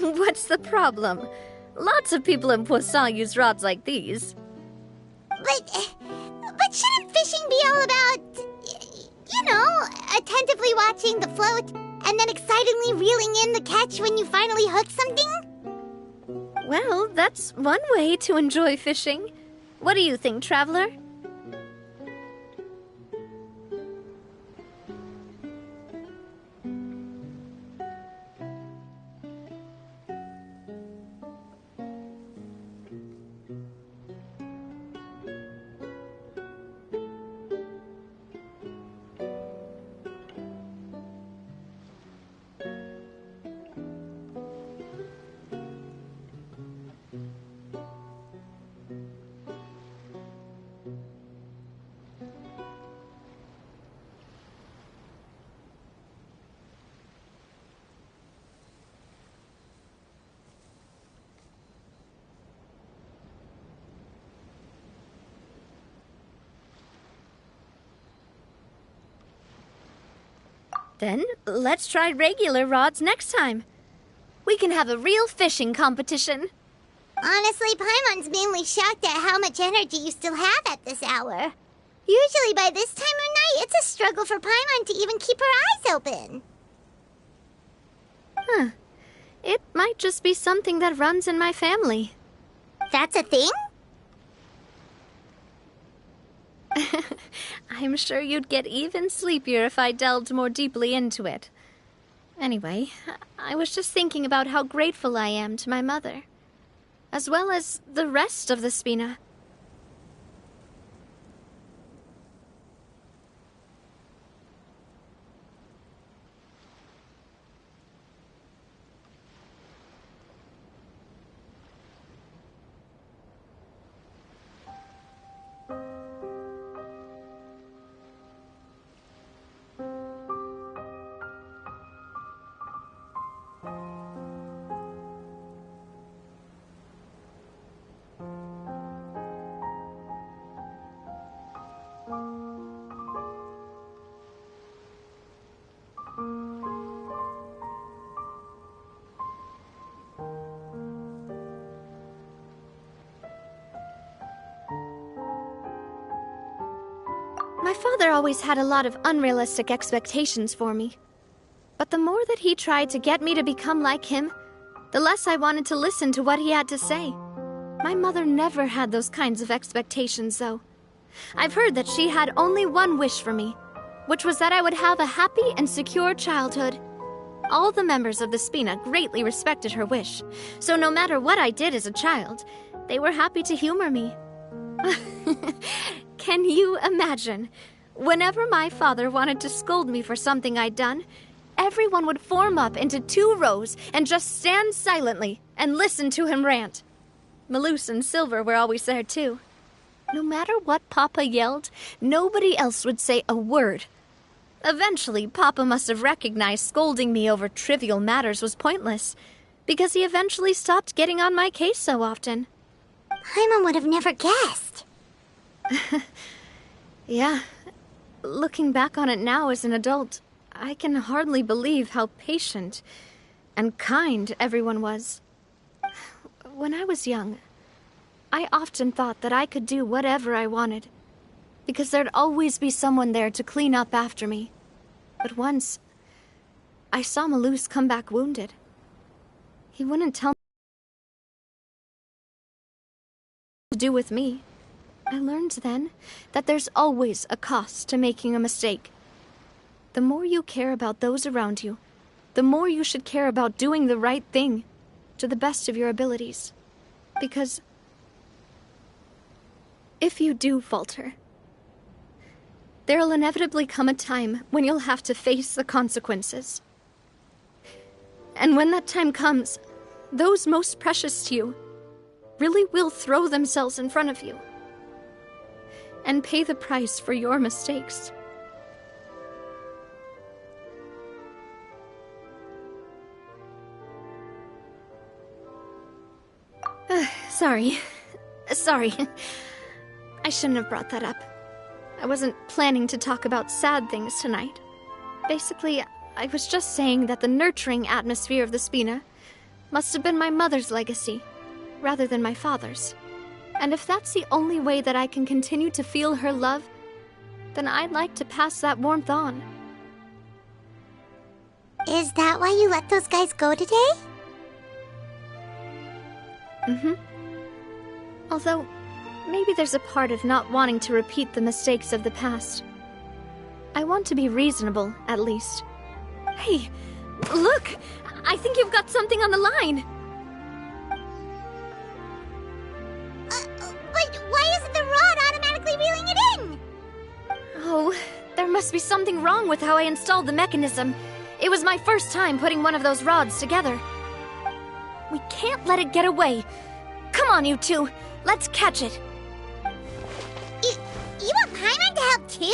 What's the problem? Lots of people in Poisson use rods like these. But shouldn't fishing be all about, attentively watching the float and then excitedly reeling in the catch when you finally hook something? Well, that's one way to enjoy fishing. What do you think, Traveler? Then, let's try regular rods next time. We can have a real fishing competition. Honestly, Paimon's mainly shocked at how much energy you still have at this hour. Usually by this time of night, it's a struggle for Paimon to even keep her eyes open. Huh. It might just be something that runs in my family. That's a thing? I'm sure you'd get even sleepier if I delved more deeply into it. Anyway, I was just thinking about how grateful I am to my mother, as well as the rest of the Spina. My father always had a lot of unrealistic expectations for me. But the more that he tried to get me to become like him, the less I wanted to listen to what he had to say. My mother never had those kinds of expectations, though. I've heard that she had only one wish for me, which was that I would have a happy and secure childhood. All the members of the Spina greatly respected her wish, so no matter what I did as a child, they were happy to humor me. Can you imagine? Whenever my father wanted to scold me for something I'd done, everyone would form up into 2 rows and just stand silently and listen to him rant. Malouse and Silver were always there too. No matter what Papa yelled, nobody else would say a word. Eventually, Papa must have recognized scolding me over trivial matters was pointless, because he eventually stopped getting on my case so often. Paimon would have never guessed. Yeah. Looking back on it now as an adult, I can hardly believe how patient and kind everyone was. When I was young, I often thought that I could do whatever I wanted, because there'd always be someone there to clean up after me. But once, I saw Malouse come back wounded. He wouldn't tell me what to do with me. I learned then that there's always a cost to making a mistake. The more you care about those around you, the more you should care about doing the right thing to the best of your abilities. Because if you do falter, There'll inevitably come a time when you'll have to face the consequences. And when that time comes, those most precious to you really will throw themselves in front of you and pay the price for your mistakes. Sorry. I shouldn't have brought that up. I wasn't planning to talk about sad things tonight. Basically, I was just saying that the nurturing atmosphere of the Spina must have been my mother's legacy, rather than my father's. And if that's the only way that I can continue to feel her love, then I'd like to pass that warmth on. Is that why you let those guys go today? Mm-hmm. Although, maybe there's a part of not wanting to repeat the mistakes of the past. I want to be reasonable, at least. Hey, look! I think you've got something on the line! But why isn't the rod automatically reeling it in? Oh, there must be something wrong with how I installed the mechanism. It was my first time putting one of those rods together. We can't let it get away. Come on, you two. Let's catch it. You want Paimon to help too?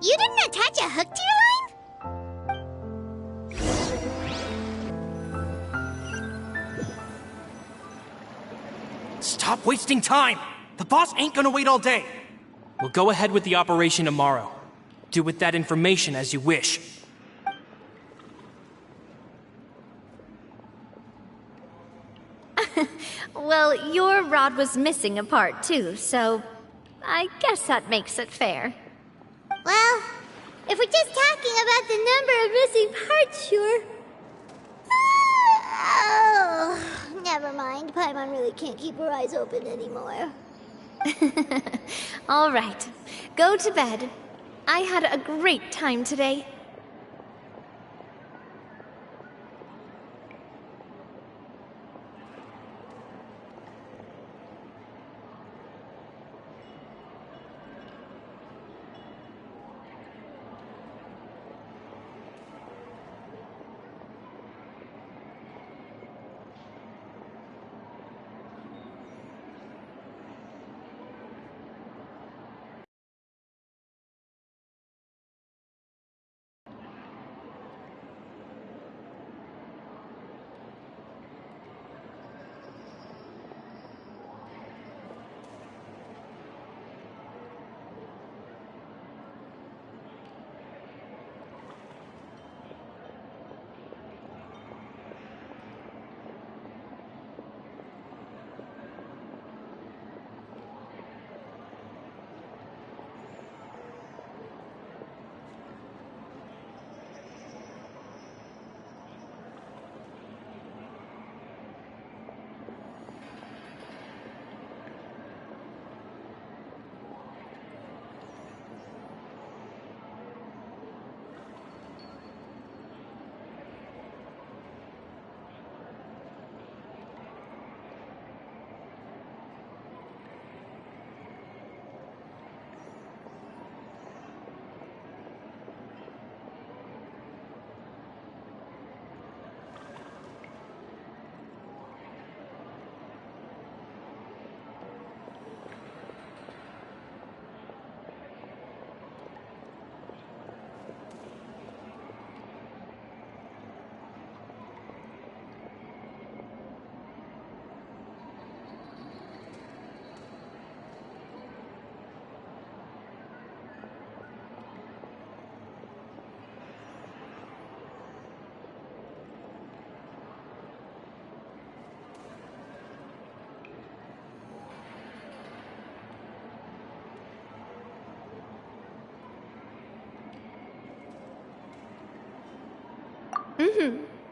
You didn't attach a hook to your line? Stop wasting time! The boss ain't gonna wait all day! We'll go ahead with the operation tomorrow. Do with that information as you wish. Well, your rod was missing a part too, so I guess that makes it fair. Well, if we're just talking about the number of missing parts, sure. Oh, never mind. Paimon really can't keep her eyes open anymore. All right, go to bed. I had a great time today.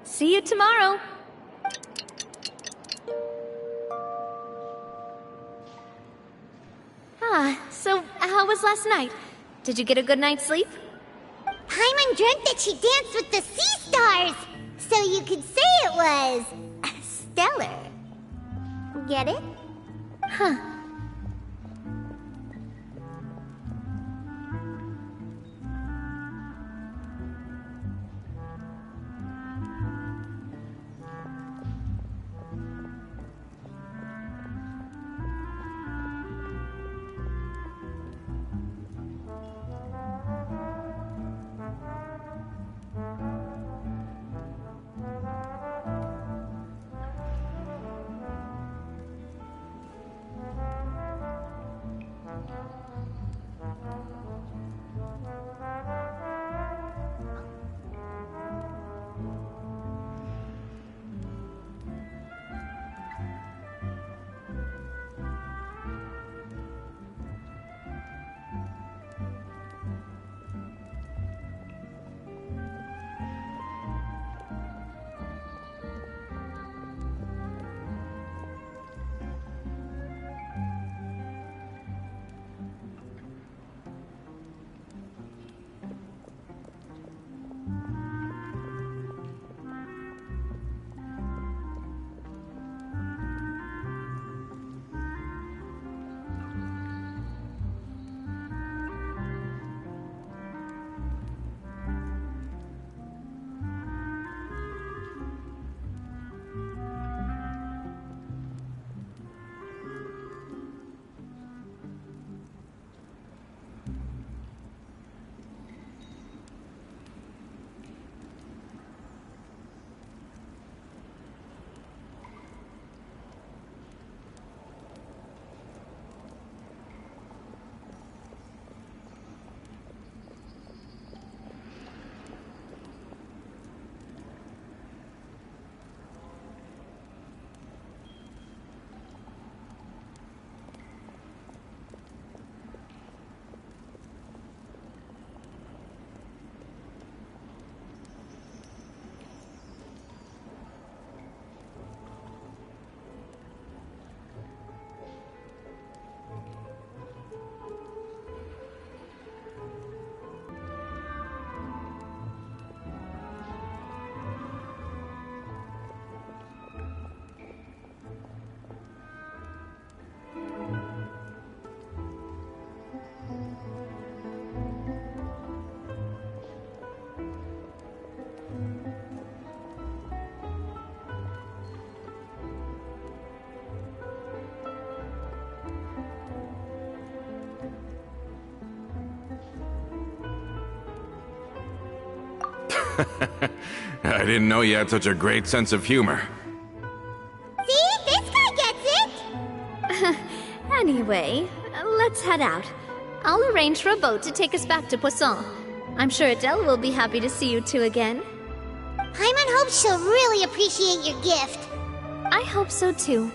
See you tomorrow. So how was last night? Did you get a good night's sleep? Paimon dreamt that she danced with the sea stars, so you could say it was stellar. Get it? Huh. I didn't know you had such a great sense of humor. See? This guy gets it! Anyway, let's head out. I'll arrange for a boat to take us back to Poisson. I'm sure Adele will be happy to see you two again. Paimon hopes she'll really appreciate your gift. I hope so too.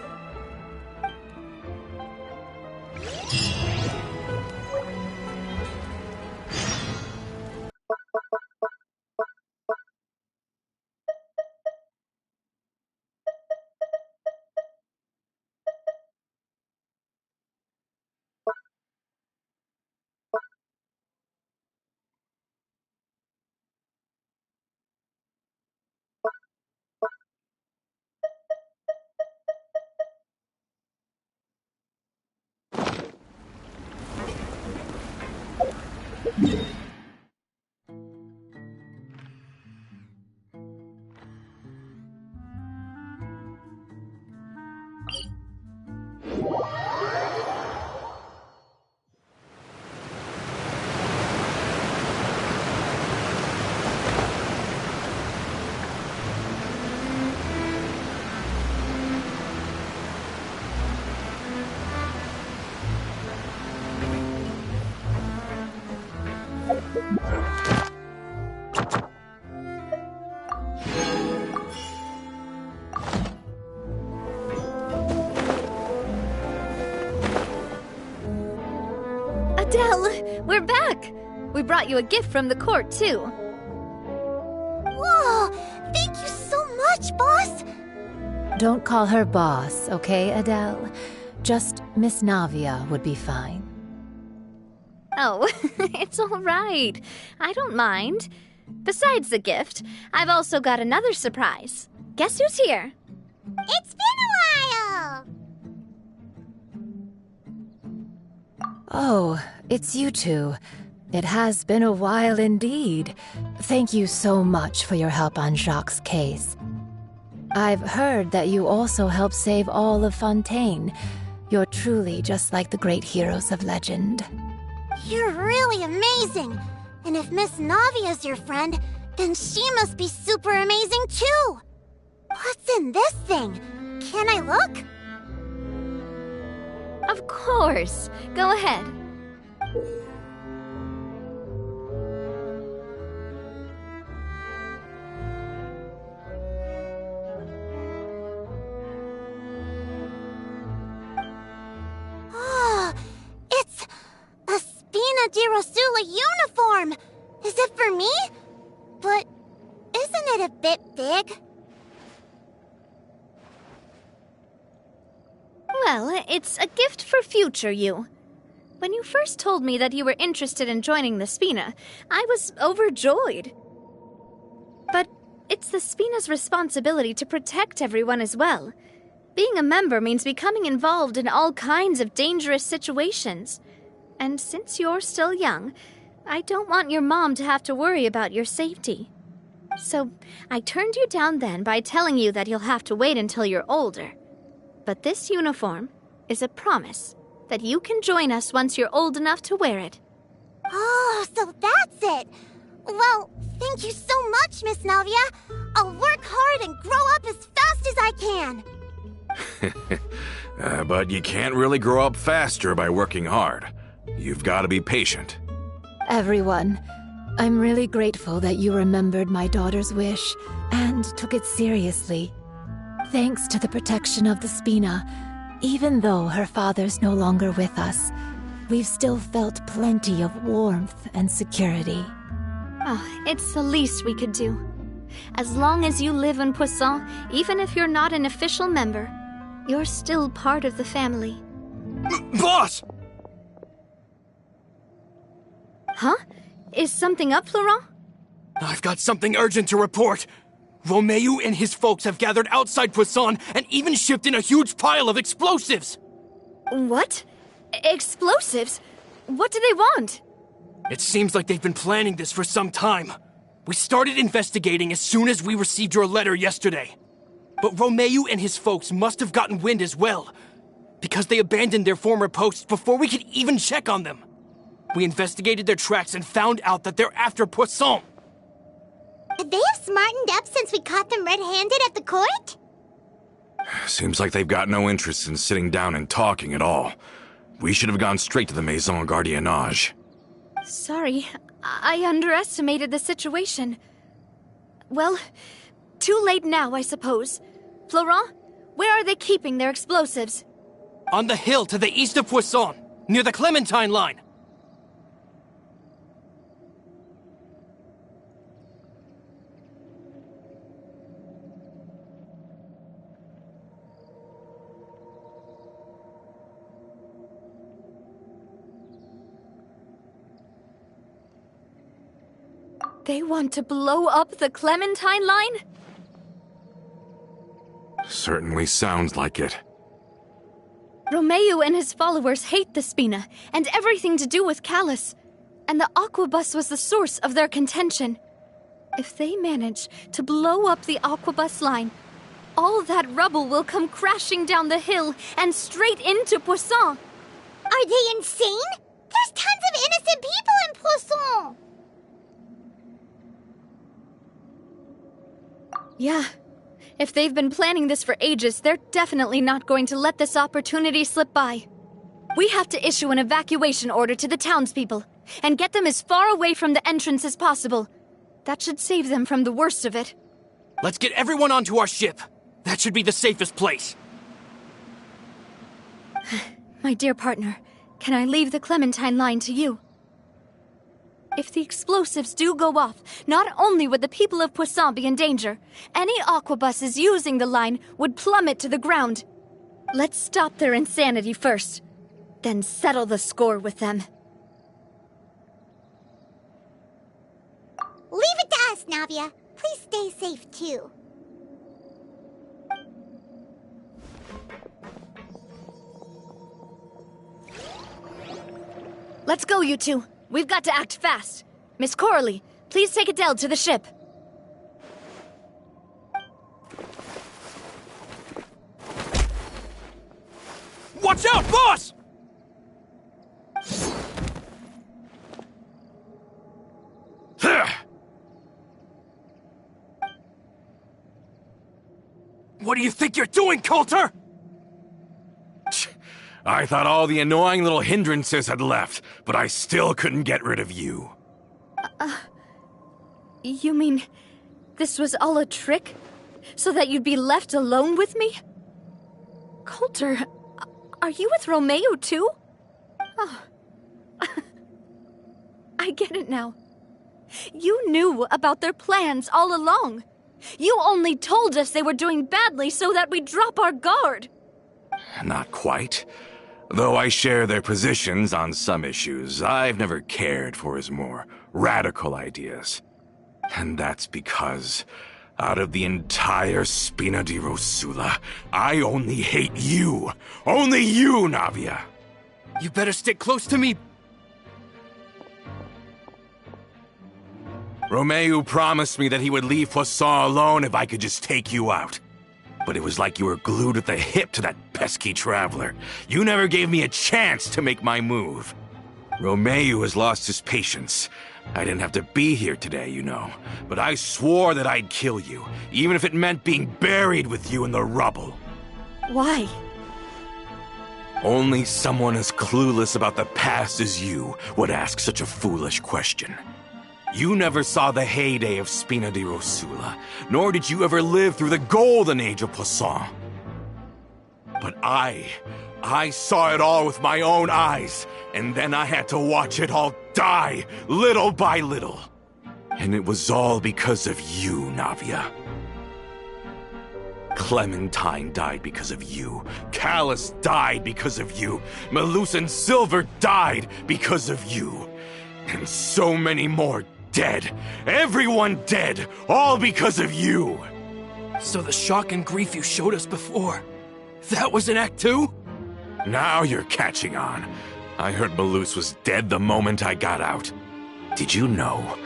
Adele, we're back! We brought you a gift from the court, too. Whoa! Thank you so much, boss! Don't call her boss, okay, Adele? Just Miss Navia would be fine. Oh, it's all right. I don't mind. Besides the gift, I've also got another surprise. Guess who's here? It's been a while! Oh, it's you two. It has been a while indeed. Thank you so much for your help on Jacques' case. I've heard that you also helped save all of Fontaine. You're truly just like the great heroes of legend. You're really amazing! And if Miss Navia's your friend, then she must be super amazing too! What's in this thing? Can I look? Of course. Go ahead. Oh, it's a Spina di Rosula uniform! Is it for me? But isn't it a bit big? Well, it's a gift for future you. When you first told me that you were interested in joining the Spina, I was overjoyed. But it's the Spina's responsibility to protect everyone as well. Being a member means becoming involved in all kinds of dangerous situations. And since you're still young, I don't want your mom to have to worry about your safety. So I turned you down then by telling you that you'll have to wait until you're older. But this uniform is a promise that you can join us once you're old enough to wear it. Oh, so that's it! Well, thank you so much, Miss Navia. I'll work hard and grow up as fast as I can. But you can't really grow up faster by working hard. You've got to be patient. Everyone, I'm really grateful that you remembered my daughter's wish and took it seriously. Thanks to the protection of the Spina, even though her father's no longer with us, we've still felt plenty of warmth and security. Oh, it's the least we could do. As long as you live in Poisson, even if you're not an official member, you're still part of the family. Boss! Huh? Is something up, Laurent? I've got something urgent to report. Romeu and his folks have gathered outside Poisson and even shipped in a huge pile of explosives! What? Explosives? What do they want? It seems like they've been planning this for some time. We started investigating as soon as we received your letter yesterday. But Romeu and his folks must have gotten wind as well, because they abandoned their former posts before we could even check on them. We investigated their tracks and found out that they're after Poisson. Could they have smartened up since we caught them red-handed at the court? Seems like they've got no interest in sitting down and talking at all. We should have gone straight to the Maison Gardiennage. Sorry, I underestimated the situation. Well, too late now, I suppose. Florent, where are they keeping their explosives? On the hill to the east of Poisson, near the Clementine line. They want to blow up the Clementine line? Certainly sounds like it. Romeo and his followers hate the Spina and everything to do with Callus, and the Aquabus was the source of their contention. If they manage to blow up the Aquabus line, all that rubble will come crashing down the hill and straight into Poisson. Are they insane? There's tons of innocent people in Poisson! Yeah. If they've been planning this for ages, they're definitely not going to let this opportunity slip by. We have to issue an evacuation order to the townspeople and get them as far away from the entrance as possible. That should save them from the worst of it. Let's get everyone onto our ship. That should be the safest place. My dear partner, can I leave the Clementine line to you? If the explosives do go off, not only would the people of Poisson be in danger, any aquabuses using the line would plummet to the ground. Let's stop their insanity first, then settle the score with them. Leave it to us, Navia. Please stay safe, too. Let's go, you two. We've got to act fast. Miss Coralie, please take Adele to the ship. Watch out, boss! What do you think you're doing, Coulter? I thought all the annoying little hindrances had left, but I still couldn't get rid of you. You mean this was all a trick? So that you'd be left alone with me? Coulter, are you with Romeo too? Oh. I get it now. You knew about their plans all along. You only told us they were doing badly so that we'd drop our guard. Not quite. Though I share their positions on some issues, I've never cared for his more radical ideas. And that's because, out of the entire Spina di Rosula, I only hate you. Only you, Navia. You better stick close to me. Romeo promised me that he would leave Poisson alone if I could just take you out. But it was like you were glued at the hip to that pesky traveler. You never gave me a chance to make my move. Romeo has lost his patience. I didn't have to be here today, you know. But I swore that I'd kill you, even if it meant being buried with you in the rubble. Why? Only someone as clueless about the past as you would ask such a foolish question. You never saw the heyday of Spina di Rosula, nor did you ever live through the golden age of Poisson. But I saw it all with my own eyes, and then I had to watch it all die, little by little. And it was all because of you, Navia. Clementine died because of you. Callus died because of you. Melus and Silver died because of you. And so many more dead. Everyone dead. All because of you. So the shock and grief you showed us before, that was in Act 2? Now you're catching on. I heard Melus was dead the moment I got out. Did you know?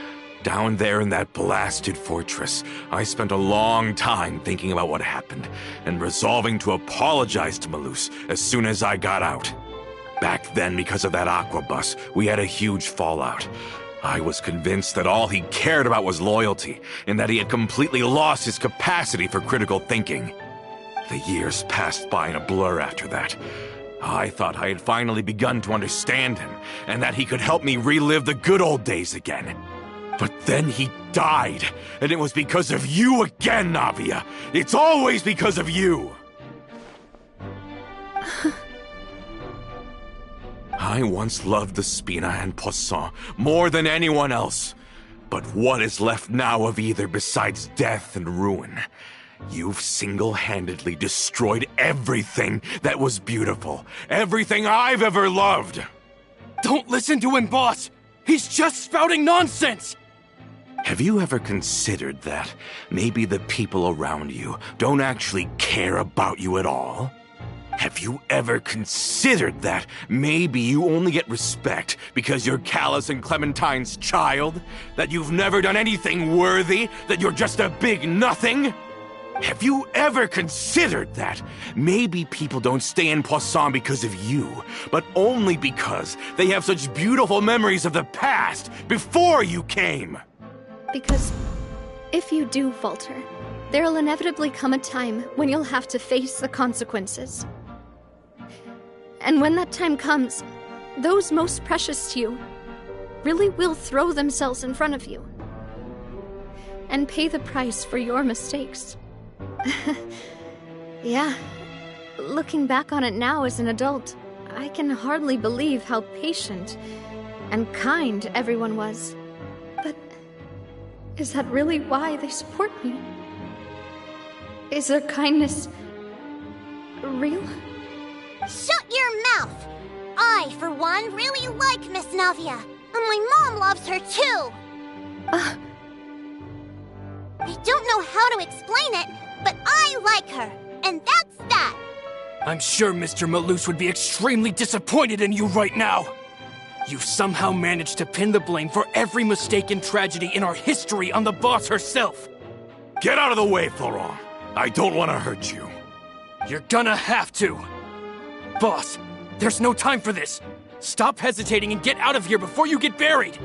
Down there in that blasted fortress, I spent a long time thinking about what happened and resolving to apologize to Melus as soon as I got out. Back then, because of that aquabus, we had a huge fallout. I was convinced that all he cared about was loyalty, and that he had completely lost his capacity for critical thinking. The years passed by in a blur after that. I thought I had finally begun to understand him, and that he could help me relive the good old days again. But then he died, and it was because of you again, Navia! It's always because of you! I once loved the Spina and Poisson more than anyone else. But what is left now of either besides death and ruin? You've single-handedly destroyed everything that was beautiful. Everything I've ever loved. Don't listen to him, boss! He's just spouting nonsense! Have you ever considered that maybe the people around you don't actually care about you at all? Have you ever considered that maybe you only get respect because you're Callus and Clementine's child? That you've never done anything worthy? That you're just a big nothing? Have you ever considered that maybe people don't stay in Poisson because of you, but only because they have such beautiful memories of the past before you came? Because if you do falter, there'll inevitably come a time when you'll have to face the consequences. And when that time comes, those most precious to you really will throw themselves in front of you and pay the price for your mistakes. Yeah, looking back on it now as an adult, I can hardly believe how patient and kind everyone was. But is that really why they support me? Is their kindness real? Shut your mouth! I, for one, really like Miss Navia, and my mom loves her too! I don't know how to explain it, but I like her, and that's that! I'm sure Mr. Malus would be extremely disappointed in you right now! You've somehow managed to pin the blame for every mistake and tragedy in our history on the boss herself! Get out of the way, Florent! I don't want to hurt you. You're gonna have to! Boss, there's no time for this! Stop hesitating and get out of here before you get buried!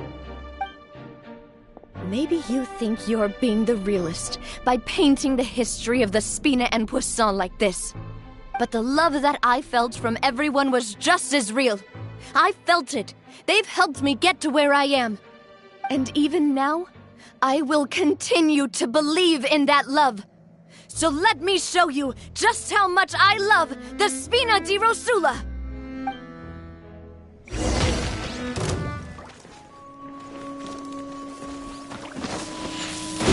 Maybe you think you're being the realist by painting the history of the Spina and Poisson like this. But the love that I felt from everyone was just as real. I felt it. They've helped me get to where I am. And even now, I will continue to believe in that love. So let me show you just how much I love the Spina di Rosula!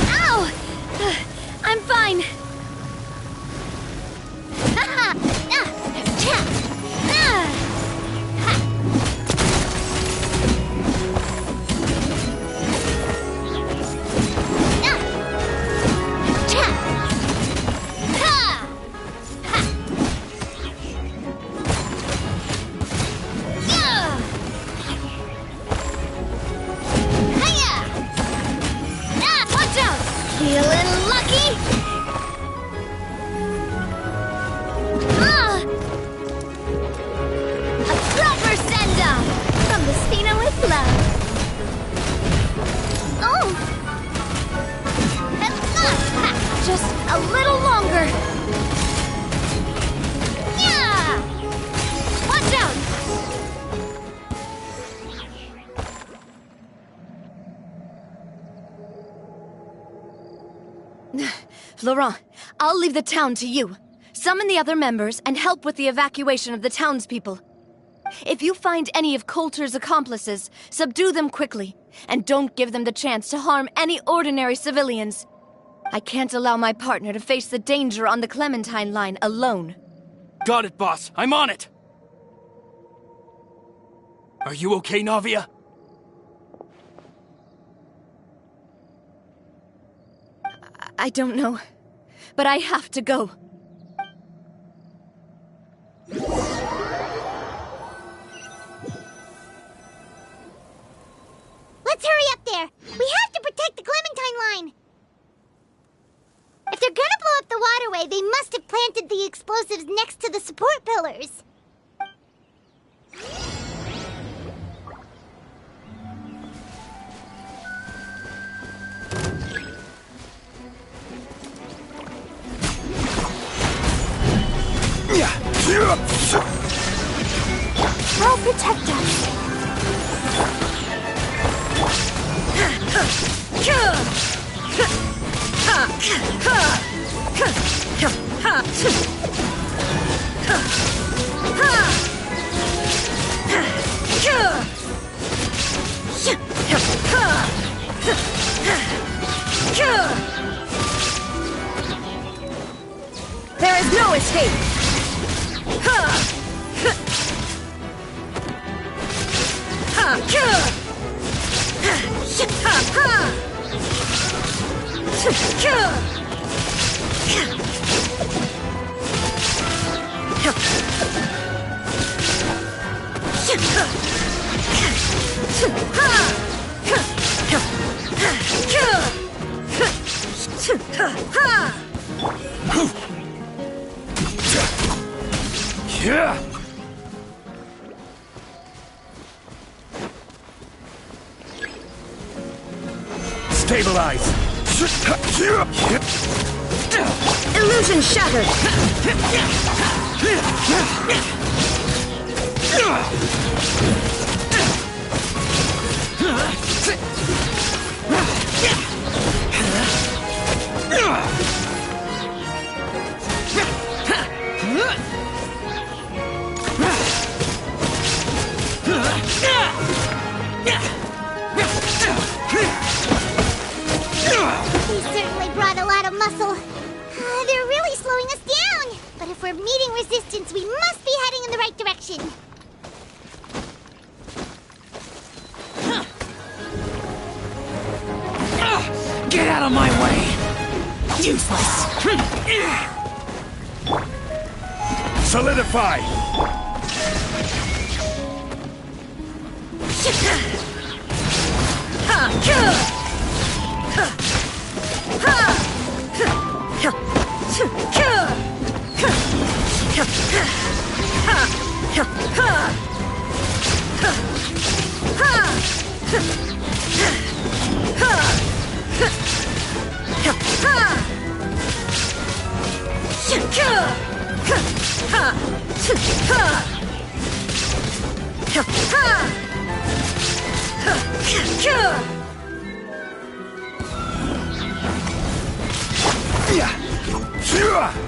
Ow! I'm fine. Feeling lucky? A proper send-off from the Spina with love. Oh! Just a little longer. Yeah! Watch out! Florent, I'll leave the town to you. Summon the other members and help with the evacuation of the townspeople. If you find any of Coulter's accomplices, subdue them quickly, and don't give them the chance to harm any ordinary civilians. I can't allow my partner to face the danger on the Clementine line alone. Got it, boss. I'm on it! Are you okay, Navia? I don't know, but I have to go. Let's hurry up there! We have to protect the Clementine line! If they're gonna blow up the waterway, they must have planted the explosives next to the support pillars. protect us. There is no escape! Stabilize! Illusion shattered! We certainly brought a lot of muscle. They're really slowing us down. But if we're meeting resistance, we must be heading in the right direction. Get out of my way! Useless! Solidify!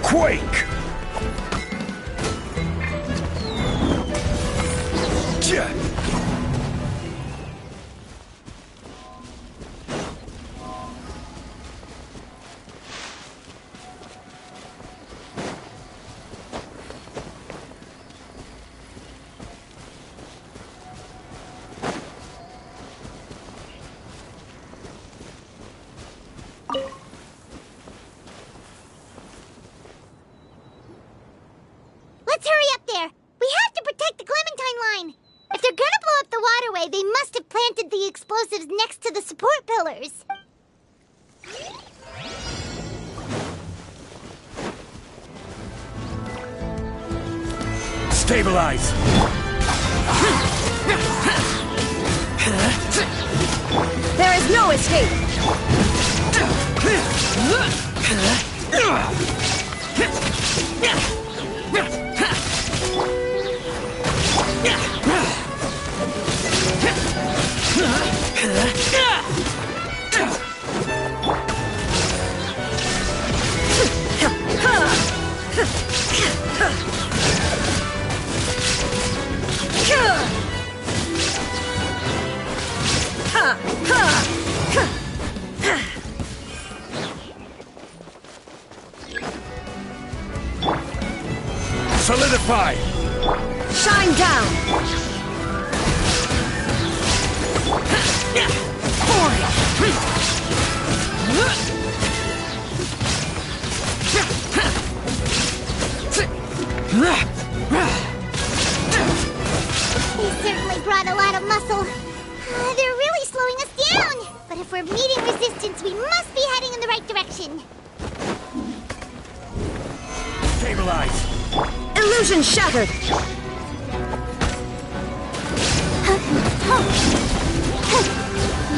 Quake! Let's hurry up there. We have to protect the Clementine line. If they're gonna blow up the waterway, they must have planted the explosives next to the support pillars. Stabilize! There is no escape! Solidify! Shine down! We certainly brought a lot of muscle. They're really slowing us down. But if we're meeting resistance, we must be heading in the right direction. Stabilize! Illusion shattered!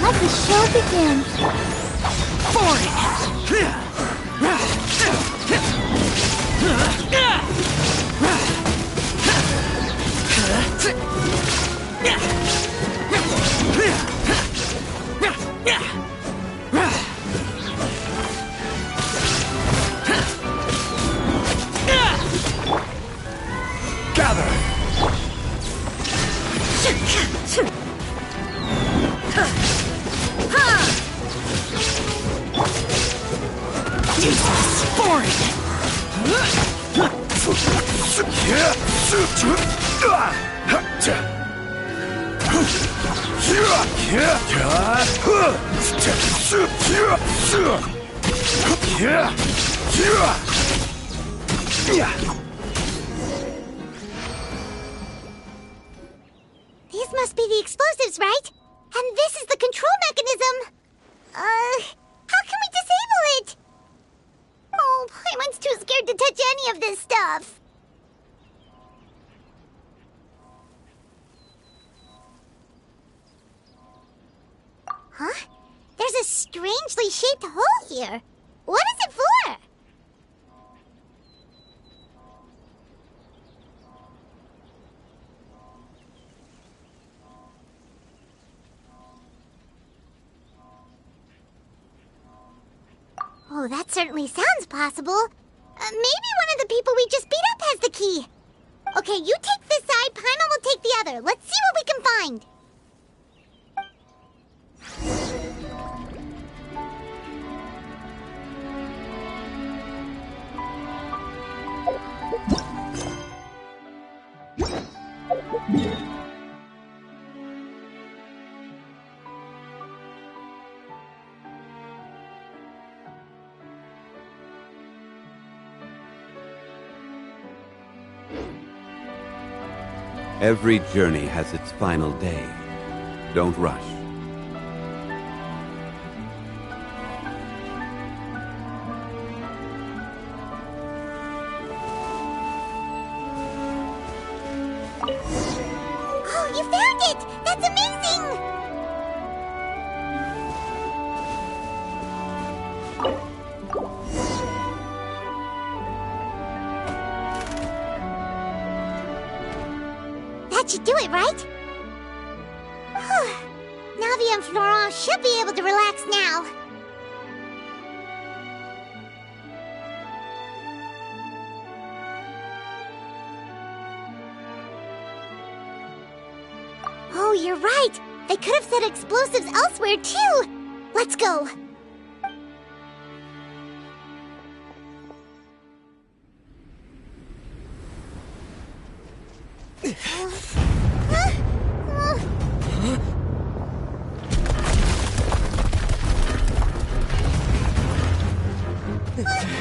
Let the show begin. These must be the explosives, right? And this is the control mechanism. How can we disable it? Oh, Paimon's too scared to touch any of this stuff. Huh? There's a strangely shaped hole here. What is it for? Oh, that certainly sounds possible. Maybe one of the people we just beat up has the key. Okay, you take this side, Paimon will take the other. Let's see what we can find. Every journey has its final day. Don't rush. Oh, you found it! That's amazing! That should do it, right? Navi and Florent should be able to relax now. Oh, you're right. They could have set explosives elsewhere, too. Let's go.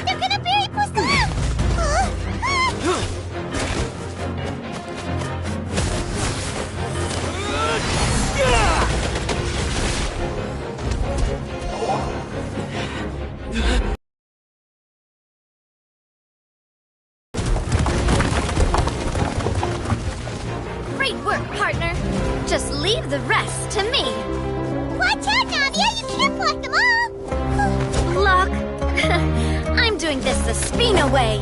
They're gonna bury Poisson! Great work, partner. Just leave the rest to me. Watch out, Navia! You can't block them all! Block? I'm doing this the Spina way.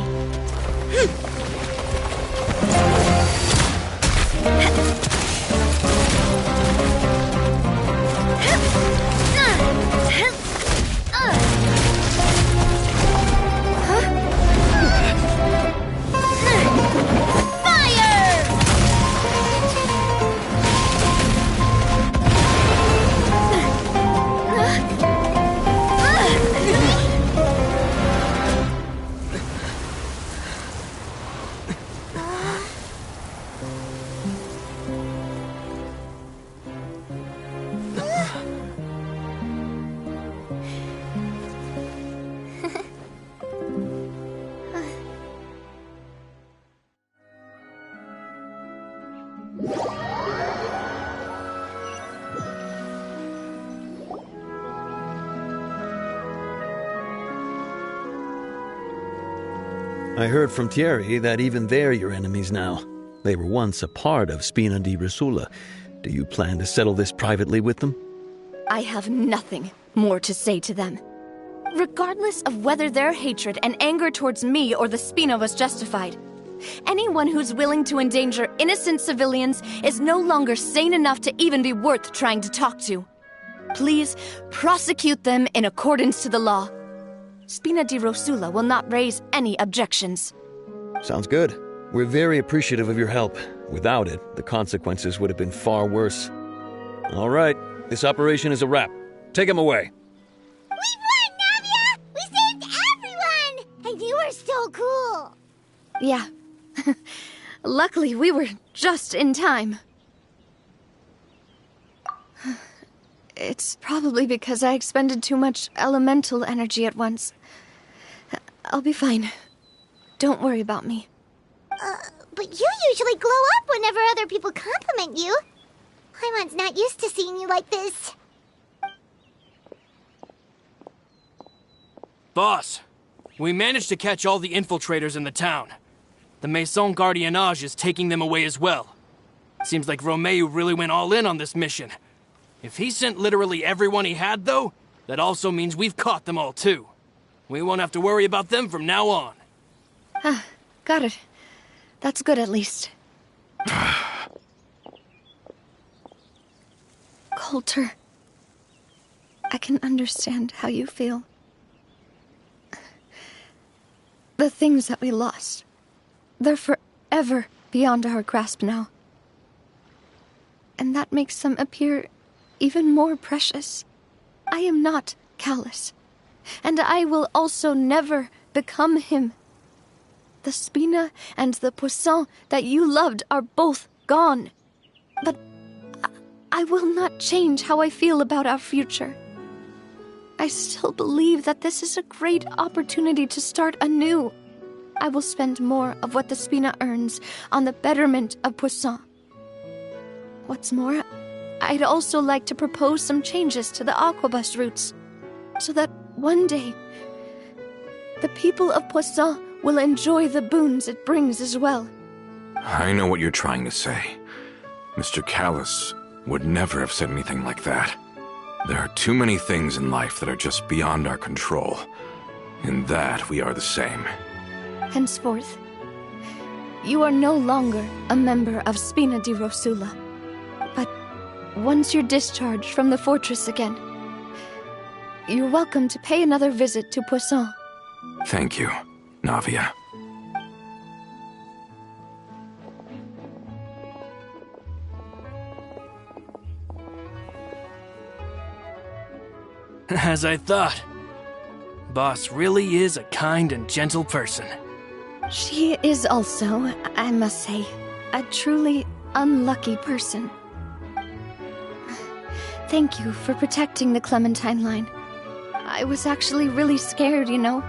I heard from Thierry that even they're your enemies now. They were once a part of Spina di Rosula. Do you plan to settle this privately with them? I have nothing more to say to them. Regardless of whether their hatred and anger towards me or the Spina was justified, Anyone who's willing to endanger innocent civilians is no longer sane enough to even be worth trying to talk to. Please prosecute them in accordance to the law. Spina di Rosula will not raise any objections. Sounds good. We're very appreciative of your help. Without it, the consequences would have been far worse. All right, this operation is a wrap. Take him away. We won, Navia! We saved everyone! And you were so cool! Yeah. Luckily, we were just in time. It's probably because I expended too much elemental energy at once. I'll be fine. Don't worry about me. But you usually glow up whenever other people compliment you. Paimon's not used to seeing you like this. Boss, we managed to catch all the infiltrators in the town. The Maison Gardiennage is taking them away as well. Seems like Romeo really went all in on this mission. If he sent literally everyone he had, though, that also means we've caught them all, too. We won't have to worry about them from now on. Got it. That's good, at least. Coulter, I can understand how you feel. The things that we lost, they're forever beyond our grasp now. And that makes them appear even more precious. I am not callous, and I will also never become him. The Spina and the Poisson that you loved are both gone. But I will not change how I feel about our future. I still believe that this is a great opportunity to start anew. I will spend more of what the Spina earns on the betterment of Poisson. What's more, I'd also like to propose some changes to the Aquabus routes, so that one day, the people of Poisson will enjoy the boons it brings as well. I know what you're trying to say. Mr. Callus would never have said anything like that. There are too many things in life that are just beyond our control. In that, we are the same. Henceforth, you are no longer a member of Spina di Rosula. But once you're discharged from the fortress again, you're welcome to pay another visit to Poisson. Thank you, Navia. As I thought. Boss really is a kind and gentle person. She is also, I must say, a truly unlucky person. Thank you for protecting the Clementine line. I was actually really scared, you know.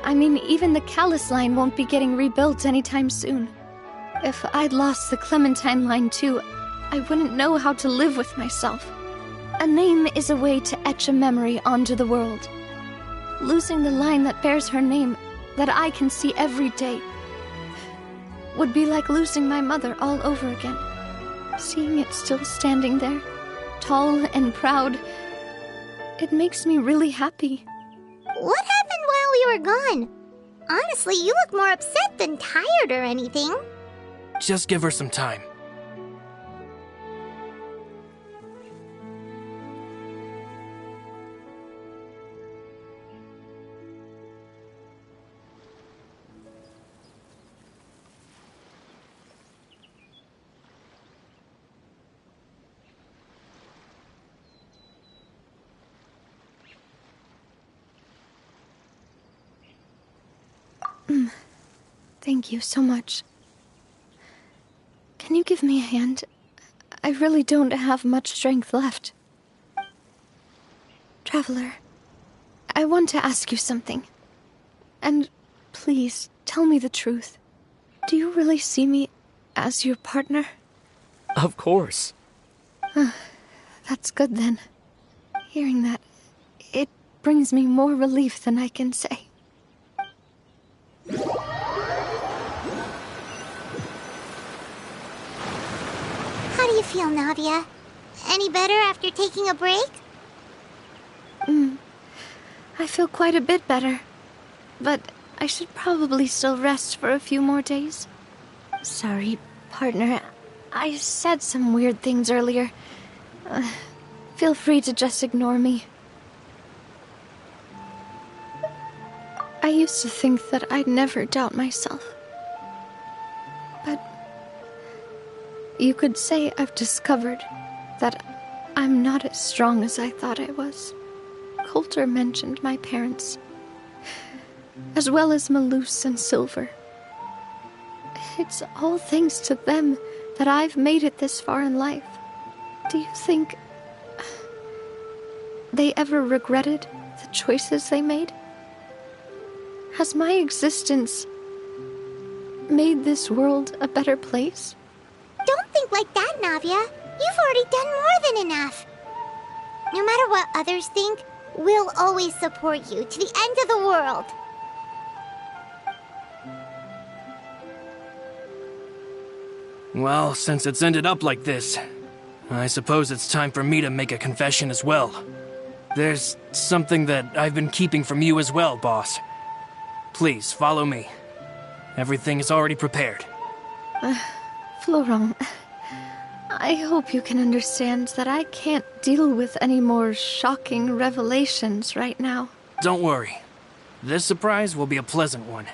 I mean, even the Callus line won't be getting rebuilt anytime soon. If I'd lost the Clementine line too, I wouldn't know how to live with myself. A name is a way to etch a memory onto the world. Losing the line that bears her name, that I can see every day, would be like losing my mother all over again. Seeing it still standing there, tall and proud, it makes me really happy. What happened while we were gone? Honestly, you look more upset than tired or anything. Just give her some time. Thank you so much. Can you give me a hand? I really don't have much strength left. Traveler, I want to ask you something. And please, tell me the truth. Do you really see me as your partner? Of course. That's good then. Hearing that, it brings me more relief than I can say. How do you feel, Navia? Any better after taking a break? I feel quite a bit better. But I should probably still rest for a few more days. Sorry, partner. I said some weird things earlier. Feel free to just ignore me. I used to think that I'd never doubt myself. But you could say I've discovered that I'm not as strong as I thought I was. Coulter mentioned my parents, as well as Malus and Silver. It's all thanks to them that I've made it this far in life. Do you think they ever regretted the choices they made? Has my existence made this world a better place? Don't think like that, Navia. You've already done more than enough. No matter what others think, we'll always support you to the end of the world. Well, since it's ended up like this, I suppose it's time for me to make a confession as well. There's something that I've been keeping from you as well, boss. Please, follow me. Everything is already prepared. Florent, I hope you can understand that I can't deal with any more shocking revelations right now. Don't worry. This surprise will be a pleasant one.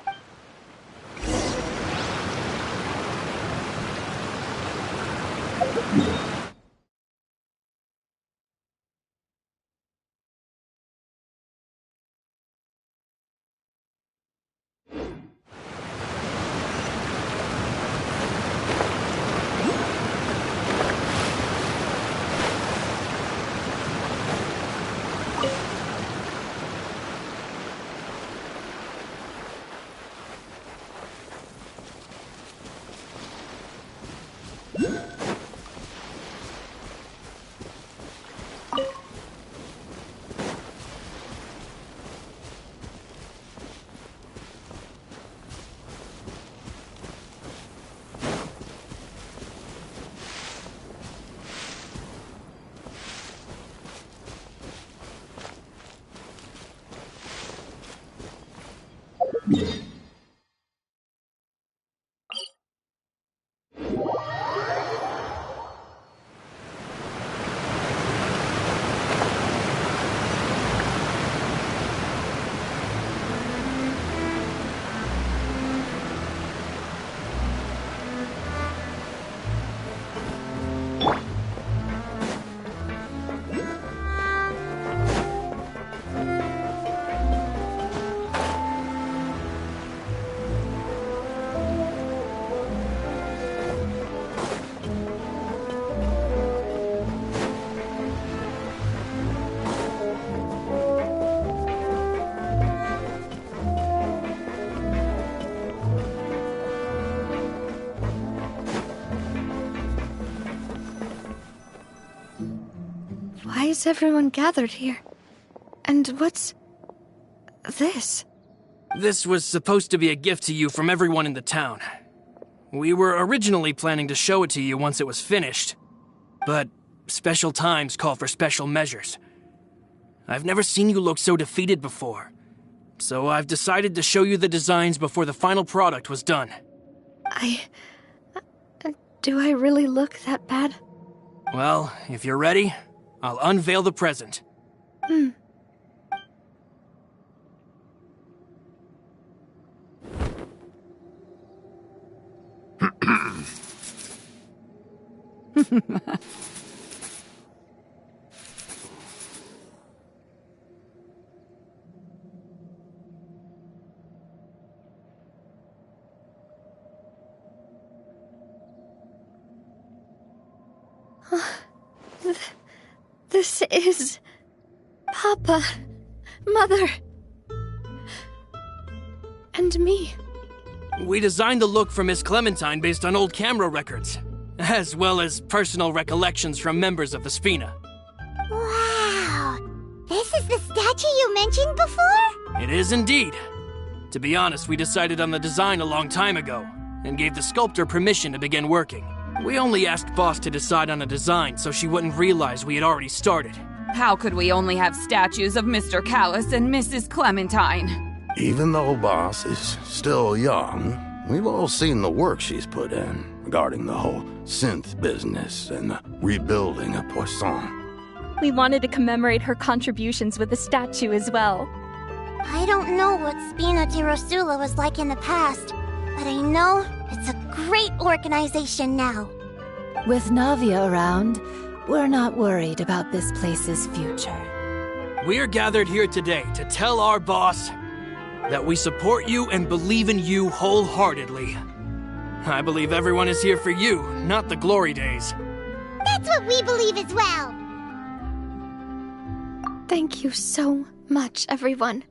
Why is everyone gathered here? And what's this? This was supposed to be a gift to you from everyone in the town. We were originally planning to show it to you once it was finished, but special times call for special measures. I've never seen you look so defeated before, so I've decided to show you the designs before the final product was done. Do I really look that bad? Well, if you're ready, I'll unveil the present. This is... Papa, Mother, and me. We designed the look for Miss Clementine based on old camera records, as well as personal recollections from members of the Spina. Wow! This is the statue you mentioned before? It is indeed. To be honest, we decided on the design a long time ago, and gave the sculptor permission to begin working. We only asked Boss to decide on a design so she wouldn't realize we had already started. How could we only have statues of Mr. Callus and Mrs. Clementine? Even though Boss is still young, we've all seen the work she's put in regarding the whole synth business and the rebuilding of Poisson. We wanted to commemorate her contributions with a statue as well. I don't know what Spina di Rosula was like in the past, but I know it's a great organization now. With Navia around, we're not worried about this place's future. We're gathered here today to tell our boss that we support you and believe in you wholeheartedly. I believe everyone is here for you, not the glory days. That's what we believe as well. Thank you so much, everyone.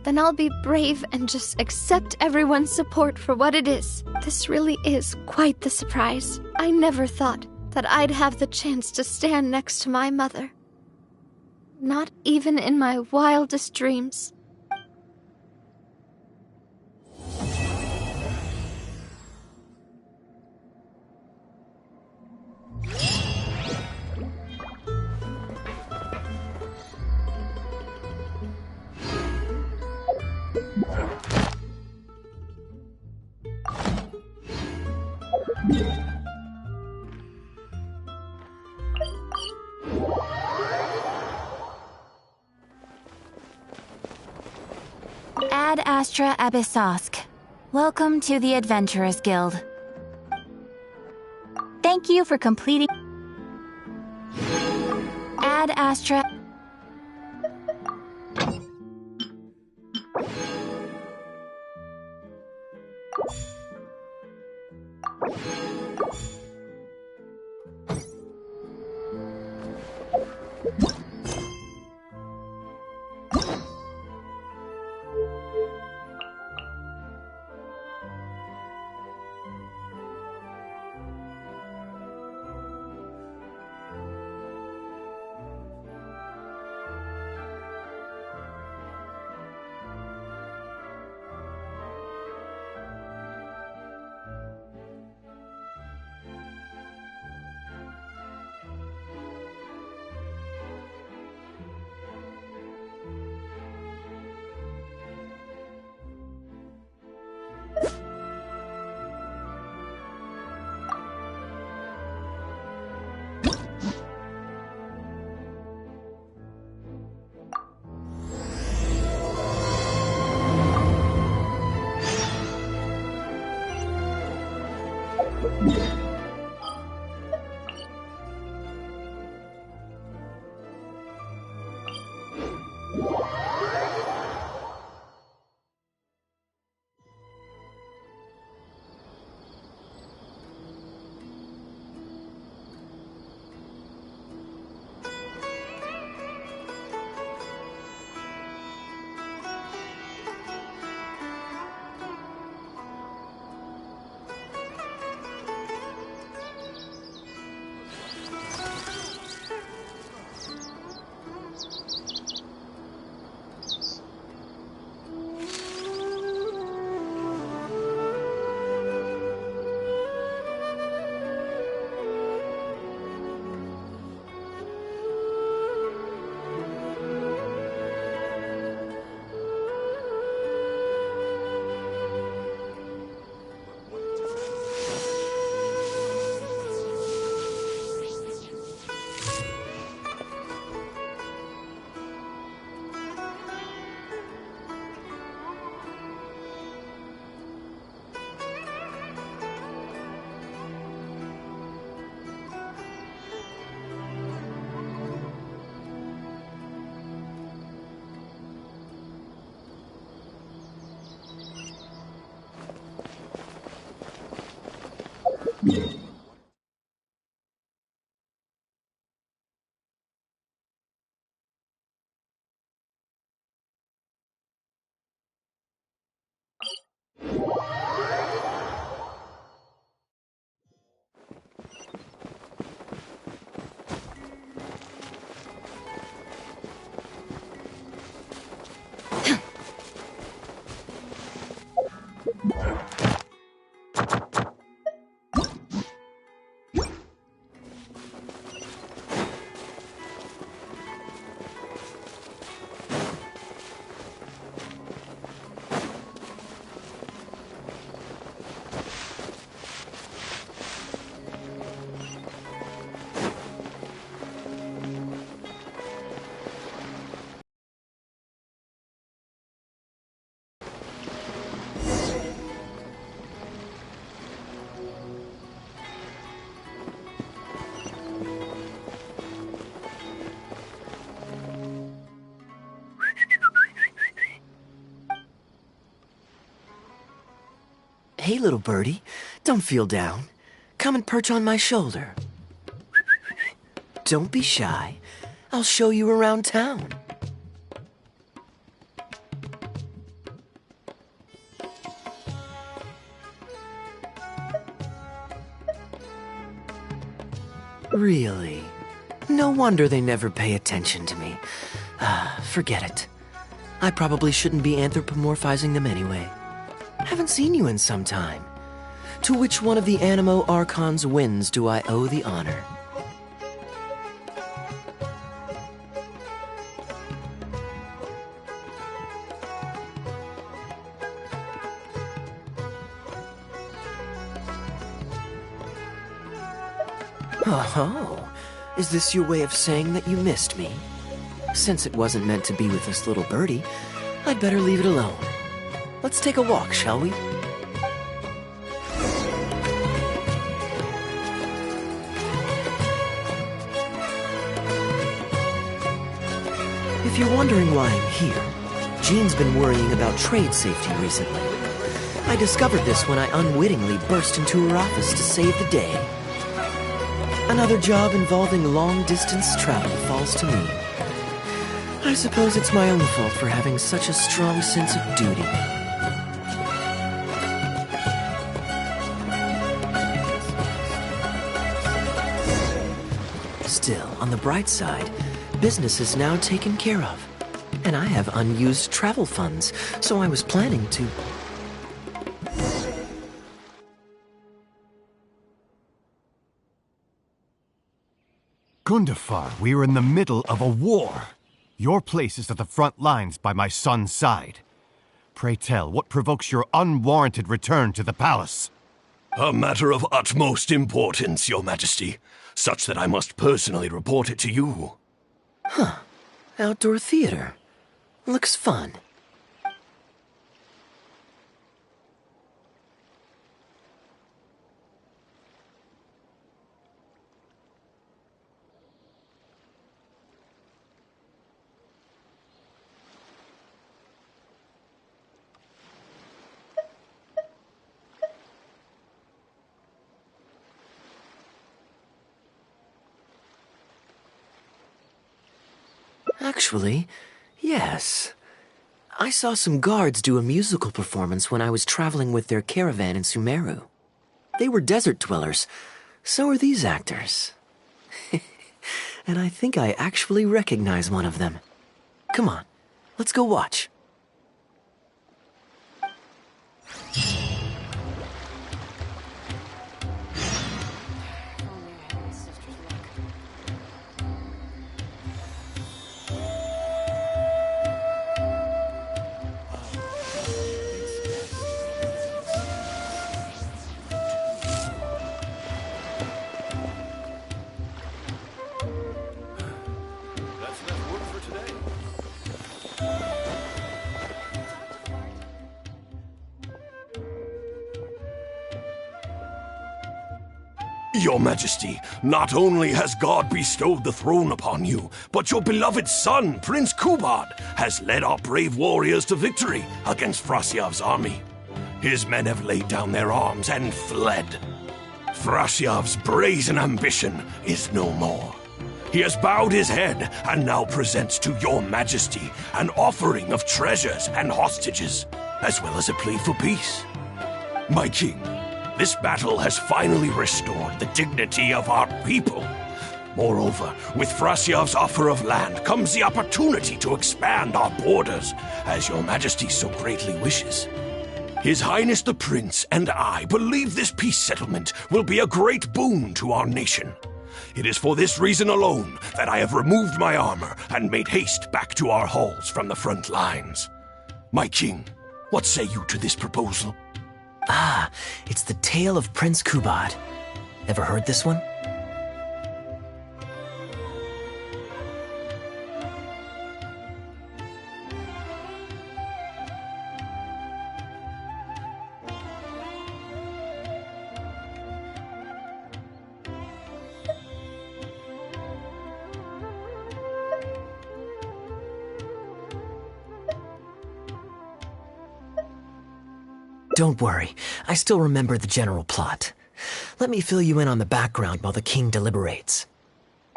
Then I'll be brave and just accept everyone's support for what it is. This really is quite the surprise. I never thought that I'd have the chance to stand next to my mother. Not even in my wildest dreams. Ad Astra Abyssosk. Welcome to the Adventurers Guild. Thank you for completing Ad Astra. Hey, little birdie. Don't feel down. Come and perch on my shoulder. Don't be shy. I'll show you around town. Really? No wonder they never pay attention to me. Forget it. I probably shouldn't be anthropomorphizing them anyway. Haven't seen you in some time. To which one of the Animo Archon's winds do I owe the honor? Oh, is this your way of saying that you missed me? Since it wasn't meant to be with this little birdie, I'd better leave it alone. Let's take a walk, shall we? If you're wondering why I'm here, Jean's been worrying about trade safety recently. I discovered this when I unwittingly burst into her office to save the day. Another job involving long-distance travel falls to me. I suppose it's my own fault for having such a strong sense of duty. Still, on the bright side, business is now taken care of. And I have unused travel funds, so I was planning to... Gundafar, we are in the middle of a war. Your place is at the front lines by my son's side. Pray tell, what provokes your unwarranted return to the palace? A matter of utmost importance, Your Majesty, such that I must personally report it to you. Huh. Outdoor theater. Looks fun. Actually, yes. I saw some guards do a musical performance when I was traveling with their caravan in Sumeru. They were desert dwellers. So are these actors. And I think I actually recognize one of them. Come on, let's go watch. Your Majesty, not only has God bestowed the throne upon you, but your beloved son, Prince Kubad, has led our brave warriors to victory against Frasyav's army. His men have laid down their arms and fled. Frasyav's brazen ambition is no more. He has bowed his head and now presents to your Majesty an offering of treasures and hostages, as well as a plea for peace. My king, this battle has finally restored the dignity of our people. Moreover, with Frasyav's offer of land comes the opportunity to expand our borders, as your Majesty so greatly wishes. His Highness the Prince and I believe this peace settlement will be a great boon to our nation. It is for this reason alone that I have removed my armor and made haste back to our halls from the front lines. My king, what say you to this proposal? Ah, it's the tale of Prince Kubad. Ever heard this one? Don't worry, I still remember the general plot. Let me fill you in on the background while the king deliberates.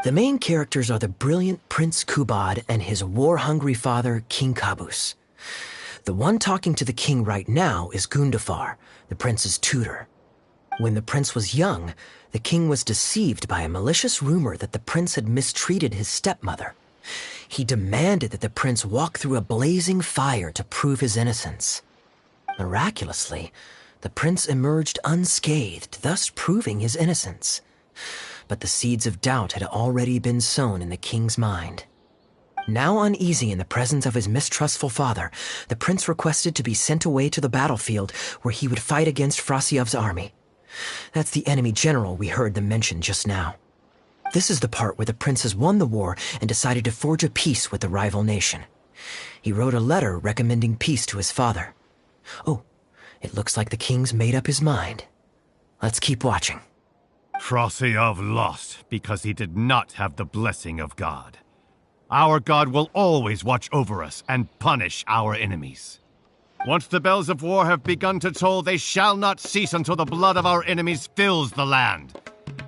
The main characters are the brilliant Prince Kubad and his war-hungry father, King Kabus. The one talking to the king right now is Gundafar, the prince's tutor. When the prince was young, the king was deceived by a malicious rumor that the prince had mistreated his stepmother. He demanded that the prince walk through a blazing fire to prove his innocence. Miraculously, the prince emerged unscathed, thus proving his innocence. But the seeds of doubt had already been sown in the king's mind. Now uneasy in the presence of his mistrustful father, the prince requested to be sent away to the battlefield where he would fight against Frasiev's army. That's the enemy general we heard them mention just now. This is the part where the prince has won the war and decided to forge a peace with the rival nation. He wrote a letter recommending peace to his father. Oh, it looks like the king's made up his mind. Let's keep watching. Frasiev lost because he did not have the blessing of God. Our God will always watch over us and punish our enemies. Once the bells of war have begun to toll, they shall not cease until the blood of our enemies fills the land.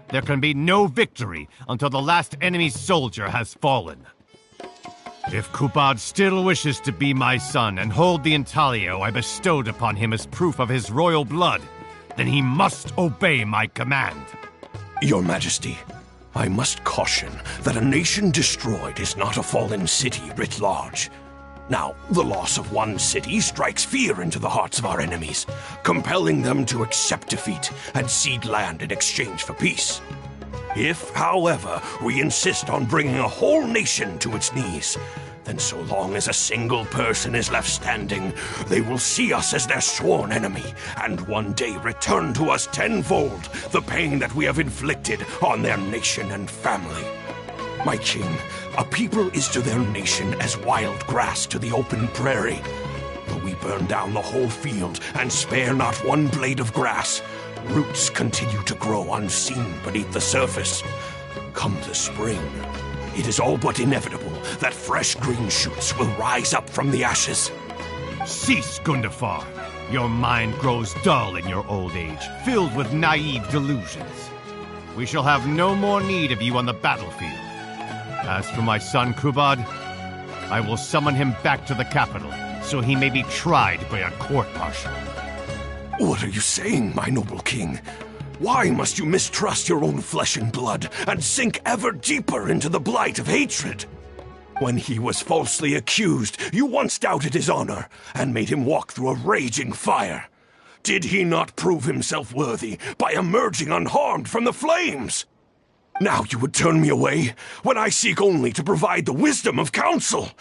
There can be no victory until the last enemy soldier has fallen. If Kubad still wishes to be my son and hold the intaglio I bestowed upon him as proof of his royal blood, then he must obey my command. Your Majesty, I must caution that a nation destroyed is not a fallen city writ large. Now, the loss of one city strikes fear into the hearts of our enemies, compelling them to accept defeat and cede land in exchange for peace. If, however, we insist on bringing a whole nation to its knees, then so long as a single person is left standing, they will see us as their sworn enemy, and one day return to us tenfold the pain that we have inflicted on their nation and family. My king, a people is to their nation as wild grass to the open prairie. Though we burn down the whole field and spare not one blade of grass, roots continue to grow unseen beneath the surface. Come the spring, it is all but inevitable that fresh green shoots will rise up from the ashes. Cease, Gundafar. Your mind grows dull in your old age, filled with naive delusions. We shall have no more need of you on the battlefield. As for my son Kubad, I will summon him back to the capital, so he may be tried by a court-martial. What are you saying, my noble king? Why must you mistrust your own flesh and blood and sink ever deeper into the blight of hatred? When he was falsely accused, you once doubted his honor and made him walk through a raging fire. Did he not prove himself worthy by emerging unharmed from the flames? Now you would turn me away when I seek only to provide the wisdom of counsel.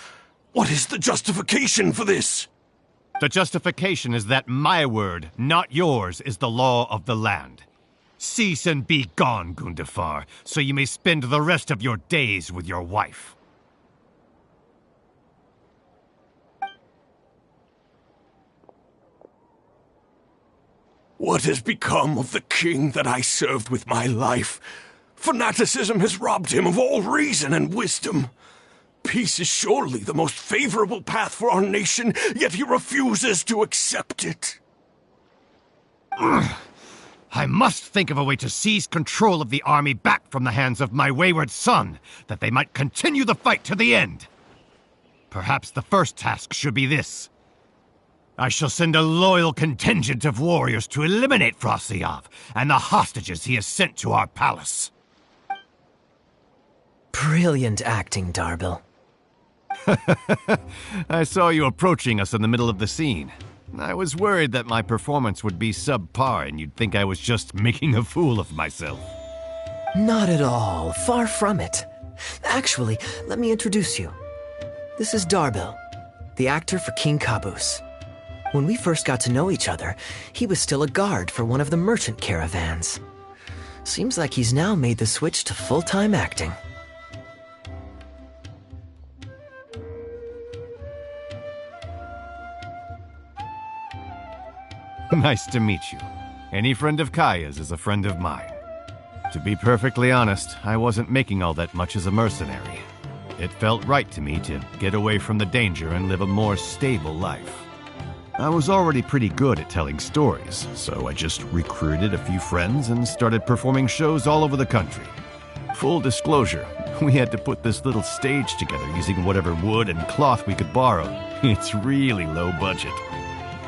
What is the justification for this? The justification is that my word, not yours, is the law of the land. Cease and be gone, Gundafar, so you may spend the rest of your days with your wife. What has become of the king that I served with my life? Fanaticism has robbed him of all reason and wisdom. Peace is surely the most favorable path for our nation, yet he refuses to accept it. I must think of a way to seize control of the army back from the hands of my wayward son, that they might continue the fight to the end. Perhaps the first task should be this. I shall send a loyal contingent of warriors to eliminate Frasiev and the hostages he has sent to our palace. Brilliant acting, Darbil. I saw you approaching us in the middle of the scene. I was worried that my performance would be subpar and you'd think I was just making a fool of myself. Not at all. Far from it. Actually, let me introduce you. This is Darbil, the actor for King Kabus. When we first got to know each other, he was still a guard for one of the merchant caravans. Seems like he's now made the switch to full-time acting. Nice to meet you. Any friend of Kaya's is a friend of mine. To be perfectly honest, I wasn't making all that much as a mercenary. It felt right to me to get away from the danger and live a more stable life. I was already pretty good at telling stories, so I just recruited a few friends and started performing shows all over the country. Full disclosure, we had to put this little stage together using whatever wood and cloth we could borrow. It's really low budget.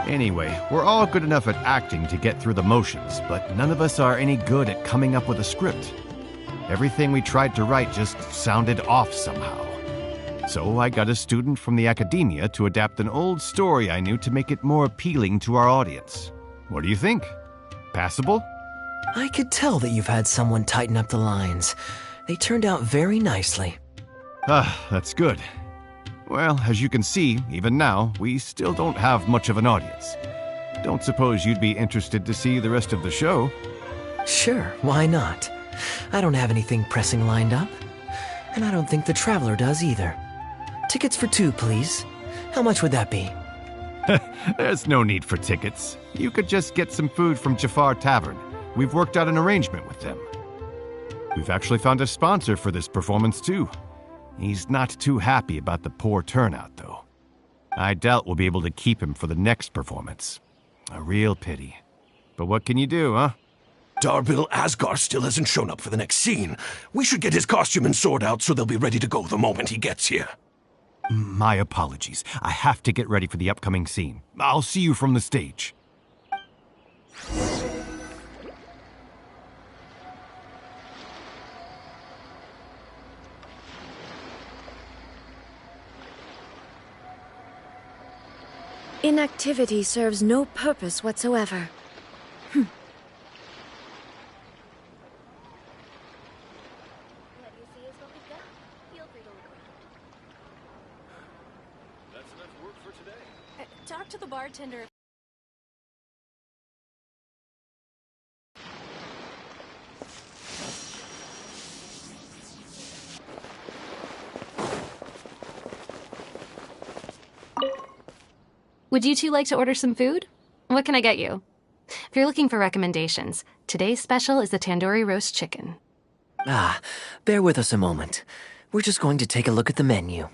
Anyway, we're all good enough at acting to get through the motions, but none of us are any good at coming up with a script. Everything we tried to write just sounded off somehow. So I got a student from the academia to adapt an old story I knew to make it more appealing to our audience. What do you think? Passable? I could tell that you've had someone tighten up the lines. They turned out very nicely. Ah, that's good. Well, as you can see, even now, we still don't have much of an audience. Don't suppose you'd be interested to see the rest of the show? Sure, why not? I don't have anything pressing lined up. And I don't think the Traveler does either. Tickets for 2, please. How much would that be? There's no need for tickets. You could just get some food from Jafar Tavern. We've worked out an arrangement with them. We've actually found a sponsor for this performance, too. He's not too happy about the poor turnout, though. I doubt we'll be able to keep him for the next performance. A real pity. But what can you do, huh? Darbil Asgar still hasn't shown up for the next scene. We should get his costume and sword out so they'll be ready to go the moment he gets here. My apologies. I have to get ready for the upcoming scene. I'll see you from the stage. Inactivity serves no purpose whatsoever. Talk to the bartender. Would you two like to order some food? What can I get you? If you're looking for recommendations, today's special is the tandoori roast chicken. Ah, bear with us a moment. We're just going to take a look at the menu.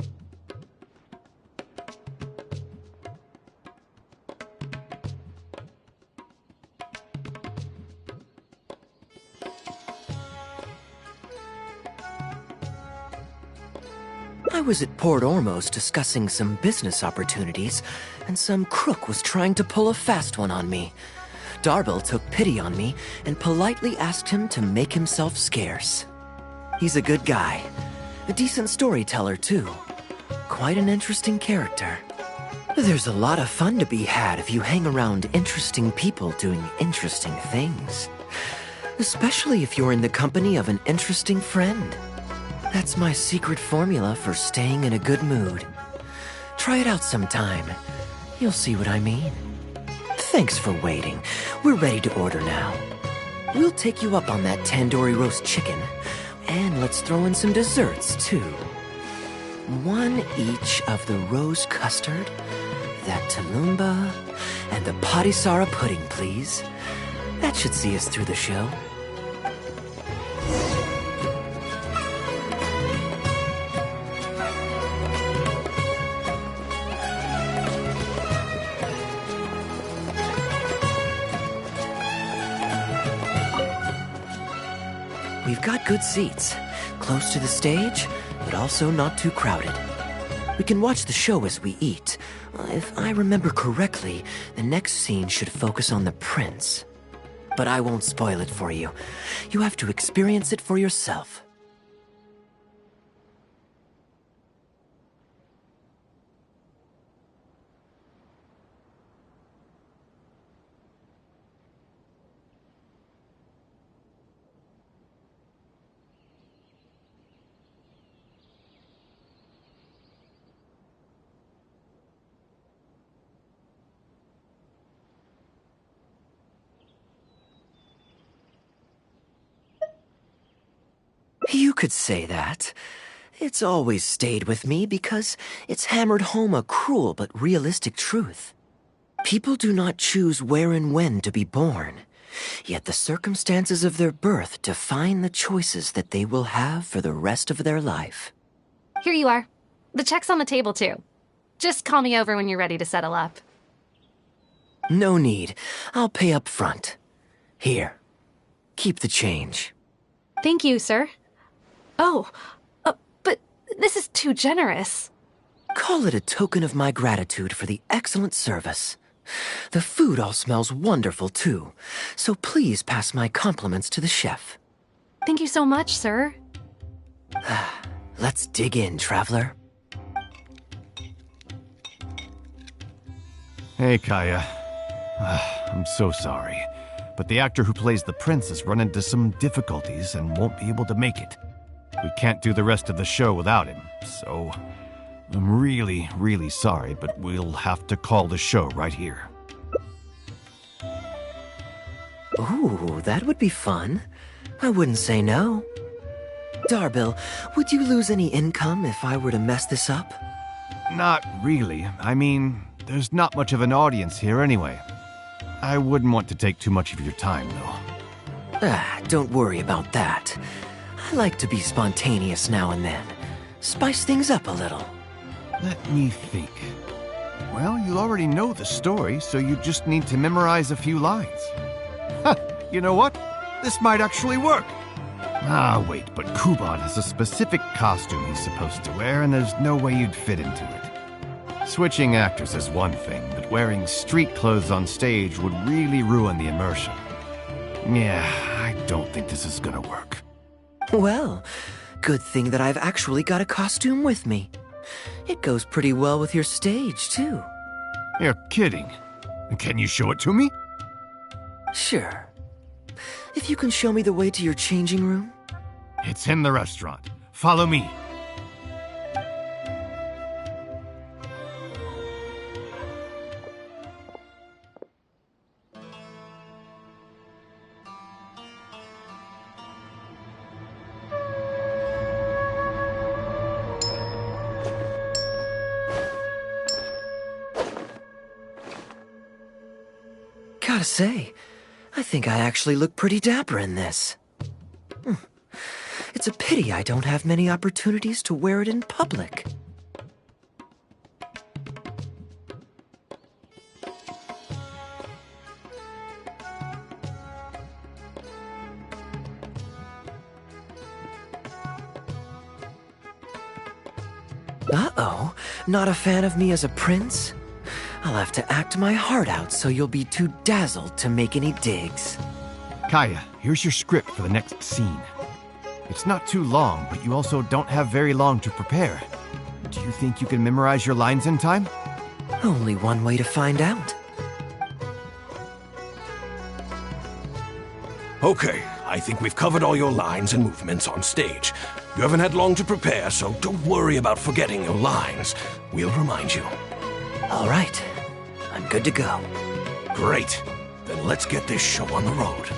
I was at Port Ormos discussing some business opportunities, and some crook was trying to pull a fast one on me. Darbil took pity on me and politely asked him to make himself scarce. He's a good guy. A decent storyteller, too. Quite an interesting character. There's a lot of fun to be had if you hang around interesting people doing interesting things. Especially if you're in the company of an interesting friend. That's my secret formula for staying in a good mood. Try it out sometime. You'll see what I mean. Thanks for waiting. We're ready to order now. We'll take you up on that tandoori roast chicken. And let's throw in some desserts, too. 1 each of the rose custard, that talumba, and the patisara pudding, please. That should see us through the show. We've got good seats, close to the stage, but also not too crowded. We can watch the show as we eat. If I remember correctly, the next scene should focus on the prince. But I won't spoil it for you. You have to experience it for yourself. You could say that. It's always stayed with me because it's hammered home a cruel but realistic truth. People do not choose where and when to be born, yet the circumstances of their birth define the choices that they will have for the rest of their life. Here you are. The check's on the table, too. Just call me over when you're ready to settle up. No need. I'll pay up front. Here. Keep the change. Thank you, sir. Oh, but this is too generous. Call it a token of my gratitude for the excellent service. The food all smells wonderful, too, so please pass my compliments to the chef. Thank you so much, sir. Let's dig in, traveler. Hey, Kaya. I'm so sorry, but the actor who plays the prince has run into some difficulties and won't be able to make it. We can't do the rest of the show without him, so I'm really, really sorry, but we'll have to call the show right here. Ooh, that would be fun. I wouldn't say no. Darbil, would you lose any income if I were to mess this up? Not really. I mean, there's not much of an audience here anyway. I wouldn't want to take too much of your time, though. Don't worry about that. I like to be spontaneous now and then. Spice things up a little. Let me think. Well, you already know the story, so you just need to memorize a few lines. Ha! You know what? This might actually work. Ah, wait, but Kubad has a specific costume he's supposed to wear, and there's no way you'd fit into it. Switching actors is one thing, but wearing street clothes on stage would really ruin the immersion. Yeah, I don't think this is gonna work. Well, good thing that I've actually got a costume with me. It goes pretty well with your stage, too. You're kidding. Can you show it to me? Sure. If you can show me the way to your changing room? It's in the restaurant. Follow me. Gotta say, I think I actually look pretty dapper in this. It's a pity I don't have many opportunities to wear it in public. Uh-oh, not a fan of me as a prince? I'll have to act my heart out so you'll be too dazzled to make any digs. Kaya, here's your script for the next scene. It's not too long, but you also don't have very long to prepare. Do you think you can memorize your lines in time? Only one way to find out. Okay, I think we've covered all your lines and movements on stage. You haven't had long to prepare, so don't worry about forgetting your lines. We'll remind you. All right, I'm good to go. Great. Then let's get this show on the road.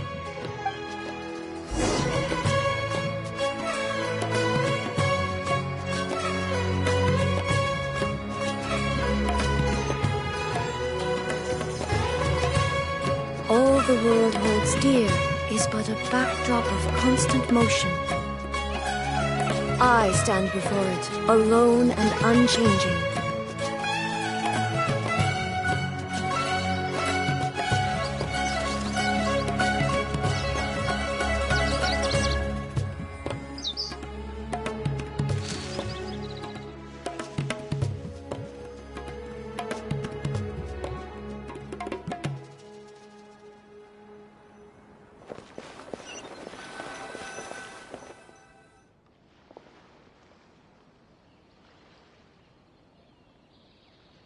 All the world holds dear is but a backdrop of constant motion. I stand before it, alone and unchanging.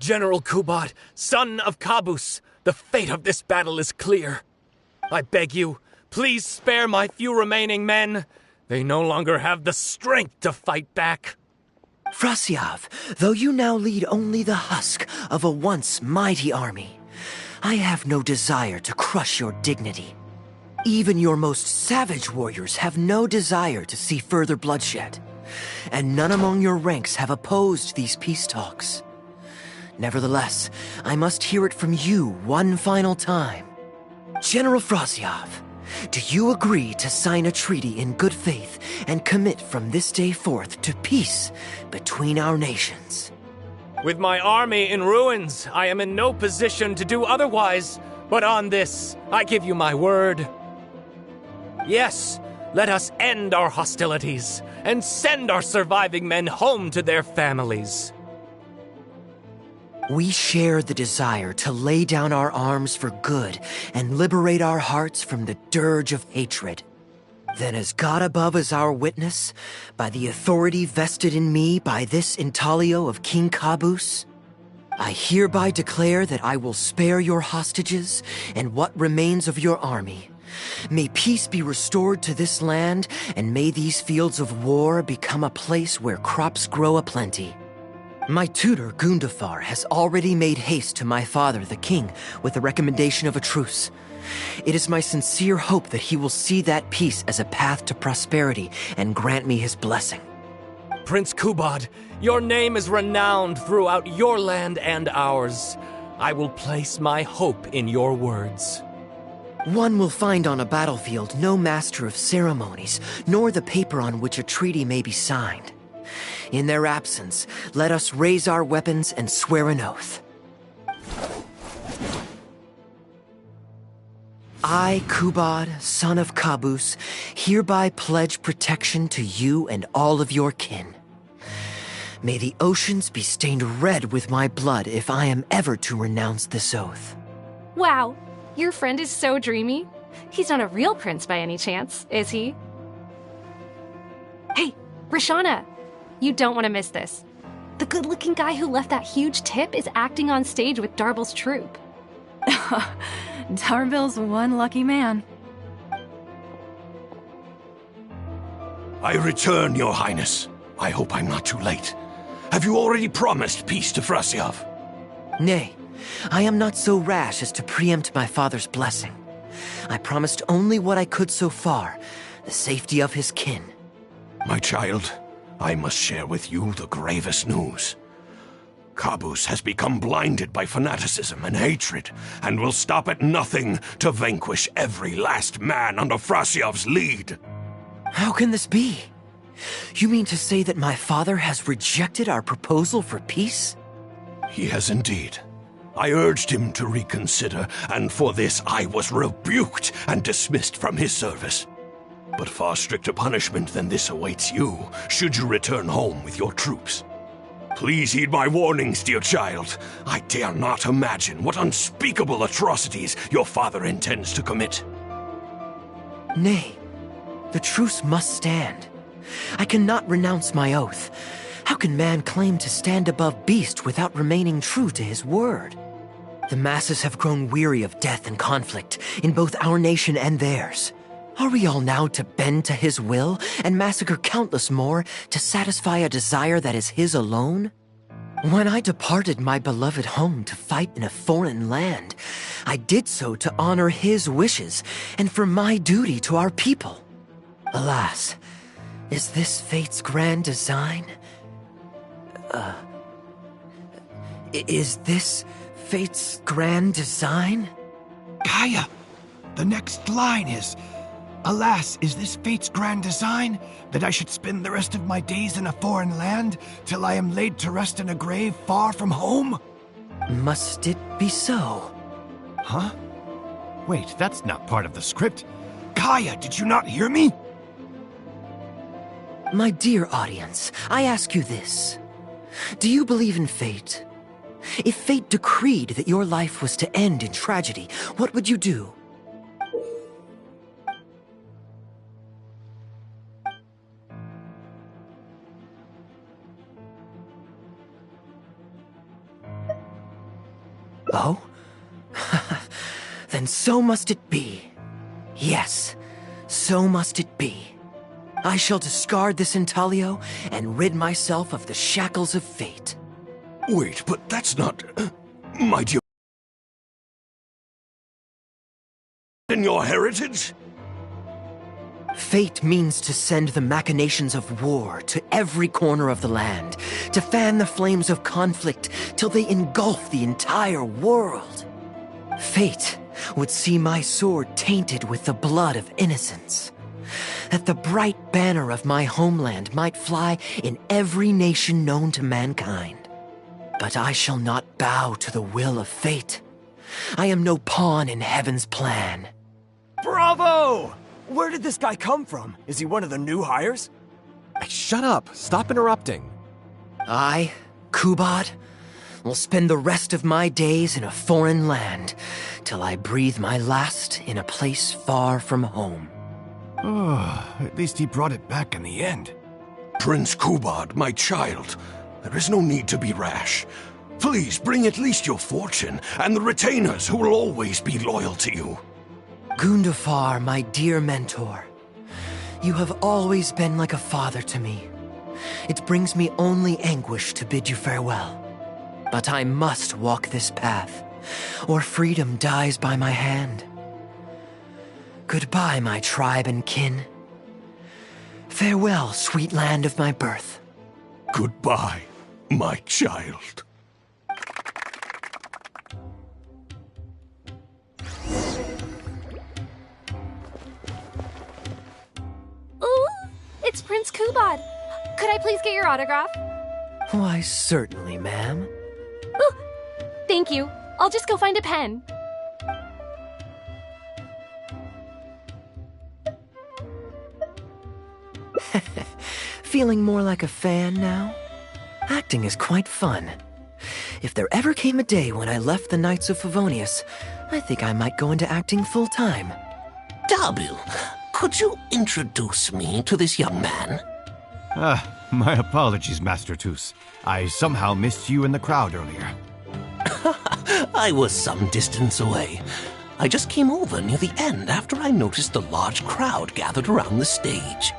General Kubad, son of Kabus, the fate of this battle is clear. I beg you, please spare my few remaining men. They no longer have the strength to fight back. Frasyav, though you now lead only the husk of a once mighty army, I have no desire to crush your dignity. Even your most savage warriors have no desire to see further bloodshed, and none among your ranks have opposed these peace talks. Nevertheless, I must hear it from you one final time. General Frasyav, do you agree to sign a treaty in good faith and commit from this day forth to peace between our nations? With my army in ruins, I am in no position to do otherwise, but on this, I give you my word. Yes, let us end our hostilities and send our surviving men home to their families. We share the desire to lay down our arms for good and liberate our hearts from the dirge of hatred. Then as God above is our witness, by the authority vested in me by this intaglio of King Caboose, I hereby declare that I will spare your hostages and what remains of your army. May peace be restored to this land, and may these fields of war become a place where crops grow aplenty. My tutor, Gundafar, has already made haste to my father, the king, with the recommendation of a truce. It is my sincere hope that he will see that peace as a path to prosperity and grant me his blessing. Prince Kubad, your name is renowned throughout your land and ours. I will place my hope in your words. One will find on a battlefield no master of ceremonies, nor the paper on which a treaty may be signed. In their absence, let us raise our weapons and swear an oath. I, Kubad, son of Caboose, hereby pledge protection to you and all of your kin. May the oceans be stained red with my blood if I am ever to renounce this oath. Wow, your friend is so dreamy. He's not a real prince by any chance, is he? Hey, Rashana, you don't want to miss this. The good-looking guy who left that huge tip is acting on stage with Darbel's troupe. Darbel's one lucky man. I return, Your Highness. I hope I'm not too late. Have you already promised peace to Frasiav? Nay, I am not so rash as to preempt my father's blessing. I promised only what I could so far, the safety of his kin. My child, I must share with you the gravest news. Caboose has become blinded by fanaticism and hatred, and will stop at nothing to vanquish every last man under Frasiav's lead. How can this be? You mean to say that my father has rejected our proposal for peace? He has indeed. I urged him to reconsider, and for this I was rebuked and dismissed from his service. But far stricter punishment than this awaits you, should you return home with your troops. Please heed my warnings, dear child. I dare not imagine what unspeakable atrocities your father intends to commit. Nay, the truce must stand. I cannot renounce my oath. How can man claim to stand above beast without remaining true to his word? The masses have grown weary of death and conflict in both our nation and theirs. Are we all now to bend to his will and massacre countless more to satisfy a desire that is his alone? When I departed my beloved home to fight in a foreign land, I did so to honor his wishes and for my duty to our people. Alas, is this fate's grand design? Is this fate's grand design? Kaya, the next line is, alas, is this fate's grand design, that I should spend the rest of my days in a foreign land, till I am laid to rest in a grave far from home? Must it be so? Huh? Wait, that's not part of the script. Kaya, did you not hear me? My dear audience, I ask you this. Do you believe in fate? If fate decreed that your life was to end in tragedy, what would you do? Oh? Then so must it be. Yes, so must it be. I shall discard this intaglio and rid myself of the shackles of fate. Wait, but that's not... my dear... in your heritage? Fate means to send the machinations of war to every corner of the land, to fan the flames of conflict till they engulf the entire world. Fate would see my sword tainted with the blood of innocents, that the bright banner of my homeland might fly in every nation known to mankind. But I shall not bow to the will of fate. I am no pawn in heaven's plan. Bravo! Where did this guy come from? Is he one of the new hires? Hey, shut up! Stop interrupting. I, Kubad, will spend the rest of my days in a foreign land till I breathe my last in a place far from home. Oh, at least he brought it back in the end. Prince Kubad, my child, there is no need to be rash. Please bring at least your fortune and the retainers who will always be loyal to you. Gundafar, my dear mentor, you have always been like a father to me. It brings me only anguish to bid you farewell. But I must walk this path, or freedom dies by my hand. Goodbye, my tribe and kin. Farewell, sweet land of my birth. Goodbye, my child. Ooh, it's Prince Kubad. Could I please get your autograph? Why, certainly, ma'am. Ooh, thank you. I'll just go find a pen. Feeling more like a fan now? Acting is quite fun. If there ever came a day when I left the Knights of Favonius, I think I might go into acting full-time. Darbil, could you introduce me to this young man? My apologies, Master Toos. I somehow missed you in the crowd earlier. I was some distance away. I just came over near the end after I noticed the large crowd gathered around the stage.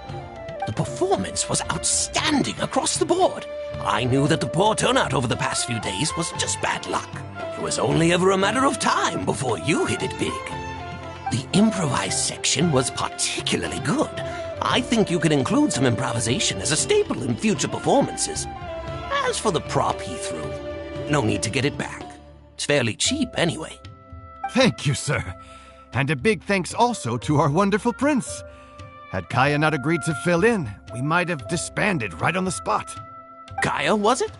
The performance was outstanding across the board. I knew that the poor turnout over the past few days was just bad luck. It was only ever a matter of time before you hit it big. The improvised section was particularly good. I think you could include some improvisation as a staple in future performances. As for the prop he threw, no need to get it back. It's fairly cheap anyway. Thank you, sir. And a big thanks also to our wonderful prince. Had Kaya not agreed to fill in, we might have disbanded right on the spot. Kaya, was it?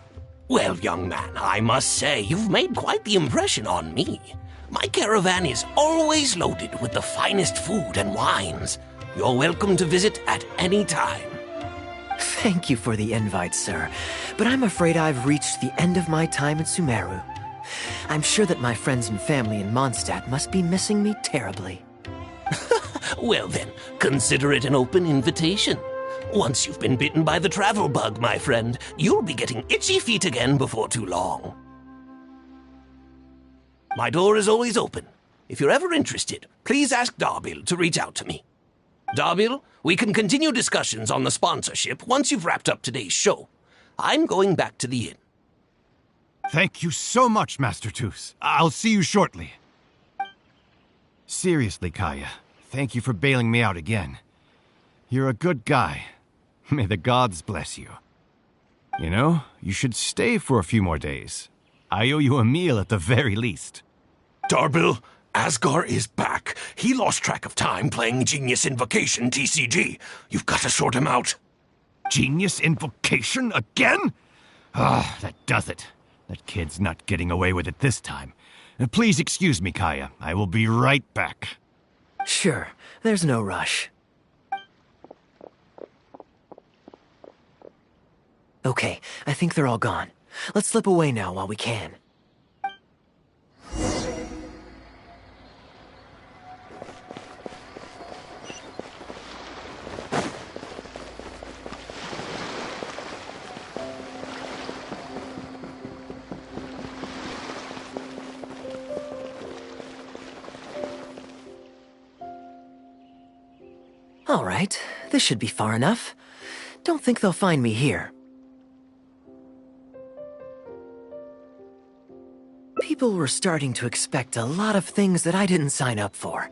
Well, young man, I must say you've made quite the impression on me. My caravan is always loaded with the finest food and wines. You're welcome to visit at any time. Thank you for the invite, sir, but I'm afraid I've reached the end of my time in Sumeru. I'm sure that my friends and family in Mondstadt must be missing me terribly. Well then, consider it an open invitation. Once you've been bitten by the travel bug, my friend, you'll be getting itchy feet again before too long. My door is always open. If you're ever interested, please ask Darbil to reach out to me. Darbil, we can continue discussions on the sponsorship once you've wrapped up today's show. I'm going back to the inn. Thank you so much, Master Toos. I'll see you shortly. Seriously, Kaya, thank you for bailing me out again. You're a good guy. May the gods bless you. You know, you should stay for a few more days. I owe you a meal at the very least. Darbil, Asgar is back. He lost track of time playing Genius Invocation TCG. You've got to sort him out. Genius Invocation again? Ah, that does it. That kid's not getting away with it this time. Please excuse me, Kaya. I will be right back. Sure, there's no rush. Okay, I think they're all gone. Let's slip away now while we can. All right, this should be far enough. Don't think they'll find me here. People were starting to expect a lot of things that I didn't sign up for.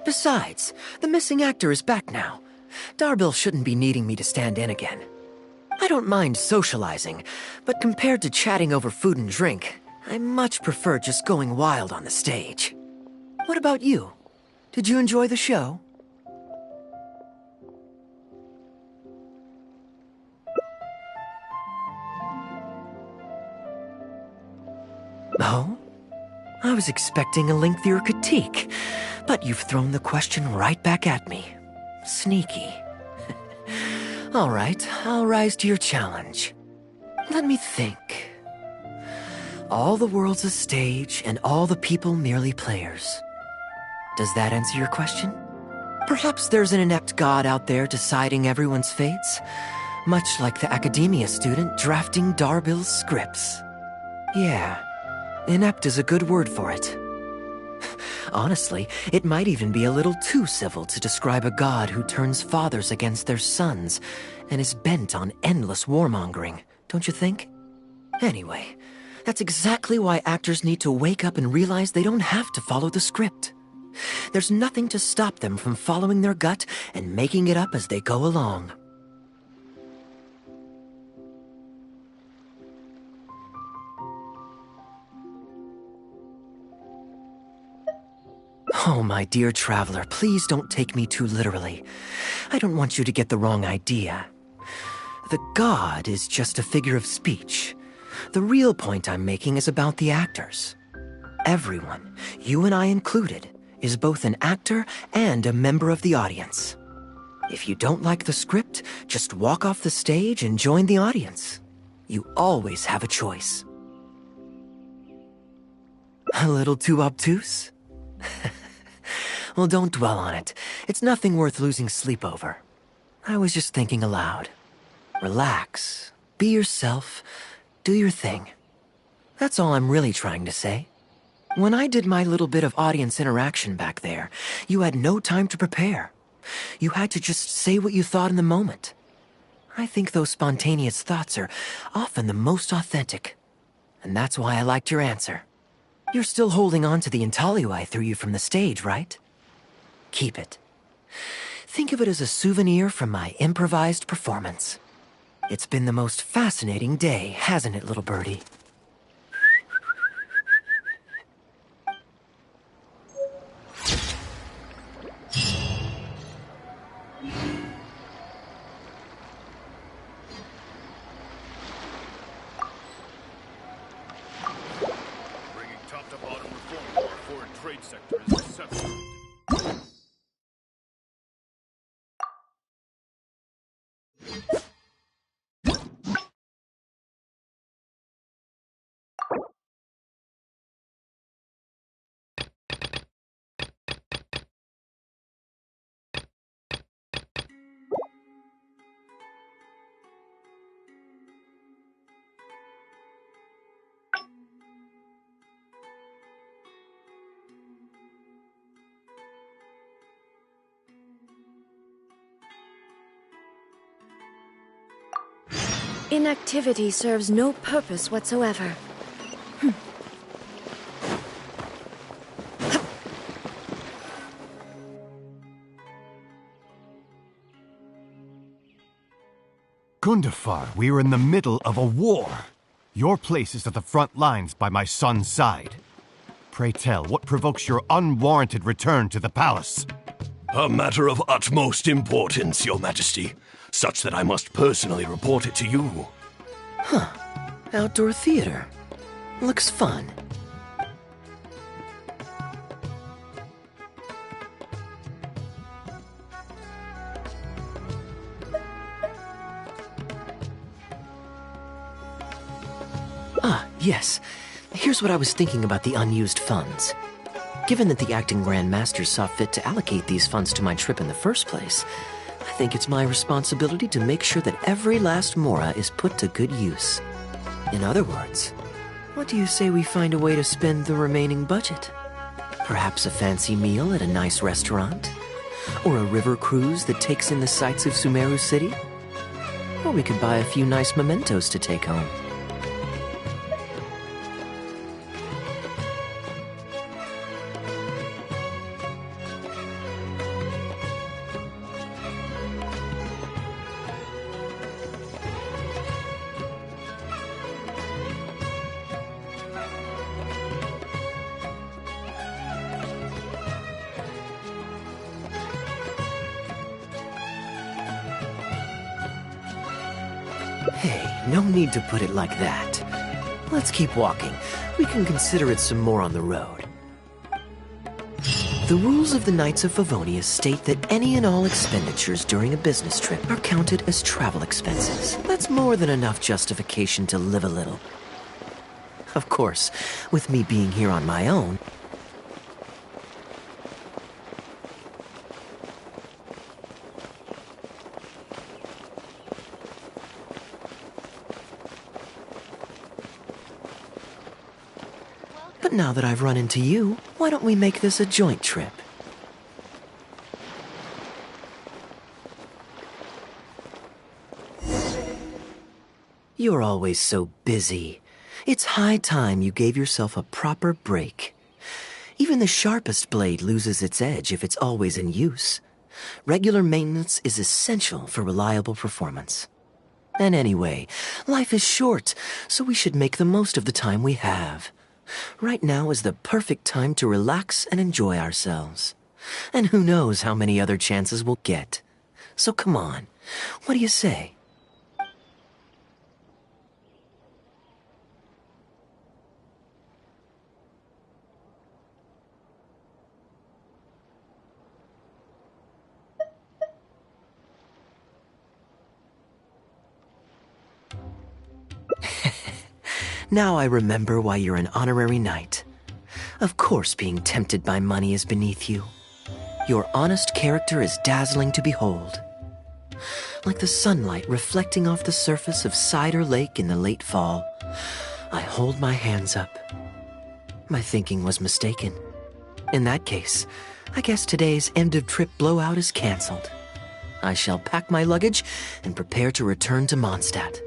Besides, the missing actor is back now. Darbil shouldn't be needing me to stand in again. I don't mind socializing, but compared to chatting over food and drink, I much prefer just going wild on the stage. What about you? Did you enjoy the show? Oh? I was expecting a lengthier critique, but you've thrown the question right back at me. Sneaky. All right, I'll rise to your challenge. Let me think. All the world's a stage, and all the people merely players. Does that answer your question? Perhaps there's an inept god out there deciding everyone's fates, much like the academia student drafting Darbill's scripts. Yeah, inept is a good word for it. Honestly, it might even be a little too civil to describe a god who turns fathers against their sons and is bent on endless warmongering, don't you think? Anyway, that's exactly why actors need to wake up and realize they don't have to follow the script. There's nothing to stop them from following their gut and making it up as they go along. Oh, my dear traveler, please don't take me too literally. I don't want you to get the wrong idea. The god is just a figure of speech. The real point I'm making is about the actors. Everyone, you and I included, is both an actor and a member of the audience. If you don't like the script, just walk off the stage and join the audience. You always have a choice. A little too obtuse? Well, don't dwell on it. It's nothing worth losing sleep over. I was just thinking aloud. Relax, be yourself, do your thing. That's all I'm really trying to say. When I did my little bit of audience interaction back there, you had no time to prepare. You had to just say what you thought in the moment. I think those spontaneous thoughts are often the most authentic. And that's why I liked your answer. You're still holding on to the intaglio I threw you from the stage, right? Keep it. Think of it as a souvenir from my improvised performance. It's been the most fascinating day, hasn't it, little birdie? Inactivity serves no purpose whatsoever. Gundafar, we are in the middle of a war. Your place is at the front lines by my son's side. Pray tell, what provokes your unwarranted return to the palace? A matter of utmost importance, Your Majesty, such that I must personally report it to you. Huh. Outdoor theater. Looks fun. Yes. Here's what I was thinking about the unused funds. Given that the acting Grand Master saw fit to allocate these funds to my trip in the first place, I think it's my responsibility to make sure that every last mora is put to good use. In other words, what do you say we find a way to spend the remaining budget? Perhaps a fancy meal at a nice restaurant? Or a river cruise that takes in the sights of Sumeru City? Or we could buy a few nice mementos to take home. Hey, no need to put it like that. Let's keep walking. We can consider it some more on the road. The rules of the Knights of Favonius state that any and all expenditures during a business trip are counted as travel expenses. That's more than enough justification to live a little. Of course, with me being here on my own, but now that I've run into you, why don't we make this a joint trip? You're always so busy. It's high time you gave yourself a proper break. Even the sharpest blade loses its edge if it's always in use. Regular maintenance is essential for reliable performance. And anyway, life is short, so we should make the most of the time we have. Right now is the perfect time to relax and enjoy ourselves. And who knows how many other chances we'll get. So come on, what do you say? Now I remember why you're an honorary knight. Of course being tempted by money is beneath you. Your honest character is dazzling to behold. Like the sunlight reflecting off the surface of Cider Lake in the late fall, I hold my hands up. My thinking was mistaken. In that case, I guess today's end-of-trip blowout is cancelled. I shall pack my luggage and prepare to return to Mondstadt.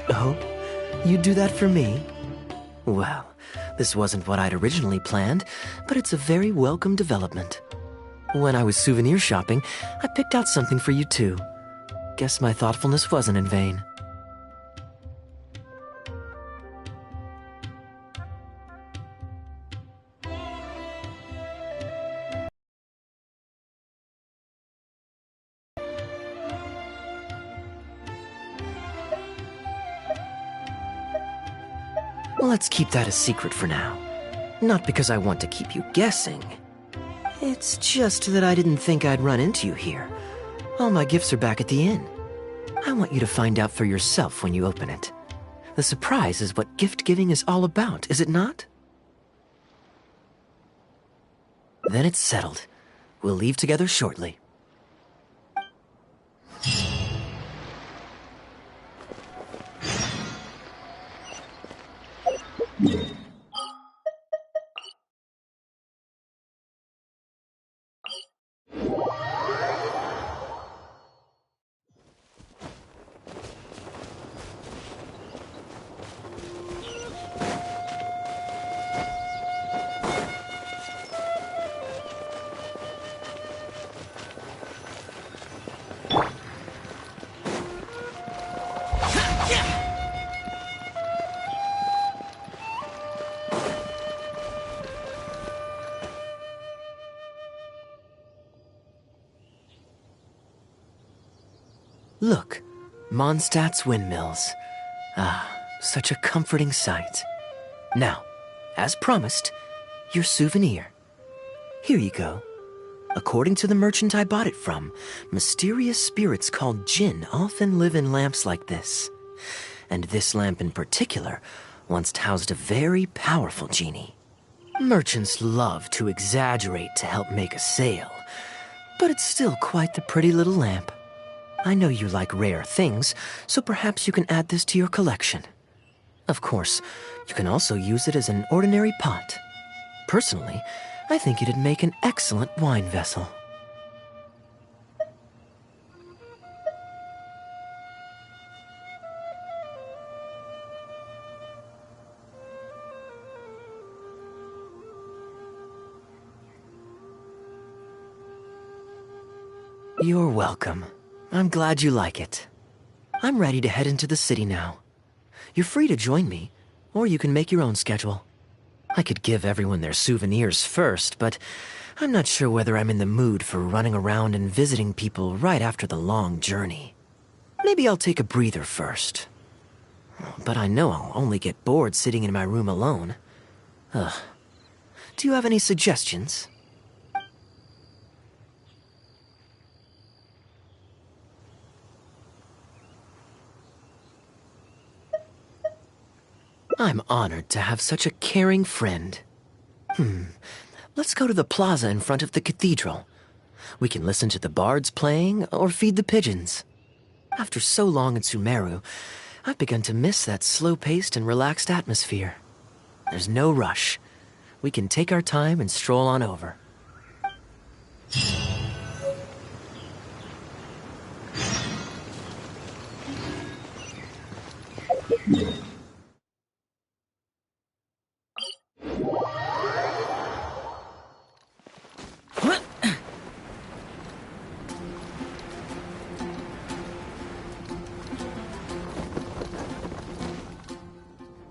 Oh? You'd do that for me? Well, this wasn't what I'd originally planned, but it's a very welcome development. When I was souvenir shopping, I picked out something for you too. Guess my thoughtfulness wasn't in vain. Let's keep that a secret for now. Not because I want to keep you guessing. It's just that I didn't think I'd run into you here. All my gifts are back at the inn. I want you to find out for yourself when you open it. The surprise is what gift-giving is all about, is it not? Then it's settled. We'll leave together shortly. Look, Mondstadt's windmills. Ah, such a comforting sight. Now, as promised, your souvenir. Here you go. According to the merchant I bought it from, mysterious spirits called Jinn often live in lamps like this. And this lamp in particular once housed a very powerful genie. Merchants love to exaggerate to help make a sale, but it's still quite the pretty little lamp. I know you like rare things, so perhaps you can add this to your collection. Of course, you can also use it as an ordinary pot. Personally, I think it'd make an excellent wine vessel. You're welcome. I'm glad you like it. I'm ready to head into the city now. You're free to join me, or you can make your own schedule. I could give everyone their souvenirs first, but I'm not sure whether I'm in the mood for running around and visiting people right after the long journey. Maybe I'll take a breather first. But I know I'll only get bored sitting in my room alone. Ugh. Do you have any suggestions? I'm honored to have such a caring friend. Let's go to the plaza in front of the cathedral. We can listen to the bards playing or feed the pigeons. After so long in Sumeru, I've begun to miss that slow-paced and relaxed atmosphere. There's no rush. We can take our time and stroll on over.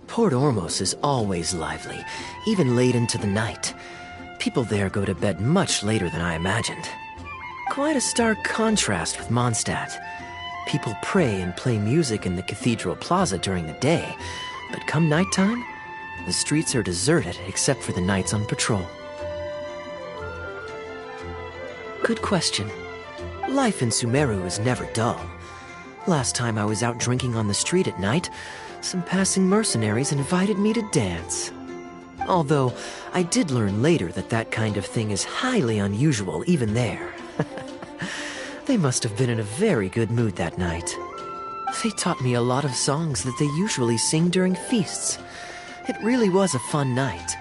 Port Ormos is always lively, even late into the night. People there go to bed much later than I imagined. Quite a stark contrast with Mondstadt. People pray and play music in the cathedral plaza during the day, but come nighttime, the streets are deserted except for the knights on patrol. Good question. Life in Sumeru is never dull. Last time I was out drinking on the street at night, some passing mercenaries invited me to dance. Although, I did learn later that that kind of thing is highly unusual even there. They must have been in a very good mood that night. They taught me a lot of songs that they usually sing during feasts. It really was a fun night.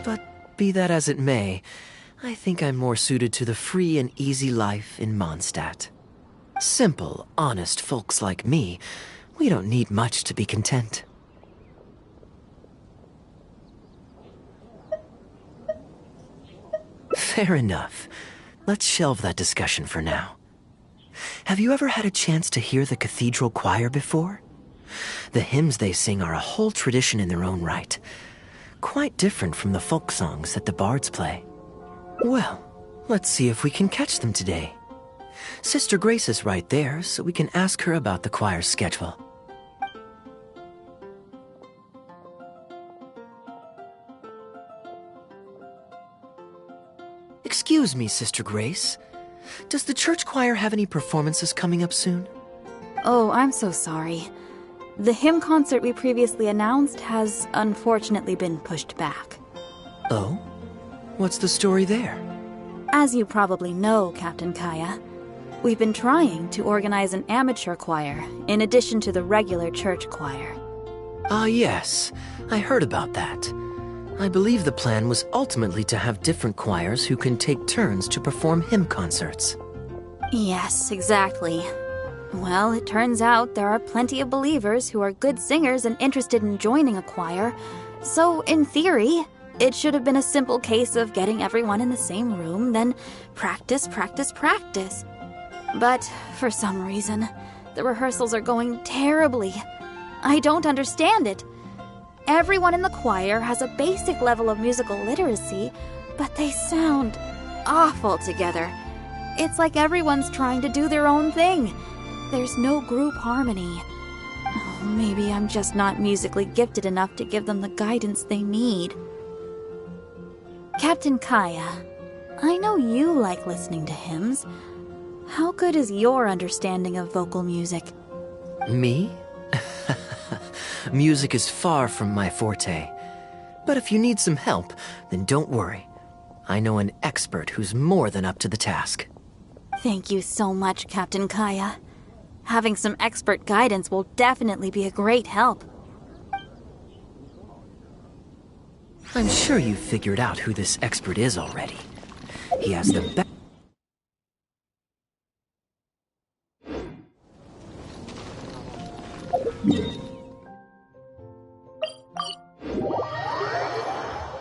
But be that as it may, I think I'm more suited to the free and easy life in Mondstadt. Simple, honest folks like me, we don't need much to be content. Fair enough. Let's shelve that discussion for now. Have you ever had a chance to hear the cathedral choir before? The hymns they sing are a whole tradition in their own right. Quite different from the folk songs that the bards play. Well, let's see if we can catch them today. Sister Grace is right there, so we can ask her about the choir's schedule. Excuse me, Sister Grace. Does the church choir have any performances coming up soon? Oh, I'm so sorry. The hymn concert we previously announced has unfortunately been pushed back. Oh? What's the story there? As you probably know, Captain Kaya, we've been trying to organize an amateur choir in addition to the regular church choir. Ah, yes. I heard about that. I believe the plan was ultimately to have different choirs who can take turns to perform hymn concerts. Yes, exactly. Well, it turns out there are plenty of believers who are good singers and interested in joining a choir, so in theory, it should have been a simple case of getting everyone in the same room, then practice, practice, practice. But for some reason, the rehearsals are going terribly. I don't understand it. Everyone in the choir has a basic level of musical literacy, but they sound awful together. It's like everyone's trying to do their own thing. There's no group harmony. Oh, maybe I'm just not musically gifted enough to give them the guidance they need. Captain Kaya, I know you like listening to hymns. How good is your understanding of vocal music? Me? Music is far from my forte. But if you need some help, then don't worry. I know an expert who's more than up to the task. Thank you so much, Captain Kaya. Having some expert guidance will definitely be a great help. I'm sure you've figured out who this expert is already. He has the best.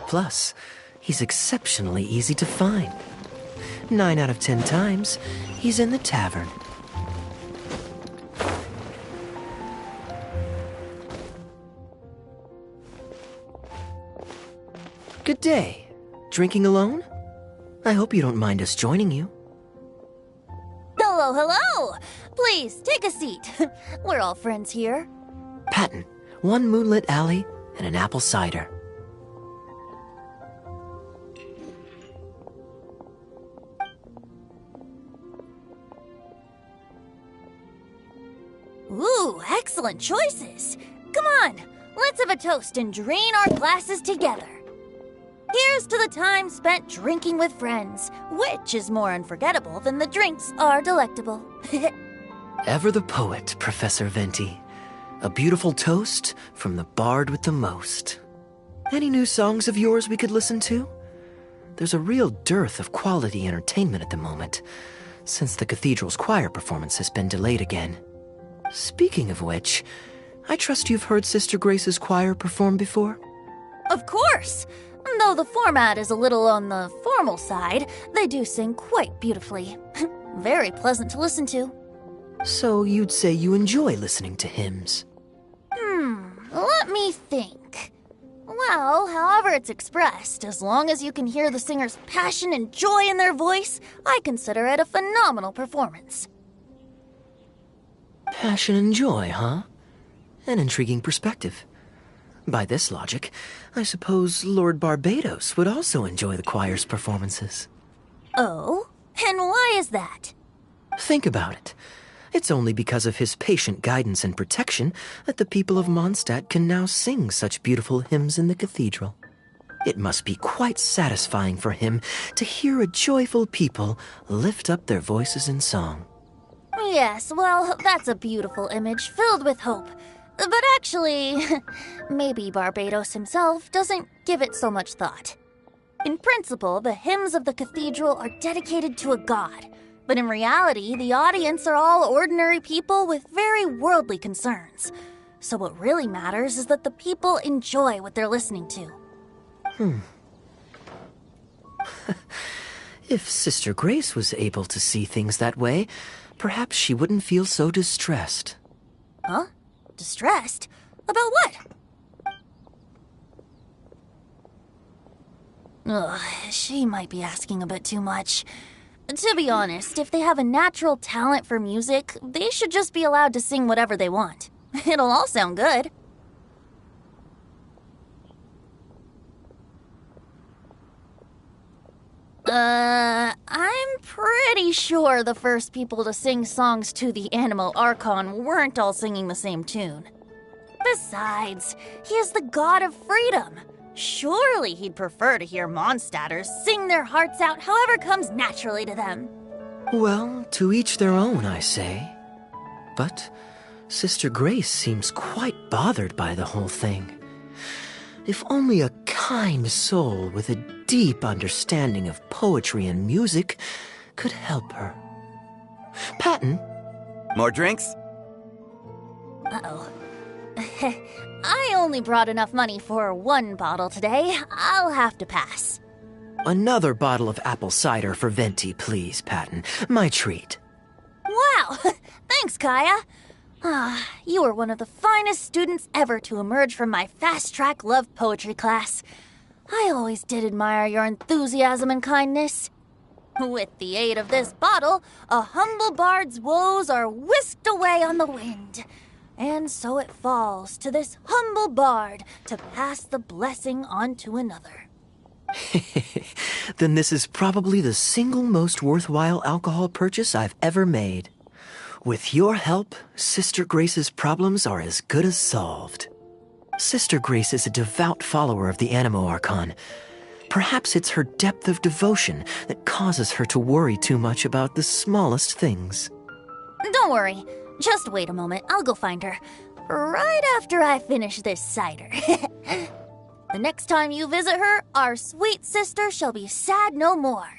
Plus, he's exceptionally easy to find. 9 out of 10 times, he's in the tavern. Good day. Drinking alone? I hope you don't mind us joining you. Hello, hello! Please, take a seat. We're all friends here. Patton, 1 moonlit alley and an apple cider. Ooh, excellent choices. Come on, let's have a toast and drain our glasses together. Here's to the time spent drinking with friends, which is more unforgettable than the drinks are delectable. Ever the poet, Professor Venti. A beautiful toast from the bard with the most. Any new songs of yours we could listen to? There's a real dearth of quality entertainment at the moment, since the cathedral's choir performance has been delayed again. Speaking of which, I trust you've heard Sister Grace's choir perform before? Of course! Though the format is a little on the formal side, they do sing quite beautifully. Very pleasant to listen to. So you'd say you enjoy listening to hymns? Let me think. Well, however it's expressed, as long as you can hear the singer's passion and joy in their voice, I consider it a phenomenal performance. Passion and joy, huh? An intriguing perspective. By this logic, I suppose Lord Barbados would also enjoy the choir's performances. Oh? And why is that? Think about it. It's only because of his patient guidance and protection that the people of Mondstadt can now sing such beautiful hymns in the cathedral. It must be quite satisfying for him to hear a joyful people lift up their voices in song. Yes, well, that's a beautiful image filled with hope. But actually, maybe Barbados himself doesn't give it so much thought. In principle, the hymns of the cathedral are dedicated to a god. But in reality, the audience are all ordinary people with very worldly concerns. So what really matters is that the people enjoy what they're listening to. If Sister Grace was able to see things that way, perhaps she wouldn't feel so distressed. Huh? Distressed? About what? Ugh, she might be asking a bit too much. To be honest, if they have a natural talent for music, they should just be allowed to sing whatever they want. It'll all sound good. I'm pretty sure the first people to sing songs to the Animal Archon weren't all singing the same tune. Besides, he is the god of freedom. Surely he'd prefer to hear Mondstadters sing their hearts out however comes naturally to them. Well, to each their own, I say. But Sister Grace seems quite bothered by the whole thing. If only a kind soul with a deep understanding of poetry and music could help her. Patton? More drinks? Uh-oh. I only brought enough money for 1 bottle today. I'll have to pass. Another bottle of apple cider for Venti, please, Patton. My treat. Wow! Thanks, Kaya. You were one of the finest students ever to emerge from my fast-track love poetry class. I always did admire your enthusiasm and kindness. With the aid of this bottle, a humble bard's woes are whisked away on the wind. And so it falls to this humble bard to pass the blessing on to another. Then this is probably the single most worthwhile alcohol purchase I've ever made. With your help, Sister Grace's problems are as good as solved. Sister Grace is a devout follower of the Animo Archon. Perhaps it's her depth of devotion that causes her to worry too much about the smallest things. Don't worry. Just wait a moment. I'll go find her. Right after I finish this cider. The next time you visit her, our sweet sister shall be sad no more.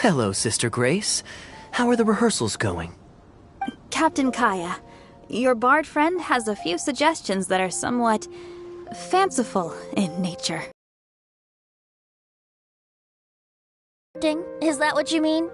Hello, Sister Grace. How are the rehearsals going? Captain Kaya, your bard friend has a few suggestions that are somewhat fanciful in nature. Is that what you mean?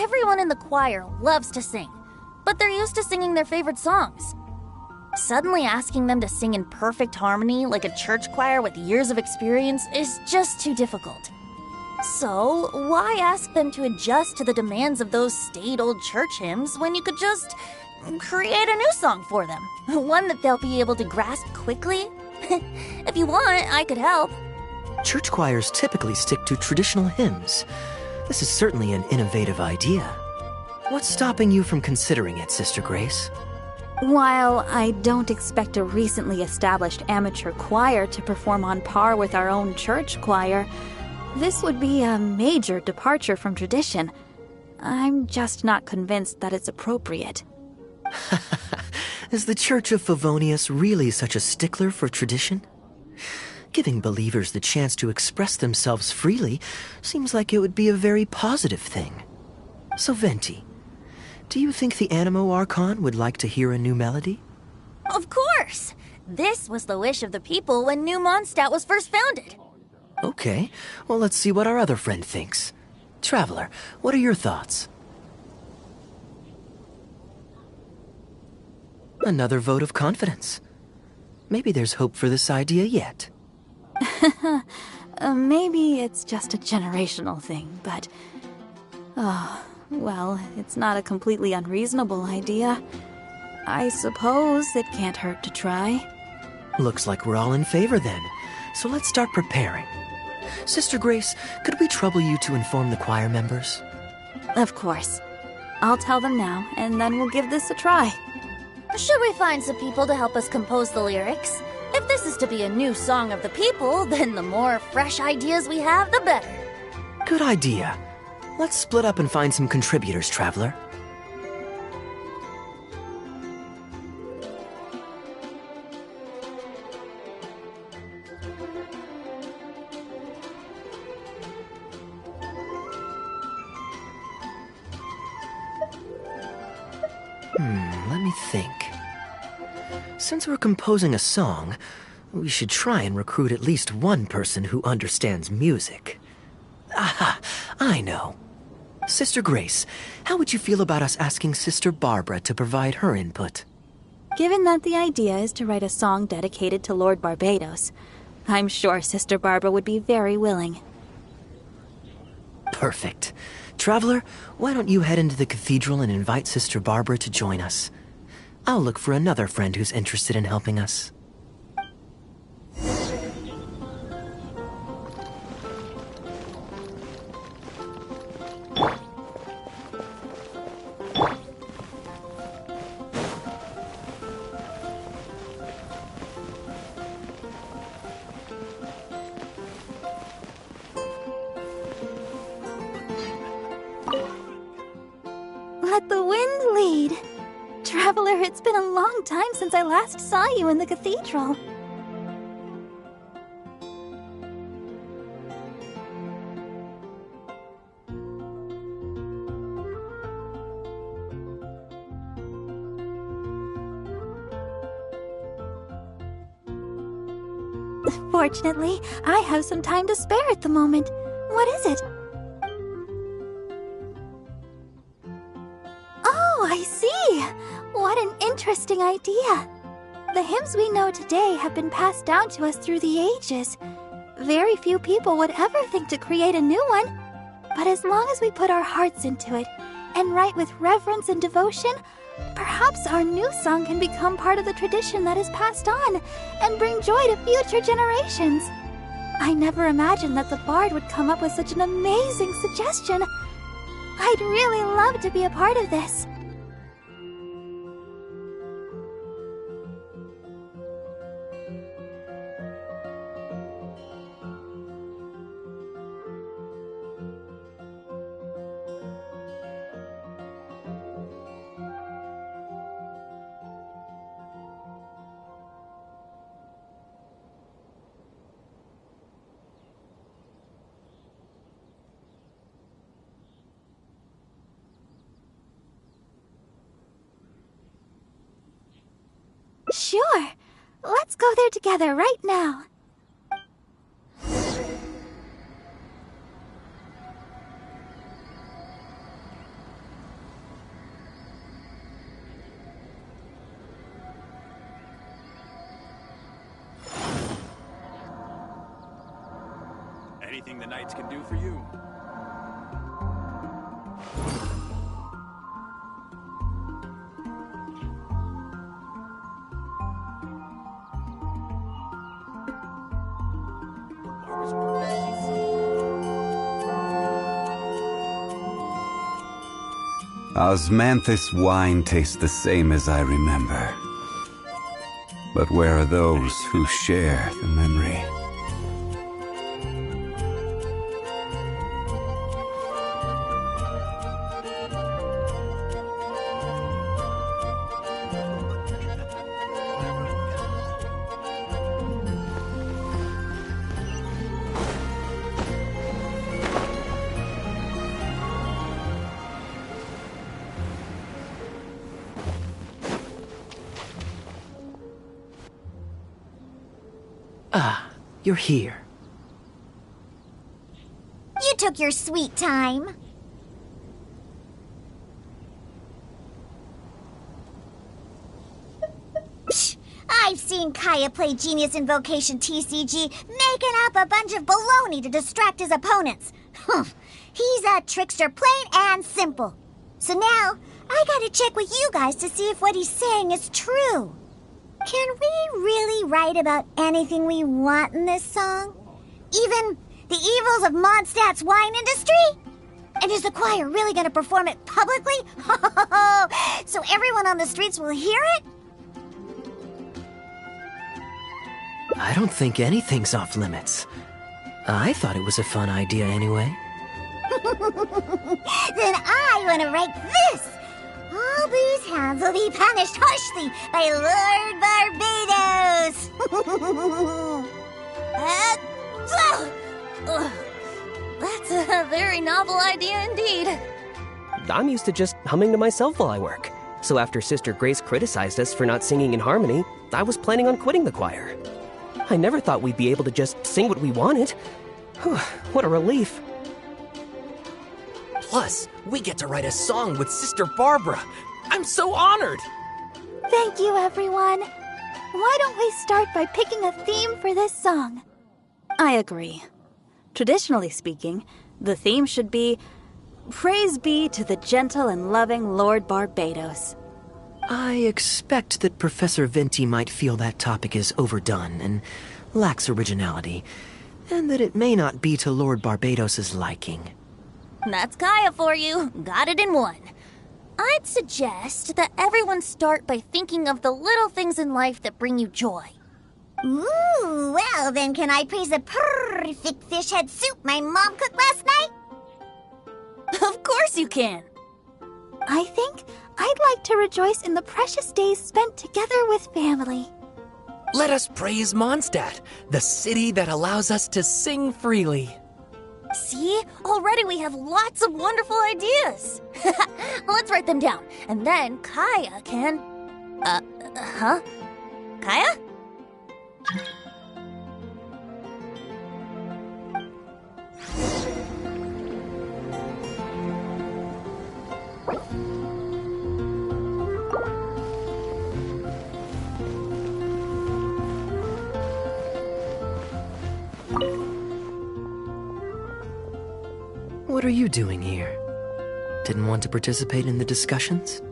Everyone in the choir loves to sing, but they're used to singing their favorite songs. Suddenly asking them to sing in perfect harmony like a church choir with years of experience is just too difficult. So, why ask them to adjust to the demands of those staid old church hymns when you could just create a new song for them? One that they'll be able to grasp quickly? If you want, I could help. Church choirs typically stick to traditional hymns. This is certainly an innovative idea. What's stopping you from considering it, Sister Grace? While I don't expect a recently established amateur choir to perform on par with our own church choir, this would be a major departure from tradition. I'm just not convinced that it's appropriate. Is the Church of Favonius really such a stickler for tradition? Giving believers the chance to express themselves freely seems like it would be a very positive thing. So, Venti, do you think the Animo Archon would like to hear a new melody? Of course! This was the wish of the people when New Mondstadt was first founded. Okay, well, let's see what our other friend thinks. Traveler, what are your thoughts? Another vote of confidence. Maybe there's hope for this idea yet. Maybe it's just a generational thing, but... Oh, well, it's not a completely unreasonable idea. I suppose it can't hurt to try. Looks like we're all in favor then, so let's start preparing. Sister Grace, could we trouble you to inform the choir members? Of course. I'll tell them now, and then we'll give this a try. Should we find some people to help us compose the lyrics? If this is to be a new song of the people, then the more fresh ideas we have, the better. Good idea. Let's split up and find some contributors, Traveler. Let me think. Since we're composing a song, we should try and recruit at least one person who understands music. Aha, I know. Sister Grace, how would you feel about us asking Sister Barbara to provide her input? Given that the idea is to write a song dedicated to Lord Barbados, I'm sure Sister Barbara would be very willing. Perfect. Traveler, why don't you head into the cathedral and invite Sister Barbara to join us? I'll look for another friend who's interested in helping us. Let the wind lead. Traveler, it's been a a long time since I last saw you in the cathedral. Fortunately, I have some time to spare at the moment. What is it? Oh, I see! What an interesting idea! The hymns we know today have been passed down to us through the ages. Very few people would ever think to create a new one. But as long as we put our hearts into it, and write with reverence and devotion, perhaps our new song can become part of the tradition that is passed on, and bring joy to future generations. I never imagined that the Bard would come up with such an amazing suggestion. I'd really love to be a part of this. Sure. Let's go there together right now. Anything the knights can do for you. Osmanthus wine tastes the same as I remember. But where are those who share the memory? Ah, you're here. You took your sweet time. Psh, I've seen Kaya play Genius Invocation TCG, making up a bunch of baloney to distract his opponents. He's a trickster, plain and simple. So now, I gotta check with you guys to see if what he's saying is true. Can we really write about anything we want in this song? Even the evils of Mondstadt's wine industry? And is the choir really going to perform it publicly? So everyone on the streets will hear it? I don't think anything's off limits. I thought it was a fun idea anyway. Then I want to write this. All these hounds will be punished harshly by Lord Barbados. That's a very novel idea indeed. I'm used to just humming to myself while I work. So after Sister Grace criticized us for not singing in harmony, I was planning on quitting the choir. I never thought we'd be able to just sing what we wanted. What a relief. Plus, we get to write a song with Sister Barbara. I'm so honored! Thank you, everyone. Why don't we start by picking a theme for this song? I agree. Traditionally speaking, the theme should be Praise be to the gentle and loving Lord Barbados. I expect that Professor Venti might feel that topic is overdone and lacks originality, and that it may not be to Lord Barbados's liking. That's Kaya for you. Got it in one. I'd suggest that everyone start by thinking of the little things in life that bring you joy. Ooh, well then can I praise the perfect fish head soup my mom cooked last night? Of course you can. I think I'd like to rejoice in the precious days spent together with family. Let us praise Mondstadt, the city that allows us to sing freely. See? Already we have lots of wonderful ideas. Let's write them down, and then Kaya can... Kaya? What are you doing here? Didn't want to participate in the discussions?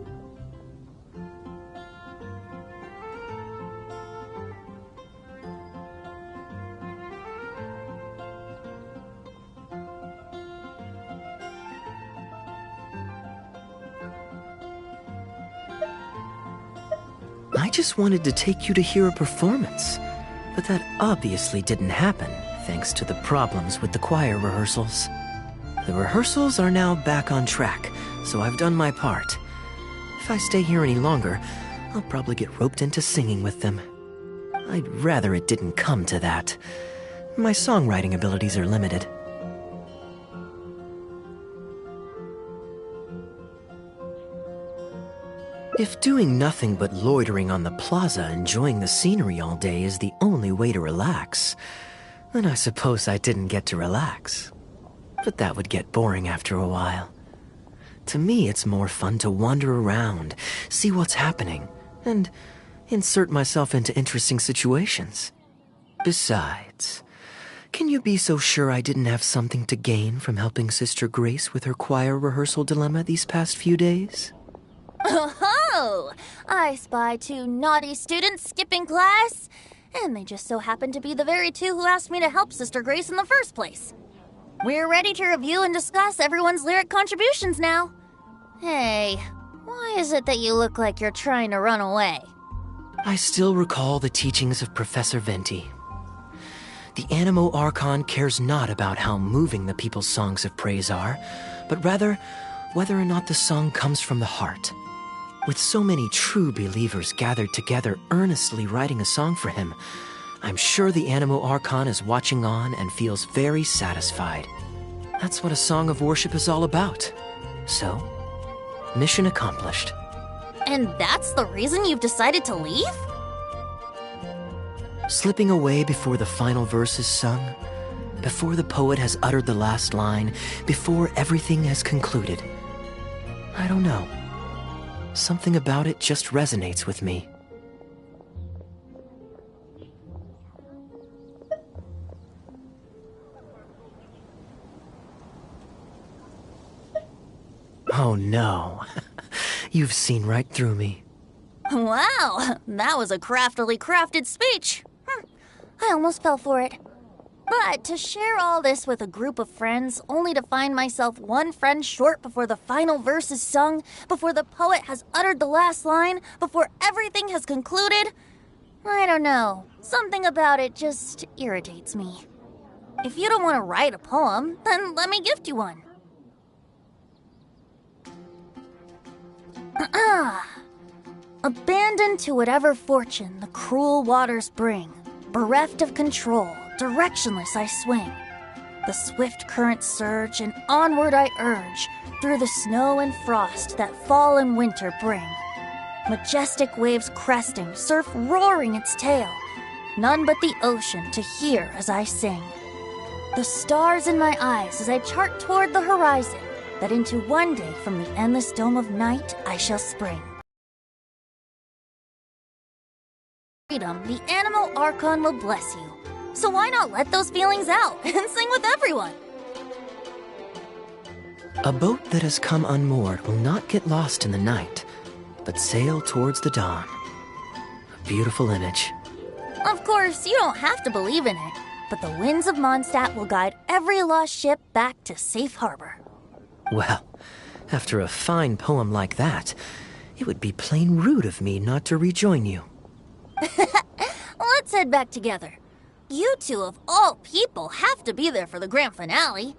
I just wanted to take you to hear a performance, but that obviously didn't happen thanks to the problems with the choir rehearsals. The rehearsals are now back on track, so I've done my part. If I stay here any longer, I'll probably get roped into singing with them. I'd rather it didn't come to that. My songwriting abilities are limited. If doing nothing but loitering on the plaza enjoying the scenery all day is the only way to relax, then I suppose I didn't get to relax. But that would get boring after a while. To me, it's more fun to wander around, see what's happening, and insert myself into interesting situations. Besides, can you be so sure I didn't have something to gain from helping Sister Grace with her choir rehearsal dilemma these past few days? Oh, I spy 2 naughty students skipping class, and they just so happen to be the very 2 who asked me to help Sister Grace in the first place. We're ready to review and discuss everyone's lyric contributions now. Hey, why is it that you look like you're trying to run away? I still recall the teachings of Professor Venti. The Animo Archon cares not about how moving the people's songs of praise are, but rather whether or not the song comes from the heart. With so many true believers gathered together earnestly writing a song for him, I'm sure the Animo Archon is watching on and feels very satisfied. That's what a song of worship is all about. So, mission accomplished. And that's the reason you've decided to leave? Slipping away before the final verse is sung, before the poet has uttered the last line, before everything has concluded. I don't know. Something about it just resonates with me. Oh no. You've seen right through me. Wow, that was a craftily crafted speech. I almost fell for it. But to share all this with a group of friends, only to find myself one friend short before the final verse is sung, before the poet has uttered the last line, before everything has concluded, I don't know. Something about it just irritates me. If you don't want to write a poem, then let me gift you one. Abandoned to whatever fortune the cruel waters bring, bereft of control, directionless I swing. The swift currents surge, and onward I urge, through the snow and frost that fall and winter bring. Majestic waves cresting, surf roaring its tail, none but the ocean to hear as I sing. The stars in my eyes as I chart toward the horizon, that into one day from the endless dome of night I shall spring. Freedom, the Animo Archon will bless you. So why not let those feelings out and sing with everyone? A boat that has come unmoored will not get lost in the night, but sail towards the dawn. A beautiful image. Of course, you don't have to believe in it, but the winds of Mondstadt will guide every lost ship back to safe harbor. Well, after a fine poem like that, it would be plain rude of me not to rejoin you. Let's head back together. You two, of all people, have to be there for the grand finale.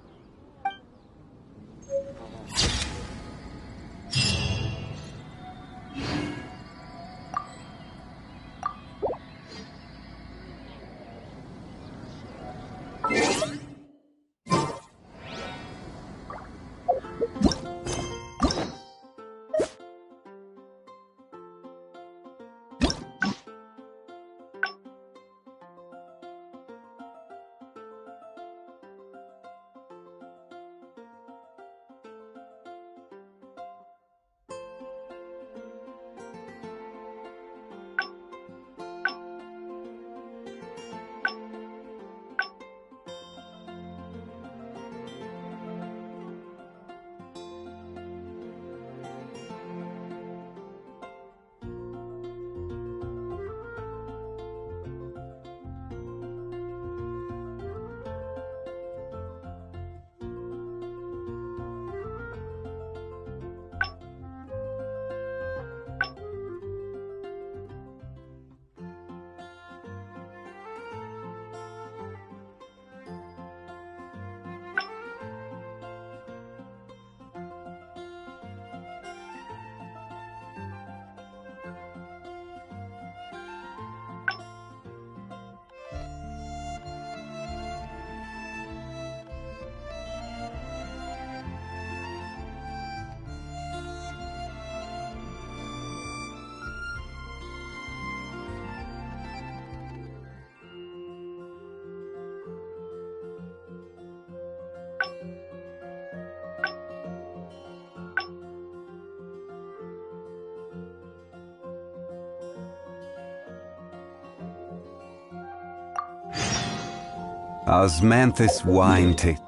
Osmanthus wine tastes.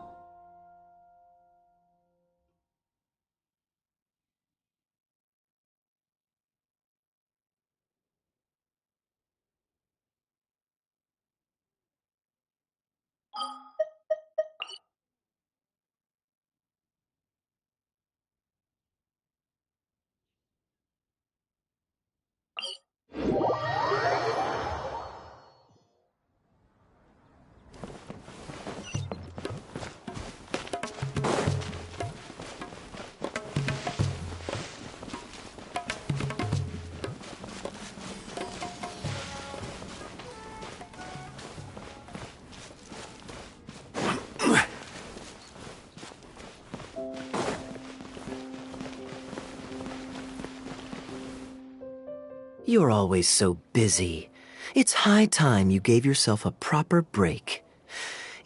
You're always so busy. It's high time you gave yourself a proper break.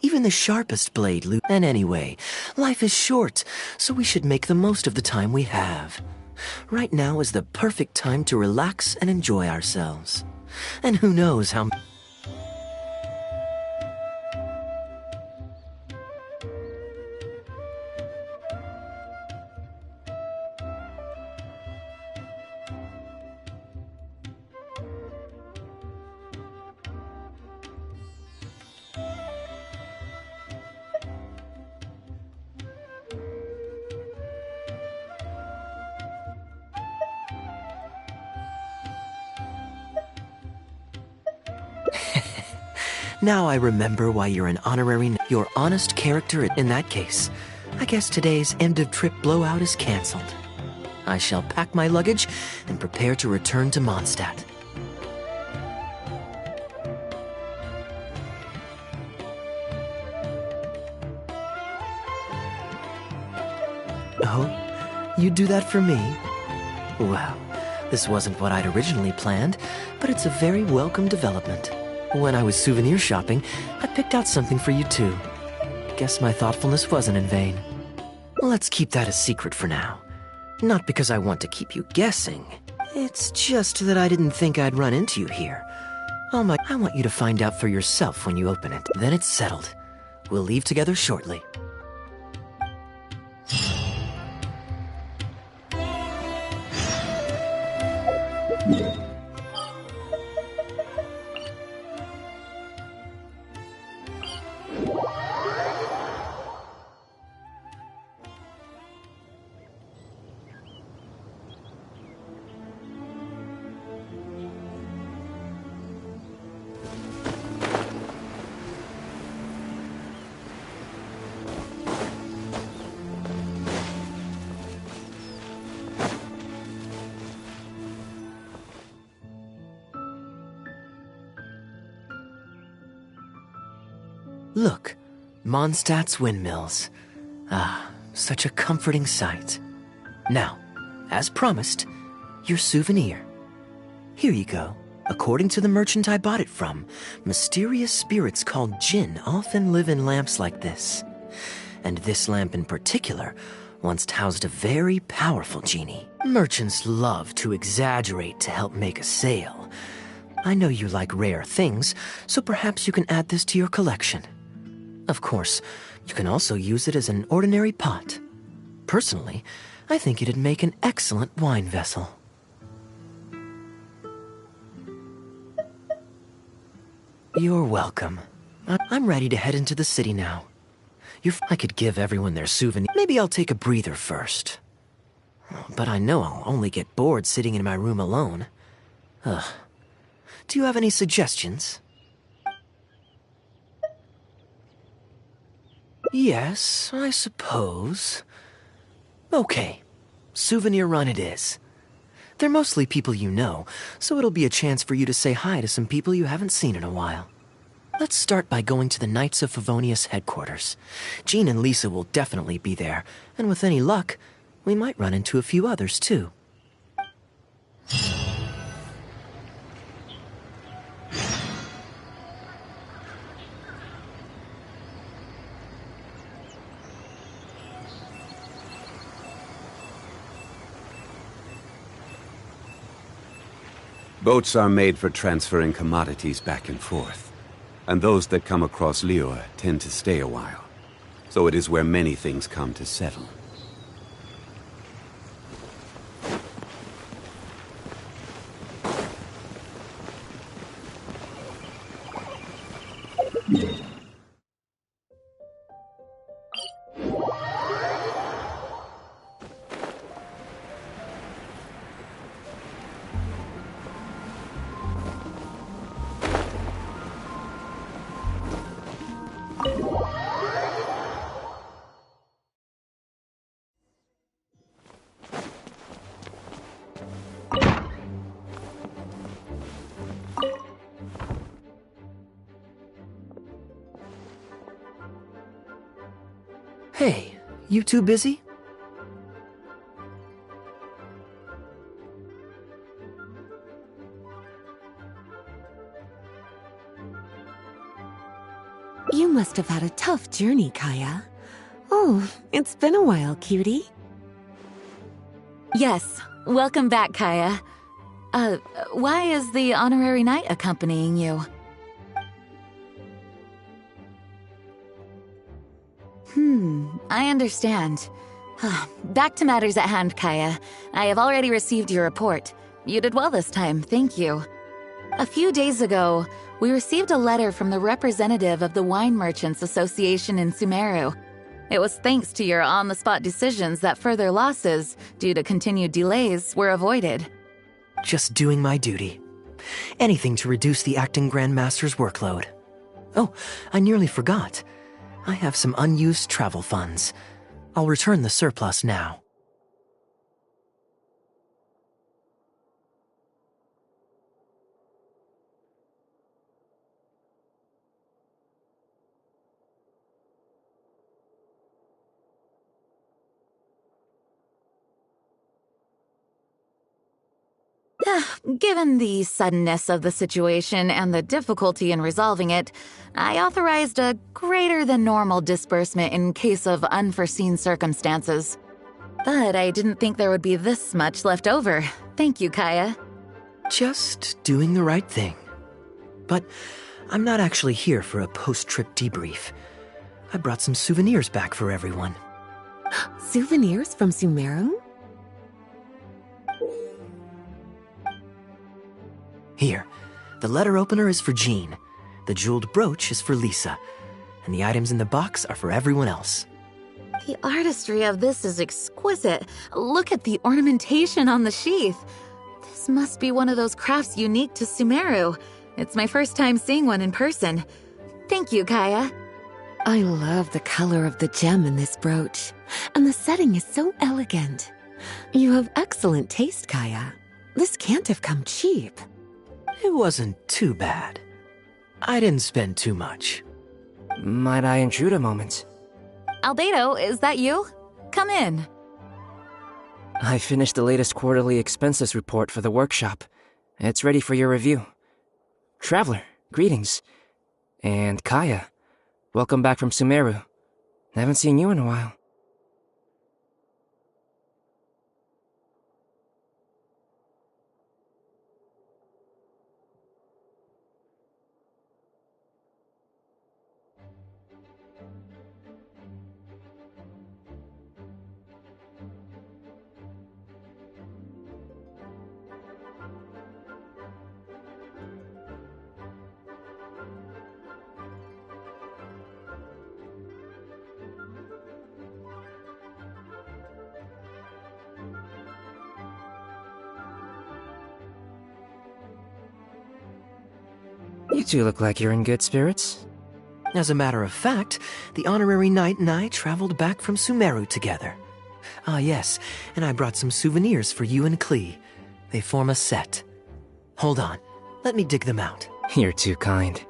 Even the sharpest blade And anyway, life is short, so we should make the most of the time we have. Right now is the perfect time to relax and enjoy ourselves. And who knows how... Now I remember why you're an honorary... Your honest character in that case. I guess today's end-of-trip blowout is cancelled. I shall pack my luggage and prepare to return to Mondstadt. Oh, you'd do that for me? Well, this wasn't what I'd originally planned, but it's a very welcome development. When I was souvenir shopping, I picked out something for you too. Guess my thoughtfulness wasn't in vain. Let's keep that a secret for now. Not because I want to keep you guessing. It's just that I didn't think I'd run into you here. I want you to find out for yourself when you open it. Then it's settled. We'll leave together shortly. Look, Mondstadt's windmills. Ah, such a comforting sight. Now, as promised, your souvenir. Here you go. According to the merchant I bought it from, mysterious spirits called Jinn often live in lamps like this. And this lamp in particular once housed a very powerful genie. Merchants love to exaggerate to help make a sale. I know you like rare things, so perhaps you can add this to your collection. Of course, you can also use it as an ordinary pot. Personally, I think it'd make an excellent wine vessel. You're welcome. I'm ready to head into the city now. I could give everyone their souvenir. Maybe I'll take a breather first. But I know I'll only get bored sitting in my room alone. Ugh. Do you have any suggestions? Yes, I suppose. Okay, souvenir run it is. They're mostly people you know, so it'll be a chance for you to say hi to some people you haven't seen in a while. Let's start by going to the Knights of Favonius headquarters. Jean and Lisa will definitely be there, and with any luck, we might run into a few others too. Boats are made for transferring commodities back and forth. and those that come across Lior tend to stay a while. So it is where many things come to settle. Hey, you two busy? You must have had a tough journey, Kaya. Oh, it's been a while, cutie. Yes, welcome back, Kaya. Why is the honorary knight accompanying you? I understand. Back to matters at hand, Kaya. I have already received your report. You did well this time, thank you. A few days ago, we received a letter from the representative of the Wine Merchants Association in Sumeru. It was thanks to your on-the-spot decisions that further losses, due to continued delays, were avoided. Just doing my duty. Anything to reduce the acting Grandmaster's workload. Oh, I nearly forgot. I have some unused travel funds. I'll return the surplus now. Given the suddenness of the situation and the difficulty in resolving it, I authorized a greater than normal disbursement in case of unforeseen circumstances. But I didn't think there would be this much left over. Thank you, Kaya. Just doing the right thing. But I'm not actually here for a post-trip debrief. I brought some souvenirs back for everyone. Souvenirs from Sumeru? Here, the letter opener is for Jean, the jeweled brooch is for Lisa, and the items in the box are for everyone else. The artistry of this is exquisite. Look at the ornamentation on the sheath. This must be one of those crafts unique to Sumeru. It's my first time seeing one in person. Thank you, Kaya. I love the color of the gem in this brooch, and the setting is so elegant. You have excellent taste, Kaya. This can't have come cheap. It wasn't too bad. I didn't spend too much. Might I intrude a moment? Albedo, is that you? Come in. I finished the latest quarterly expenses report for the workshop. It's ready for your review. Traveler, greetings. And Kaya, welcome back from Sumeru. Haven't seen you in a while. You two look like you're in good spirits. As a matter of fact, the honorary knight and I traveled back from Sumeru together. Ah, yes, and I brought some souvenirs for you and Klee. They form a set. Hold on, let me dig them out. You're too kind.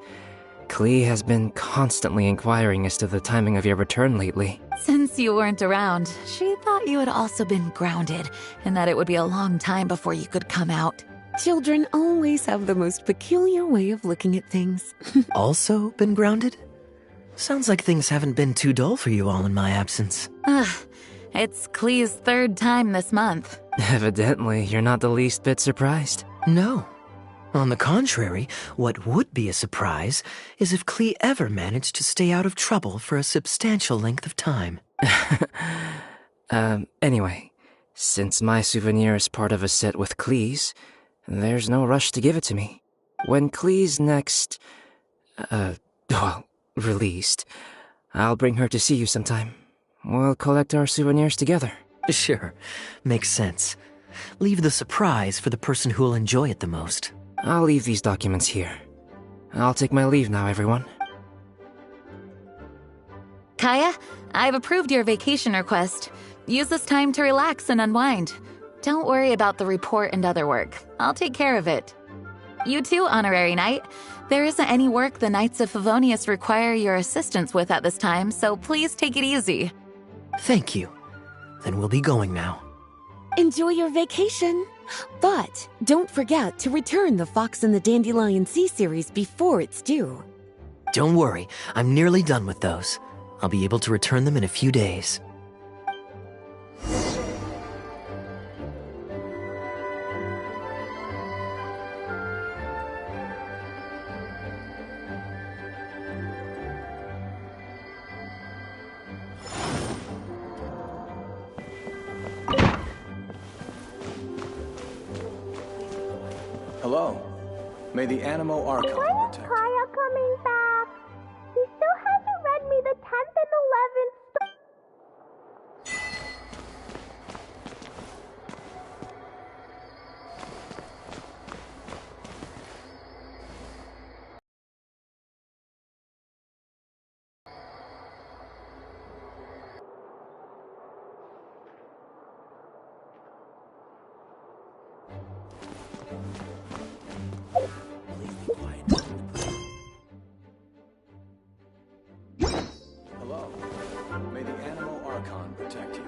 Klee has been constantly inquiring as to the timing of your return lately. Since you weren't around, she thought you had also been grounded, and that it would be a long time before you could come out. Children always have the most peculiar way of looking at things. Also been grounded? Sounds like things haven't been too dull for you all in my absence. It's Klee's third time this month. Evidently, you're not the least bit surprised. No. On the contrary, what would be a surprise is if Klee ever managed to stay out of trouble for a substantial length of time. Anyway, since my souvenir is part of a set with Klee's, there's no rush to give it to me. When Klee's next, released, I'll bring her to see you sometime. We'll collect our souvenirs together. Sure, makes sense. Leave the surprise for the person who'll enjoy it the most. I'll leave these documents here. I'll take my leave now, everyone. Kaya, I've approved your vacation request. Use this time to relax and unwind. Don't worry about the report and other work. I'll take care of it. You too, Honorary Knight. There isn't any work the Knights of Favonius require your assistance with at this time, so please take it easy. Thank you. Then we'll be going now. Enjoy your vacation. But don't forget to return the Fox and the Dandelion Sea series before it's due. Don't worry, I'm nearly done with those. I'll be able to return them in a few days. Hello. May the Animo Archon protect you. Kaya coming back? He still hasn't read me the 10th and 11th. Hello. May the Animo Archon protect you.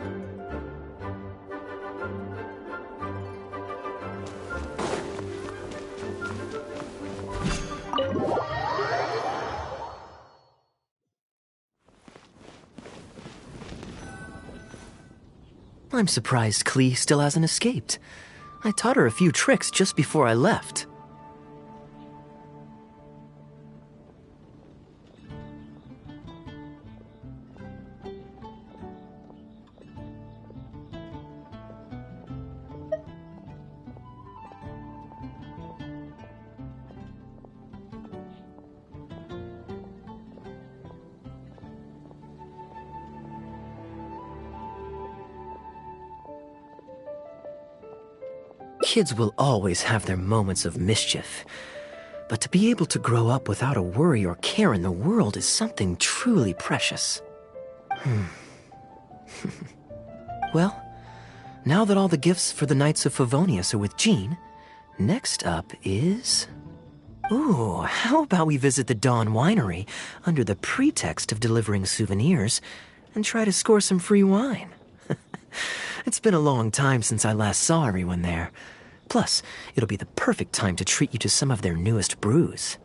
I'm surprised Klee still hasn't escaped. I taught her a few tricks just before I left. Kids will always have their moments of mischief, but to be able to grow up without a worry or care in the world is something truly precious. Well, now that all the gifts for the Knights of Favonius are with Jean, next up is... Ooh, how about we visit the Dawn Winery under the pretext of delivering souvenirs and try to score some free wine? It's been a long time since I last saw everyone there. Plus, it'll be the perfect time to treat you to some of their newest brews.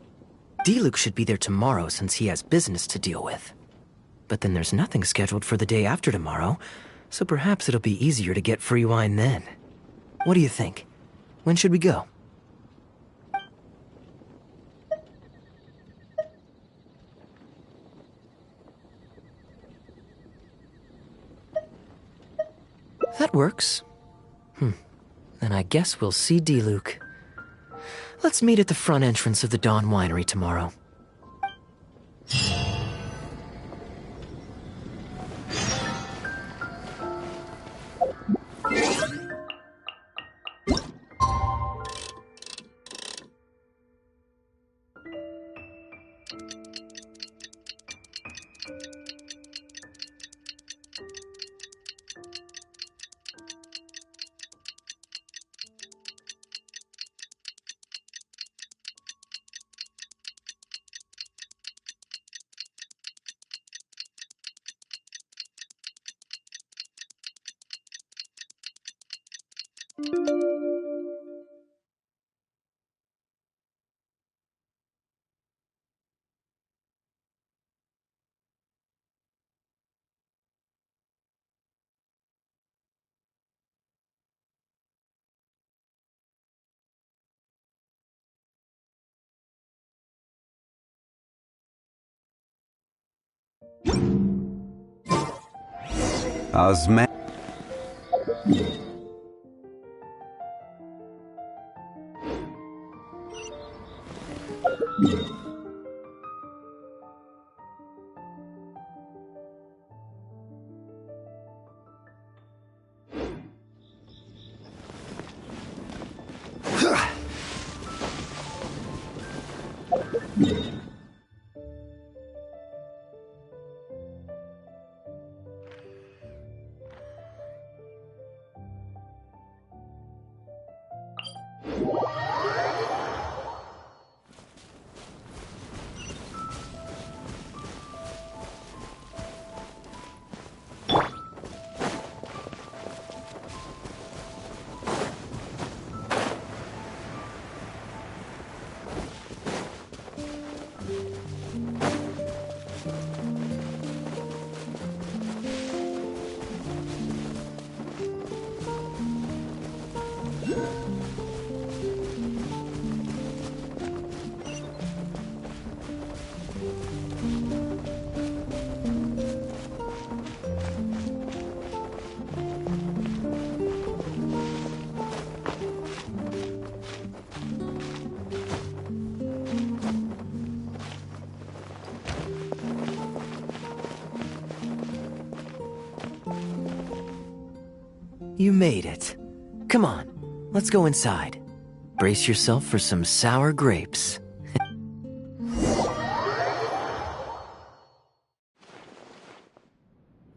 Diluc should be there tomorrow since he has business to deal with. But then there's nothing scheduled for the day after tomorrow, so perhaps it'll be easier to get free wine then. What do you think? When should we go? That works. Then I guess we'll see Diluc. Let's meet at the front entrance of the Dawn Winery tomorrow. Osman. You made it. Come on, let's go inside. Brace yourself for some sour grapes.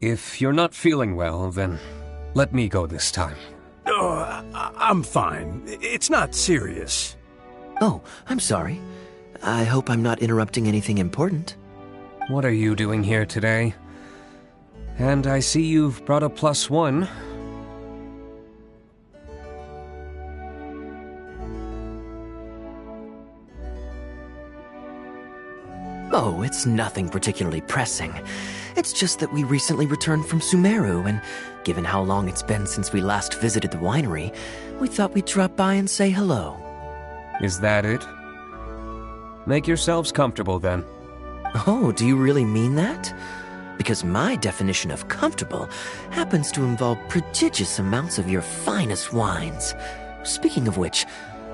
If you're not feeling well, then let me go this time. Oh, I'm fine. It's not serious. Oh, I'm sorry. I hope I'm not interrupting anything important. What are you doing here today? And I see you've brought a +1. Oh, it's nothing particularly pressing. It's just that we recently returned from Sumeru, and given how long it's been since we last visited the winery, we thought we'd drop by and say hello. Is that it? Make yourselves comfortable then. Oh, do you really mean that? Because my definition of comfortable happens to involve prodigious amounts of your finest wines. Speaking of which,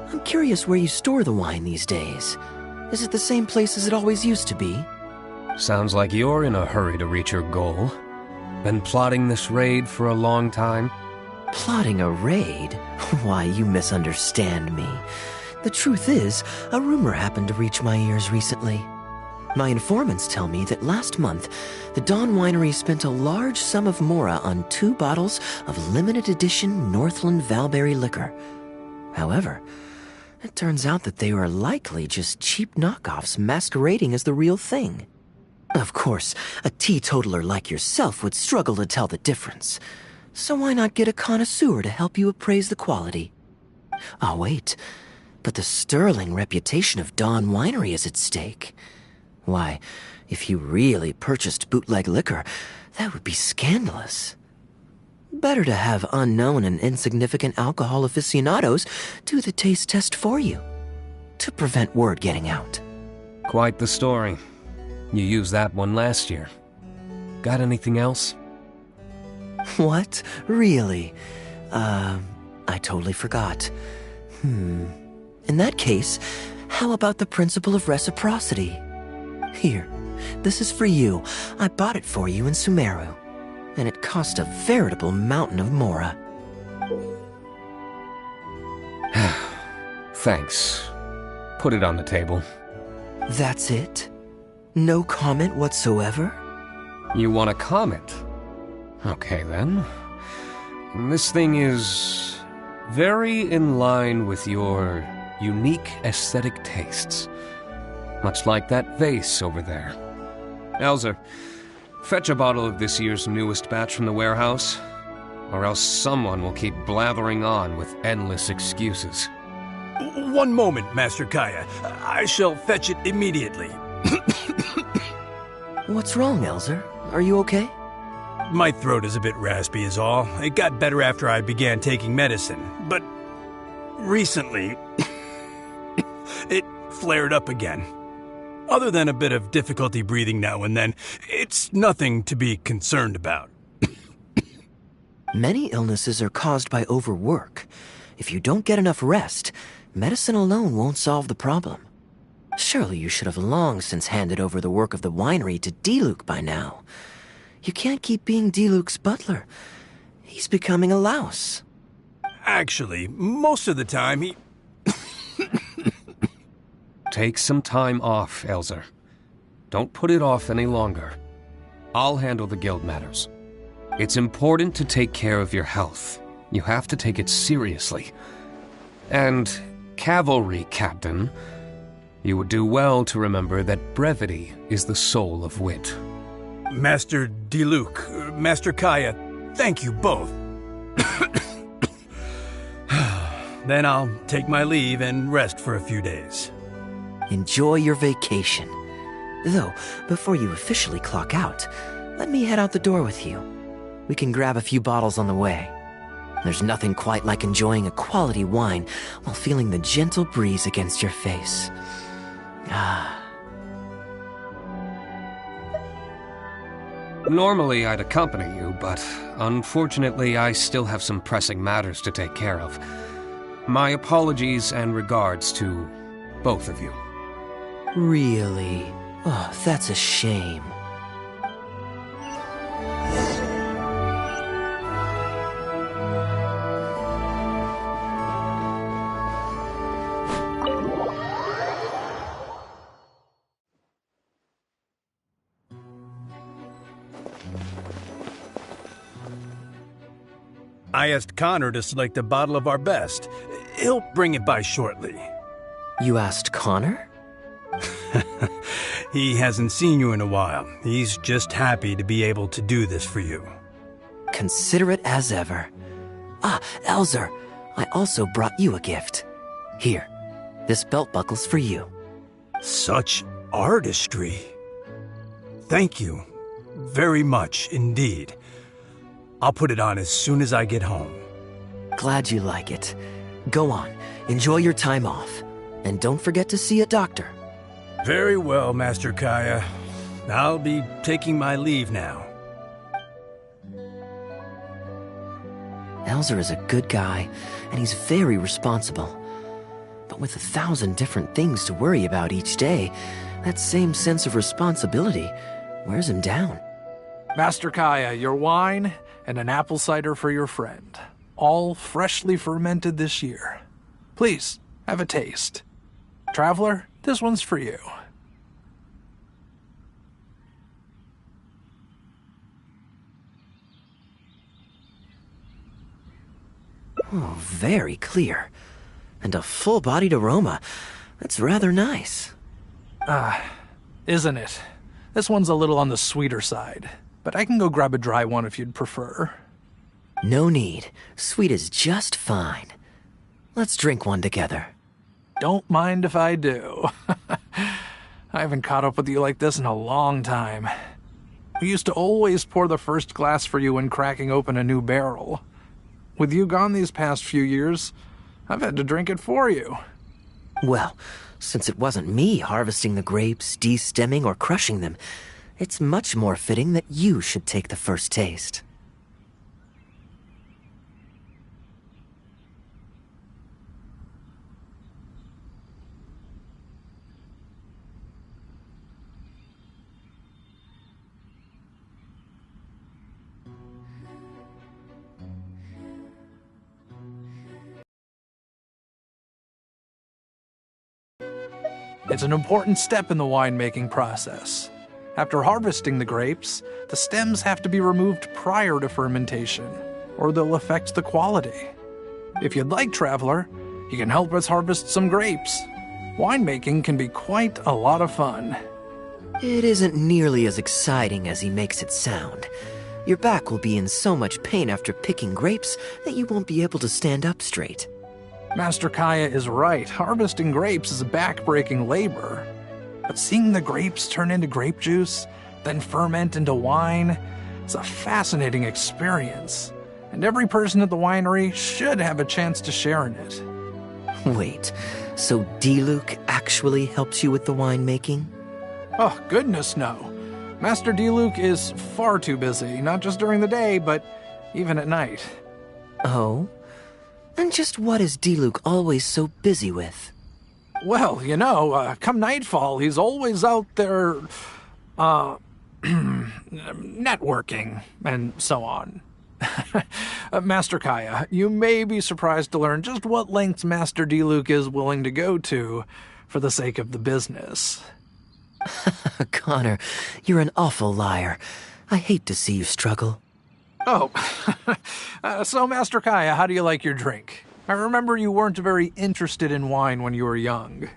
I'm curious where you store the wine these days. Is it the same place as it always used to be? Sounds like you're in a hurry to reach your goal. Been plotting this raid for a long time? Plotting a raid? Why, you misunderstand me. The truth is, a rumor happened to reach my ears recently. My informants tell me that last month, the Dawn Winery spent a large sum of mora on 2 bottles of limited edition Northland Valberry liquor. However, it turns out that they were likely just cheap knockoffs masquerading as the real thing. Of course, a teetotaler like yourself would struggle to tell the difference. So why not get a connoisseur to help you appraise the quality? Ah, wait. But the sterling reputation of Dawn Winery is at stake. Why, if you really purchased bootleg liquor, that would be scandalous. Better to have unknown and insignificant alcohol aficionados do the taste test for you, to prevent word getting out. Quite the story. You used that one last year. Got anything else? What? Really? I totally forgot. In that case, how about the principle of reciprocity? Here, this is for you. I bought it for you in Sumeru. And it cost a veritable mountain of mora. Thanks. Put it on the table. That's it? No comment whatsoever? You want a comment? Okay then. This thing is very in line with your unique aesthetic tastes. Much like that vase over there. Elzer, fetch a bottle of this year's newest batch from the warehouse, or else someone will keep blathering on with endless excuses. One moment, Master Kaya. I shall fetch it immediately. What's wrong, Elzer? Are you okay? My throat is a bit raspy is all. It got better after I began taking medicine, but recently it flared up again. Other than a bit of difficulty breathing now and then, it's nothing to be concerned about. Many illnesses are caused by overwork. If you don't get enough rest, medicine alone won't solve the problem. Surely you should have long since handed over the work of the winery to Diluc by now. You can't keep being Diluc's butler. He's becoming a louse. Actually, most of the time he... Take some time off, Elzer. Don't put it off any longer. I'll handle the guild matters. It's important to take care of your health. You have to take it seriously. And, cavalry captain, you would do well to remember that brevity is the soul of wit. Master Diluc, Master Kaya, thank you both. Then I'll take my leave and rest for a few days. Enjoy your vacation. Though, before you officially clock out, let me head out the door with you. We can grab a few bottles on the way. There's nothing quite like enjoying a quality wine while feeling the gentle breeze against your face. Normally I'd accompany you, but unfortunately I still have some pressing matters to take care of. My apologies and regards to both of you. Really? Oh, that's a shame. I asked Connor to select a bottle of our best. He'll bring it by shortly. You asked Connor? He hasn't seen you in a while. He's just happy to be able to do this for you. Considerate as ever. Elzer, I also brought you a gift. Here, this belt buckle's for you. Such artistry. Thank you very much indeed. I'll put it on as soon as I get home. Glad you like it. Go on, enjoy your time off. And don't forget to see a doctor. Very well, Master Kaya. I'll be taking my leave now. Elzer is a good guy, and he's very responsible. But with 1,000 different things to worry about each day, that same sense of responsibility wears him down. Master Kaya, your wine and an apple cider for your friend. All freshly fermented this year. Please, have a taste. Traveler, this one's for you. Oh, very clear. And a full-bodied aroma. That's rather nice. Isn't it? This one's a little on the sweeter side, but I can go grab a dry one if you'd prefer. No need. Sweet is just fine. Let's drink one together. Don't mind if I do. I haven't caught up with you like this in a long time. We used to always pour the first glass for you when cracking open a new barrel. With you gone these past few years, I've had to drink it for you. Well, since it wasn't me harvesting the grapes, de-stemming, or crushing them, it's much more fitting that you should take the first taste. It's an important step in the winemaking process. After harvesting the grapes, the stems have to be removed prior to fermentation, or they'll affect the quality. If you'd like, Traveler, you can help us harvest some grapes. Winemaking can be quite a lot of fun. It isn't nearly as exciting as he makes it sound. Your back will be in so much pain after picking grapes that you won't be able to stand up straight. Master Kaya is right. Harvesting grapes is a back-breaking labor. But seeing the grapes turn into grape juice, then ferment into wine, is a fascinating experience. And every person at the winery should have a chance to share in it. Wait, so Diluc actually helps you with the winemaking? Oh, goodness no. Master D-Luke is far too busy, not just during the day, but even at night. Oh? And just what is D-Luke always so busy with? Well, come nightfall, he's always out there, networking, and so on. Master Kaya, you may be surprised to learn just what lengths Master D-Luke is willing to go to for the sake of the business. Connor, you're an awful liar. I hate to see you struggle. Oh, so Master Kaya, how do you like your drink? I remember you weren't very interested in wine when you were young.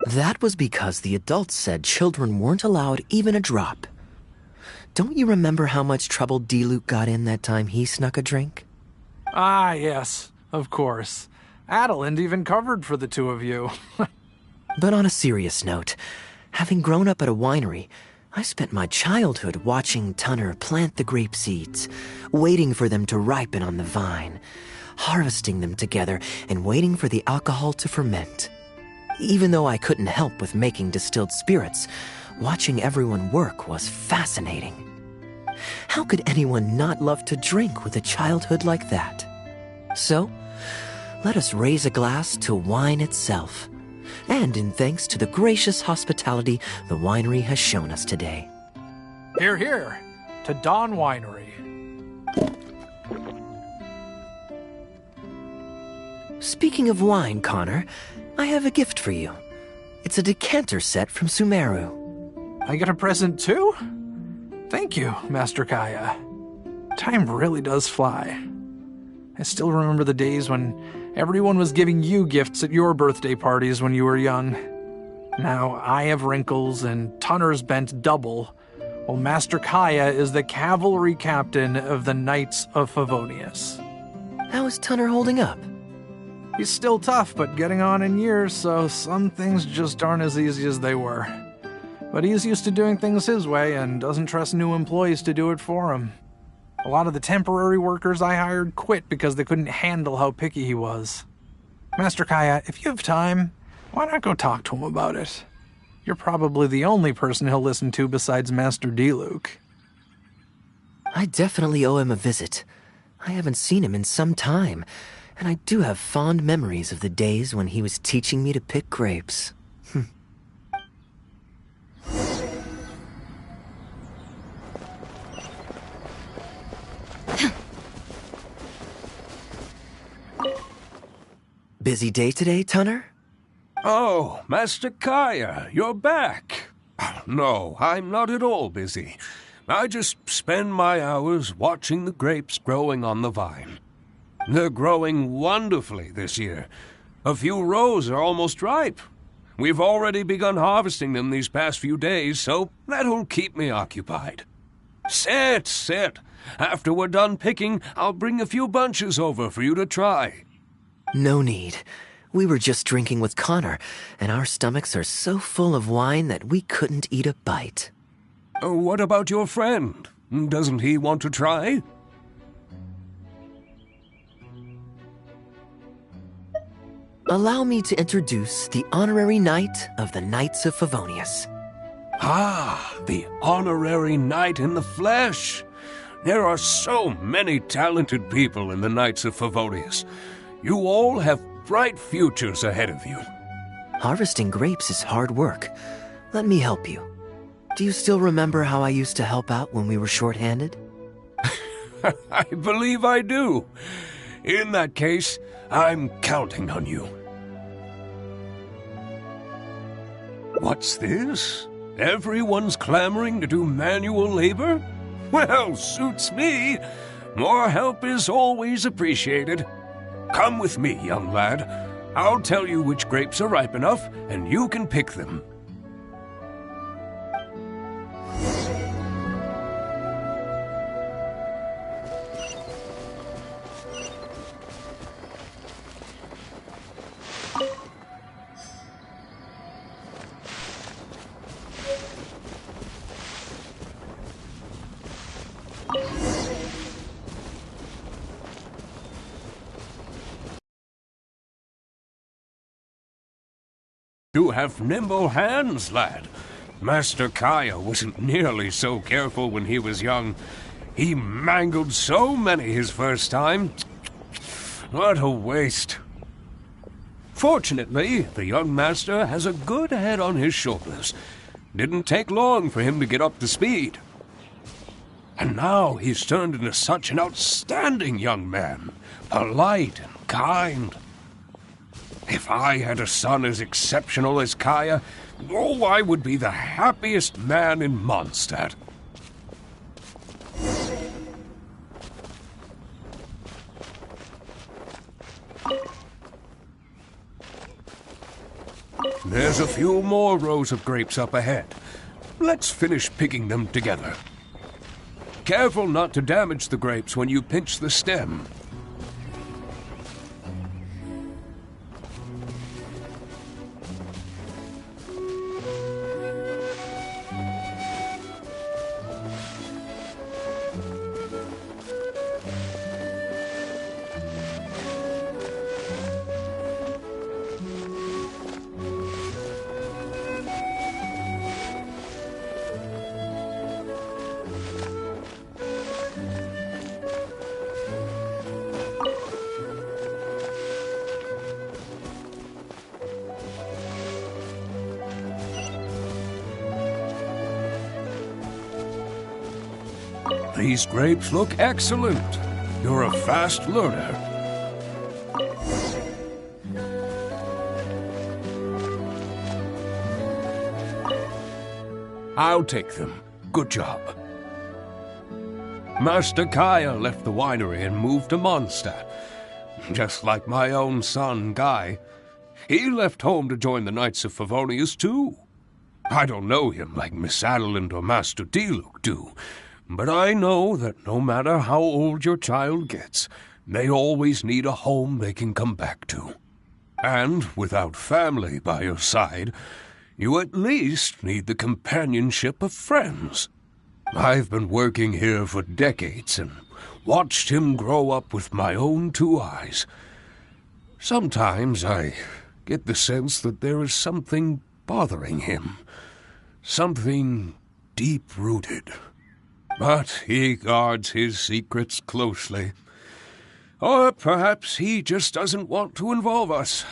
That was because the adults said children weren't allowed even a drop. Don't you remember how much trouble D-Luke got in that time he snuck a drink? Ah, yes, of course. Adeline even covered for the two of you. But on a serious note, having grown up at a winery, I spent my childhood watching Tunner plant the grape seeds, waiting for them to ripen on the vine, harvesting them together and waiting for the alcohol to ferment. Even though I couldn't help with making distilled spirits, watching everyone work was fascinating. How could anyone not love to drink with a childhood like that? So, let us raise a glass to wine itself, and in thanks to the gracious hospitality the winery has shown us today. Hear, hear, to Dawn Winery. Speaking of wine, Connor, I have a gift for you. It's a decanter set from Sumeru. I get a present too? Thank you, Master Kaya. Time really does fly. I still remember the days when everyone was giving you gifts at your birthday parties when you were young. Now I have wrinkles and Tunner's bent double, while Master Kaya is the cavalry captain of the Knights of Favonius. How is Tunner holding up? He's still tough, but getting on in years, so some things just aren't as easy as they were. But he's used to doing things his way and doesn't trust new employees to do it for him. A lot of the temporary workers I hired quit because they couldn't handle how picky he was. Master Kaya, if you have time, why not go talk to him about it? You're probably the only person he'll listen to besides Master D-Luke. I definitely owe him a visit. I haven't seen him in some time, and I do have fond memories of the days when he was teaching me to pick grapes. Busy day today, Tunner? Oh, Master Kaya, you're back. No, I'm not at all busy. I just spend my hours watching the grapes growing on the vine. They're growing wonderfully this year. A few rows are almost ripe. We've already begun harvesting them these past few days, so that'll keep me occupied. Sit. After we're done picking, I'll bring a few bunches over for you to try. No need. We were just drinking with Connor, and our stomachs are so full of wine that we couldn't eat a bite. What about your friend? Doesn't he want to try? Allow me to introduce the honorary knight of the Knights of Favonius. Ah, the honorary knight in the flesh. There are so many talented people in the Knights of Favonius. You all have bright futures ahead of you. Harvesting grapes is hard work. Let me help you. Do you still remember how I used to help out when we were short-handed? I believe I do. In that case, I'm counting on you. What's this? Everyone's clamoring to do manual labor? Well, suits me. More help is always appreciated. Come with me, young lad. I'll tell you which grapes are ripe enough, and you can pick them. You have nimble hands, lad. Master Kaya wasn't nearly so careful when he was young. He mangled so many his first time. What a waste. Fortunately, the young master has a good head on his shoulders. Didn't take long for him to get up to speed. And now he's turned into such an outstanding young man, polite and kind. If I had a son as exceptional as Kaya, oh, I would be the happiest man in Mondstadt. There's a few more rows of grapes up ahead. Let's finish picking them together. Careful not to damage the grapes when you pinch the stem. These grapes look excellent. You're a fast learner. I'll take them. Good job. Master Kaya left the winery and moved to Mondstadt. Just like my own son, Guy. He left home to join the Knights of Favonius, too. I don't know him like Miss Adeline or Master Diluc do, but I know that no matter how old your child gets, they always need a home they can come back to. And without family by your side, you at least need the companionship of friends. I've been working here for decades and watched him grow up with my own two eyes. Sometimes I get the sense that there is something bothering him, something deep-rooted. But he guards his secrets closely. Or perhaps he just doesn't want to involve us.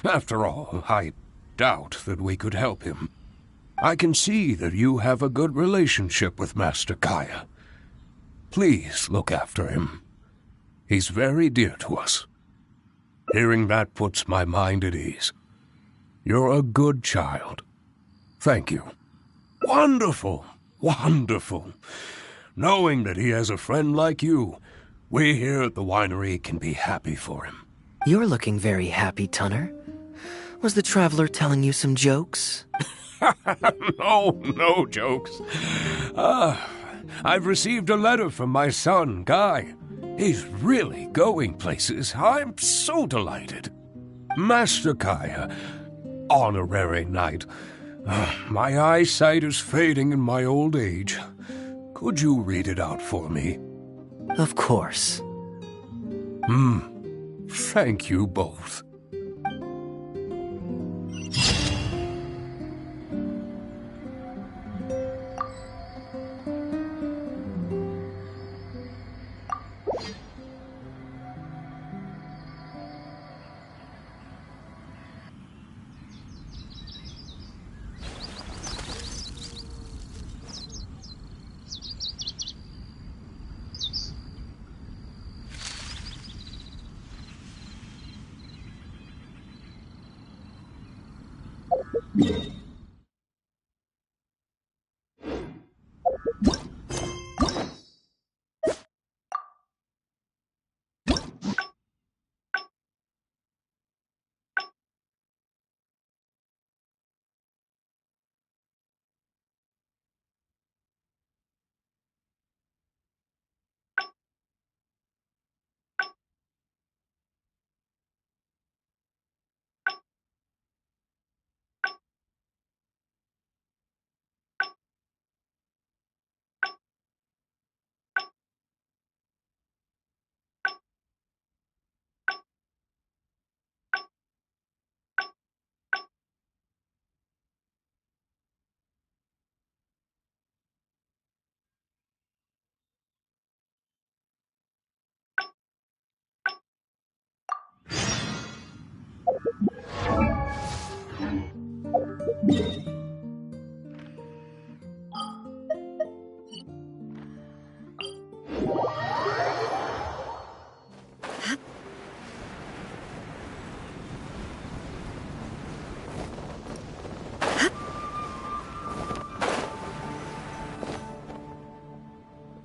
After all, I doubt that we could help him. I can see that you have a good relationship with Master Kaya. Please look after him. He's very dear to us. Hearing that puts my mind at ease. You're a good child. Thank you. Wonderful! Wonderful! Knowing that he has a friend like you, we here at the winery can be happy for him. You're looking very happy, Tunner. Was the traveler telling you some jokes? No jokes. I've received a letter from my son, Guy. He's really going places. I'm so delighted. Master Kaya, honorary knight. My eyesight is fading in my old age. Could you read it out for me? Of course. Thank you both.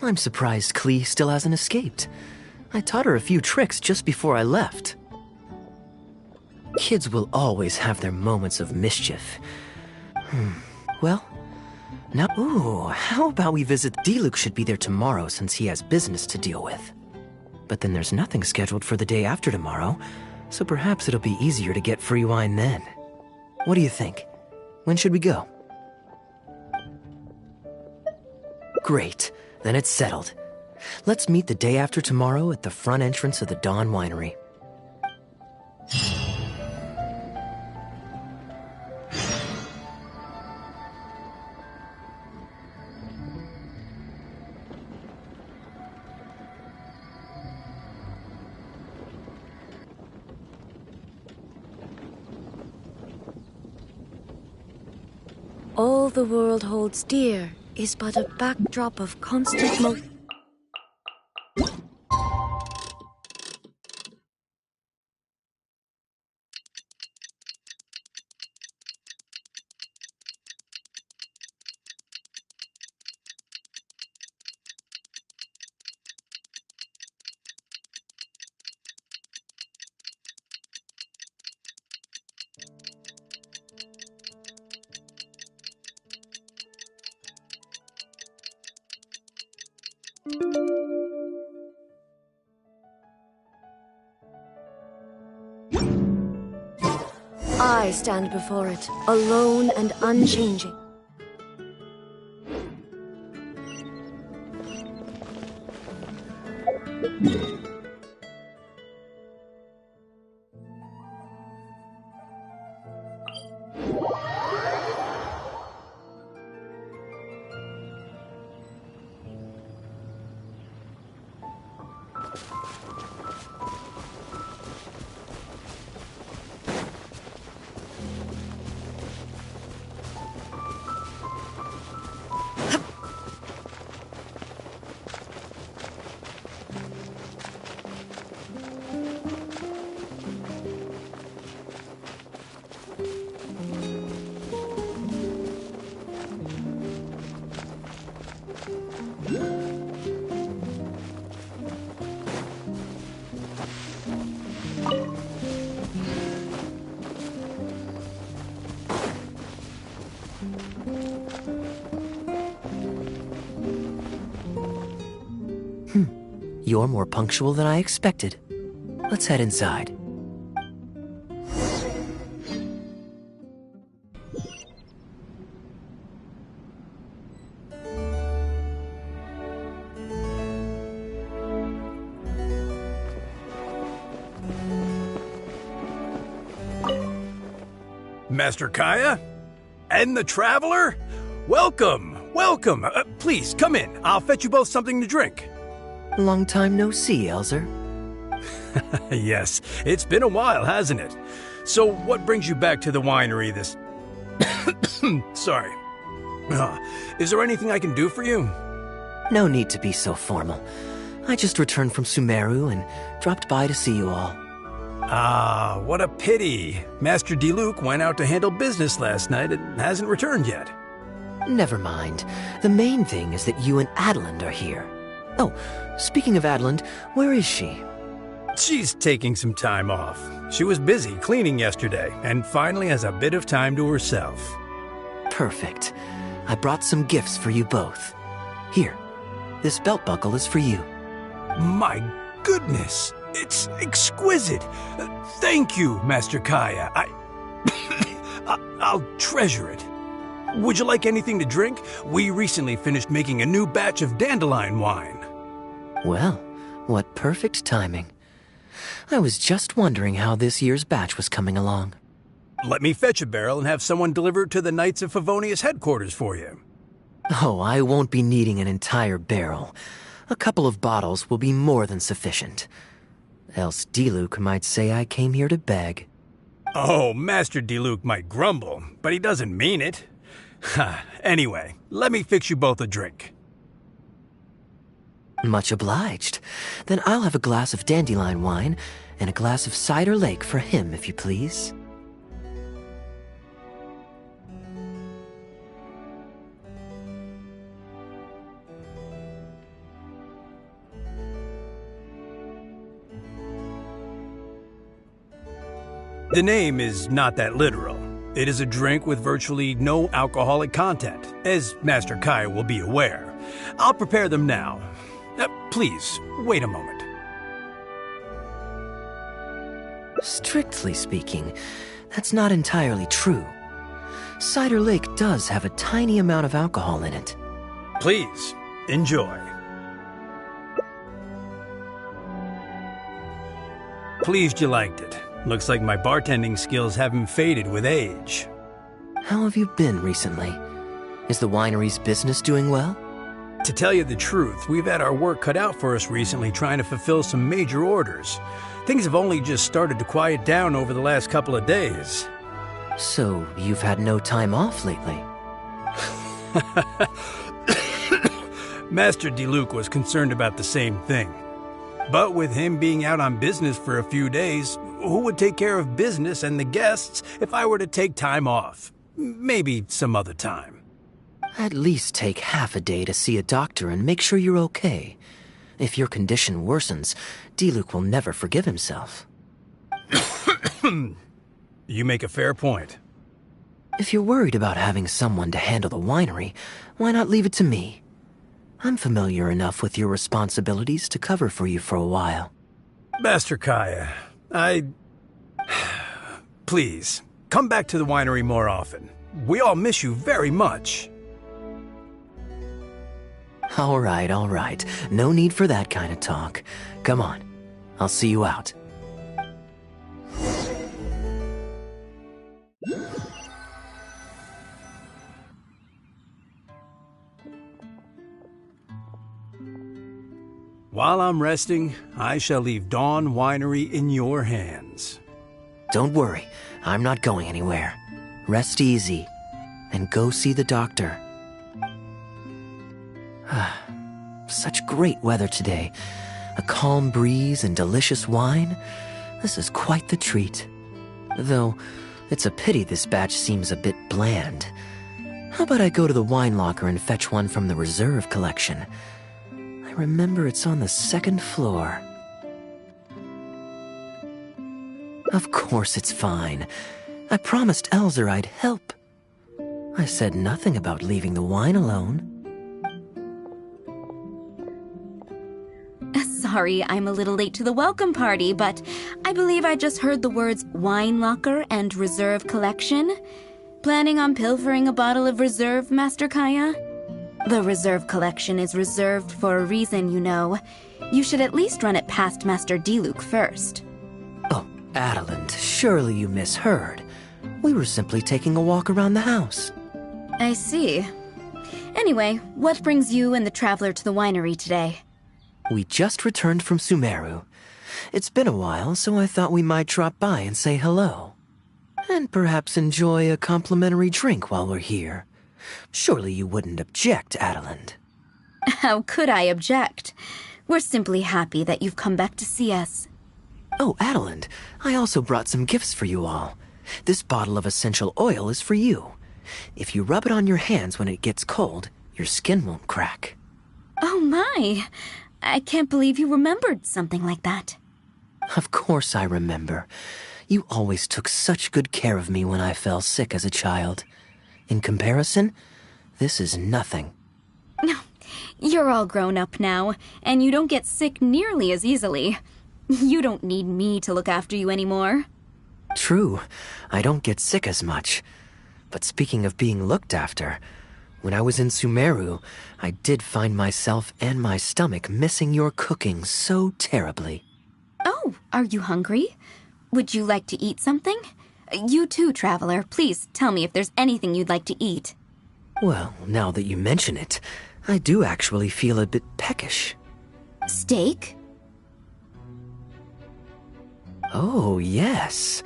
I'm surprised Klee still hasn't escaped. I taught her a few tricks just before I left. Kids will always have their moments of mischief. Well, now... Ooh, how about we visit... Diluc should be there tomorrow since he has business to deal with. But then there's nothing scheduled for the day after tomorrow, so perhaps it'll be easier to get free wine then. What do you think? When should we go? Great. Then it's settled. Let's meet the day after tomorrow at the front entrance of the Dawn Winery. All the world holds dear is but a backdrop of constant motion. I stand before it, alone and unchanging. You're more punctual than I expected. Let's head inside. Master Kaya? And the Traveler? Welcome, welcome. Please, come in. I'll fetch you both something to drink. Long time no see, Elzer. Yes, it's been a while, hasn't it? So what brings you back to the winery this... Sorry. Is there anything I can do for you? No need to be so formal. I just returned from Sumeru and dropped by to see you all. Ah, what a pity. Master Diluc went out to handle business last night and hasn't returned yet. Never mind. The main thing is that you and Adeland are here. Oh, speaking of Adeland, where is she? She's taking some time off. She was busy cleaning yesterday and finally has a bit of time to herself. Perfect. I brought some gifts for you both. Here, this belt buckle is for you. My goodness, it's exquisite. Thank you, Master Kaya. I'll treasure it. Would you like anything to drink? We recently finished making a new batch of dandelion wine. Well, what perfect timing. I was just wondering how this year's batch was coming along. Let me fetch a barrel and have someone deliver it to the Knights of Favonius headquarters for you. Oh, I won't be needing an entire barrel. A couple of bottles will be more than sufficient. Else Diluc might say I came here to beg. Oh, Master Diluc might grumble, but he doesn't mean it. Anyway, let me fix you both a drink. Much obliged. Then I'll have a glass of dandelion wine and a glass of cider lake for him, if you please. The name is not that literal. It is a drink with virtually no alcoholic content, as Master Kai will be aware. I'll prepare them now. Please, wait a moment. Strictly speaking, that's not entirely true. Cider Lake does have a tiny amount of alcohol in it. Please, enjoy. Pleased you liked it. Looks like my bartending skills haven't faded with age. How have you been recently? Is the winery's business doing well? To tell you the truth, we've had our work cut out for us recently trying to fulfill some major orders. Things have only just started to quiet down over the last couple of days. So, you've had no time off lately? Master Diluc was concerned about the same thing. But with him being out on business for a few days, who would take care of business and the guests if I were to take time off? Maybe some other time. At least take half a day to see a doctor and make sure you're okay. If your condition worsens, Diluc will never forgive himself. You make a fair point. If you're worried about having someone to handle the winery, why not leave it to me? I'm familiar enough with your responsibilities to cover for you for a while. Master Kaya, Please, come back to the winery more often. We all miss you very much. All right. No need for that kind of talk. Come on. I'll see you out. While I'm resting, I shall leave Dawn Winery in your hands. Don't worry. I'm not going anywhere. Rest easy. And go see the doctor. Such great weather today. A calm breeze and delicious wine. This is quite the treat. Though, it's a pity this batch seems a bit bland. How about I go to the wine locker and fetch one from the reserve collection? I remember it's on the second floor. Of course it's fine. I promised Elzer I'd help. I said nothing about leaving the wine alone. Sorry, I'm a little late to the welcome party, but I believe I just heard the words wine locker and reserve collection. Planning on pilfering a bottle of reserve, Master Kaya? The reserve collection is reserved for a reason, you know. You should at least run it past Master Diluc first. Oh, Adeland, surely you misheard. We were simply taking a walk around the house. I see. Anyway, what brings you and the traveler to the winery today? We just returned from Sumeru. It's been a while, so I thought we might drop by and say hello. And perhaps enjoy a complimentary drink while we're here. Surely you wouldn't object, Adeland. How could I object? We're simply happy that you've come back to see us. Oh, Adeland, I also brought some gifts for you all. This bottle of essential oil is for you. If you rub it on your hands when it gets cold, your skin won't crack. Oh my! I can't believe you remembered something like that. Of course I remember. You always took such good care of me when I fell sick as a child. In comparison, this is nothing. You're all grown up now, and you don't get sick nearly as easily. You don't need me to look after you anymore. True, I don't get sick as much. But speaking of being looked after, when I was in Sumeru, I did find myself and my stomach missing your cooking so terribly. Oh, are you hungry? Would you like to eat something? You too, traveler. Please tell me if there's anything you'd like to eat. Well, now that you mention it, I do actually feel a bit peckish. Steak? Oh, yes.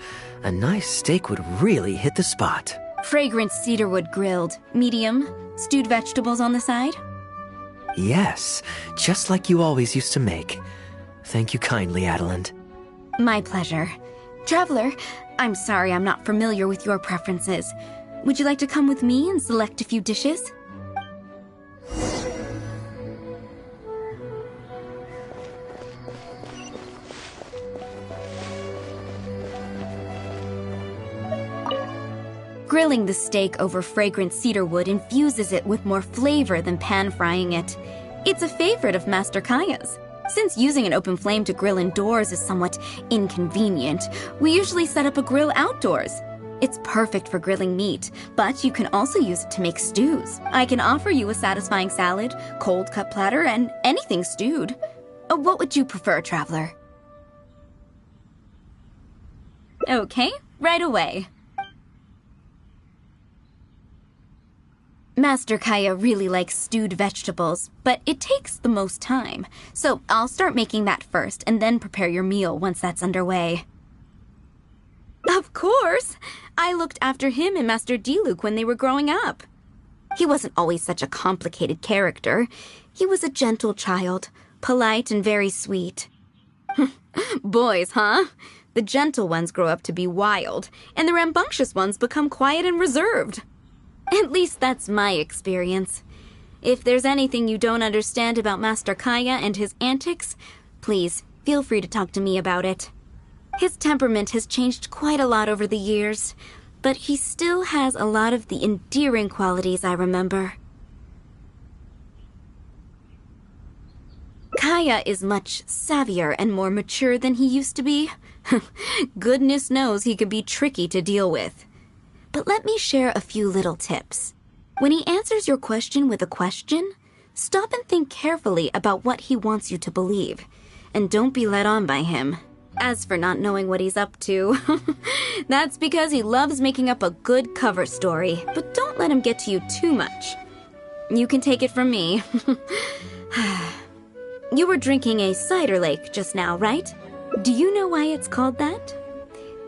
A nice steak would really hit the spot. Fragrant cedarwood grilled, medium, stewed vegetables on the side. Yes, just like you always used to make. Thank you kindly, Adeland. My pleasure. Traveler, I'm sorry I'm not familiar with your preferences. Would you like to come with me and select a few dishes? Grilling the steak over fragrant cedarwood infuses it with more flavor than pan-frying it. It's a favorite of Master Kaya's. Since using an open flame to grill indoors is somewhat inconvenient, we usually set up a grill outdoors. It's perfect for grilling meat, but you can also use it to make stews. I can offer you a satisfying salad, cold cut platter, and anything stewed. What would you prefer, Traveler? Okay, right away. Master Kaya really likes stewed vegetables, but it takes the most time. So I'll start making that first and then prepare your meal once that's underway. Of course! I looked after him and Master Diluc when they were growing up. He wasn't always such a complicated character. He was a gentle child, polite and very sweet. Boys, huh? The gentle ones grow up to be wild, and the rambunctious ones become quiet and reserved. At least that's my experience. If there's anything you don't understand about Master Kaya and his antics, please feel free to talk to me about it. His temperament has changed quite a lot over the years, but he still has a lot of the endearing qualities I remember. Kaya is much savvier and more mature than he used to be. Goodness knows he could be tricky to deal with. But let me share a few little tips. When he answers your question with a question, stop and think carefully about what he wants you to believe, and don't be led on by him. As for not knowing what he's up to, that's because he loves making up a good cover story, but don't let him get to you too much. You can take it from me. You were drinking a cider lake just now, right? Do you know why it's called that?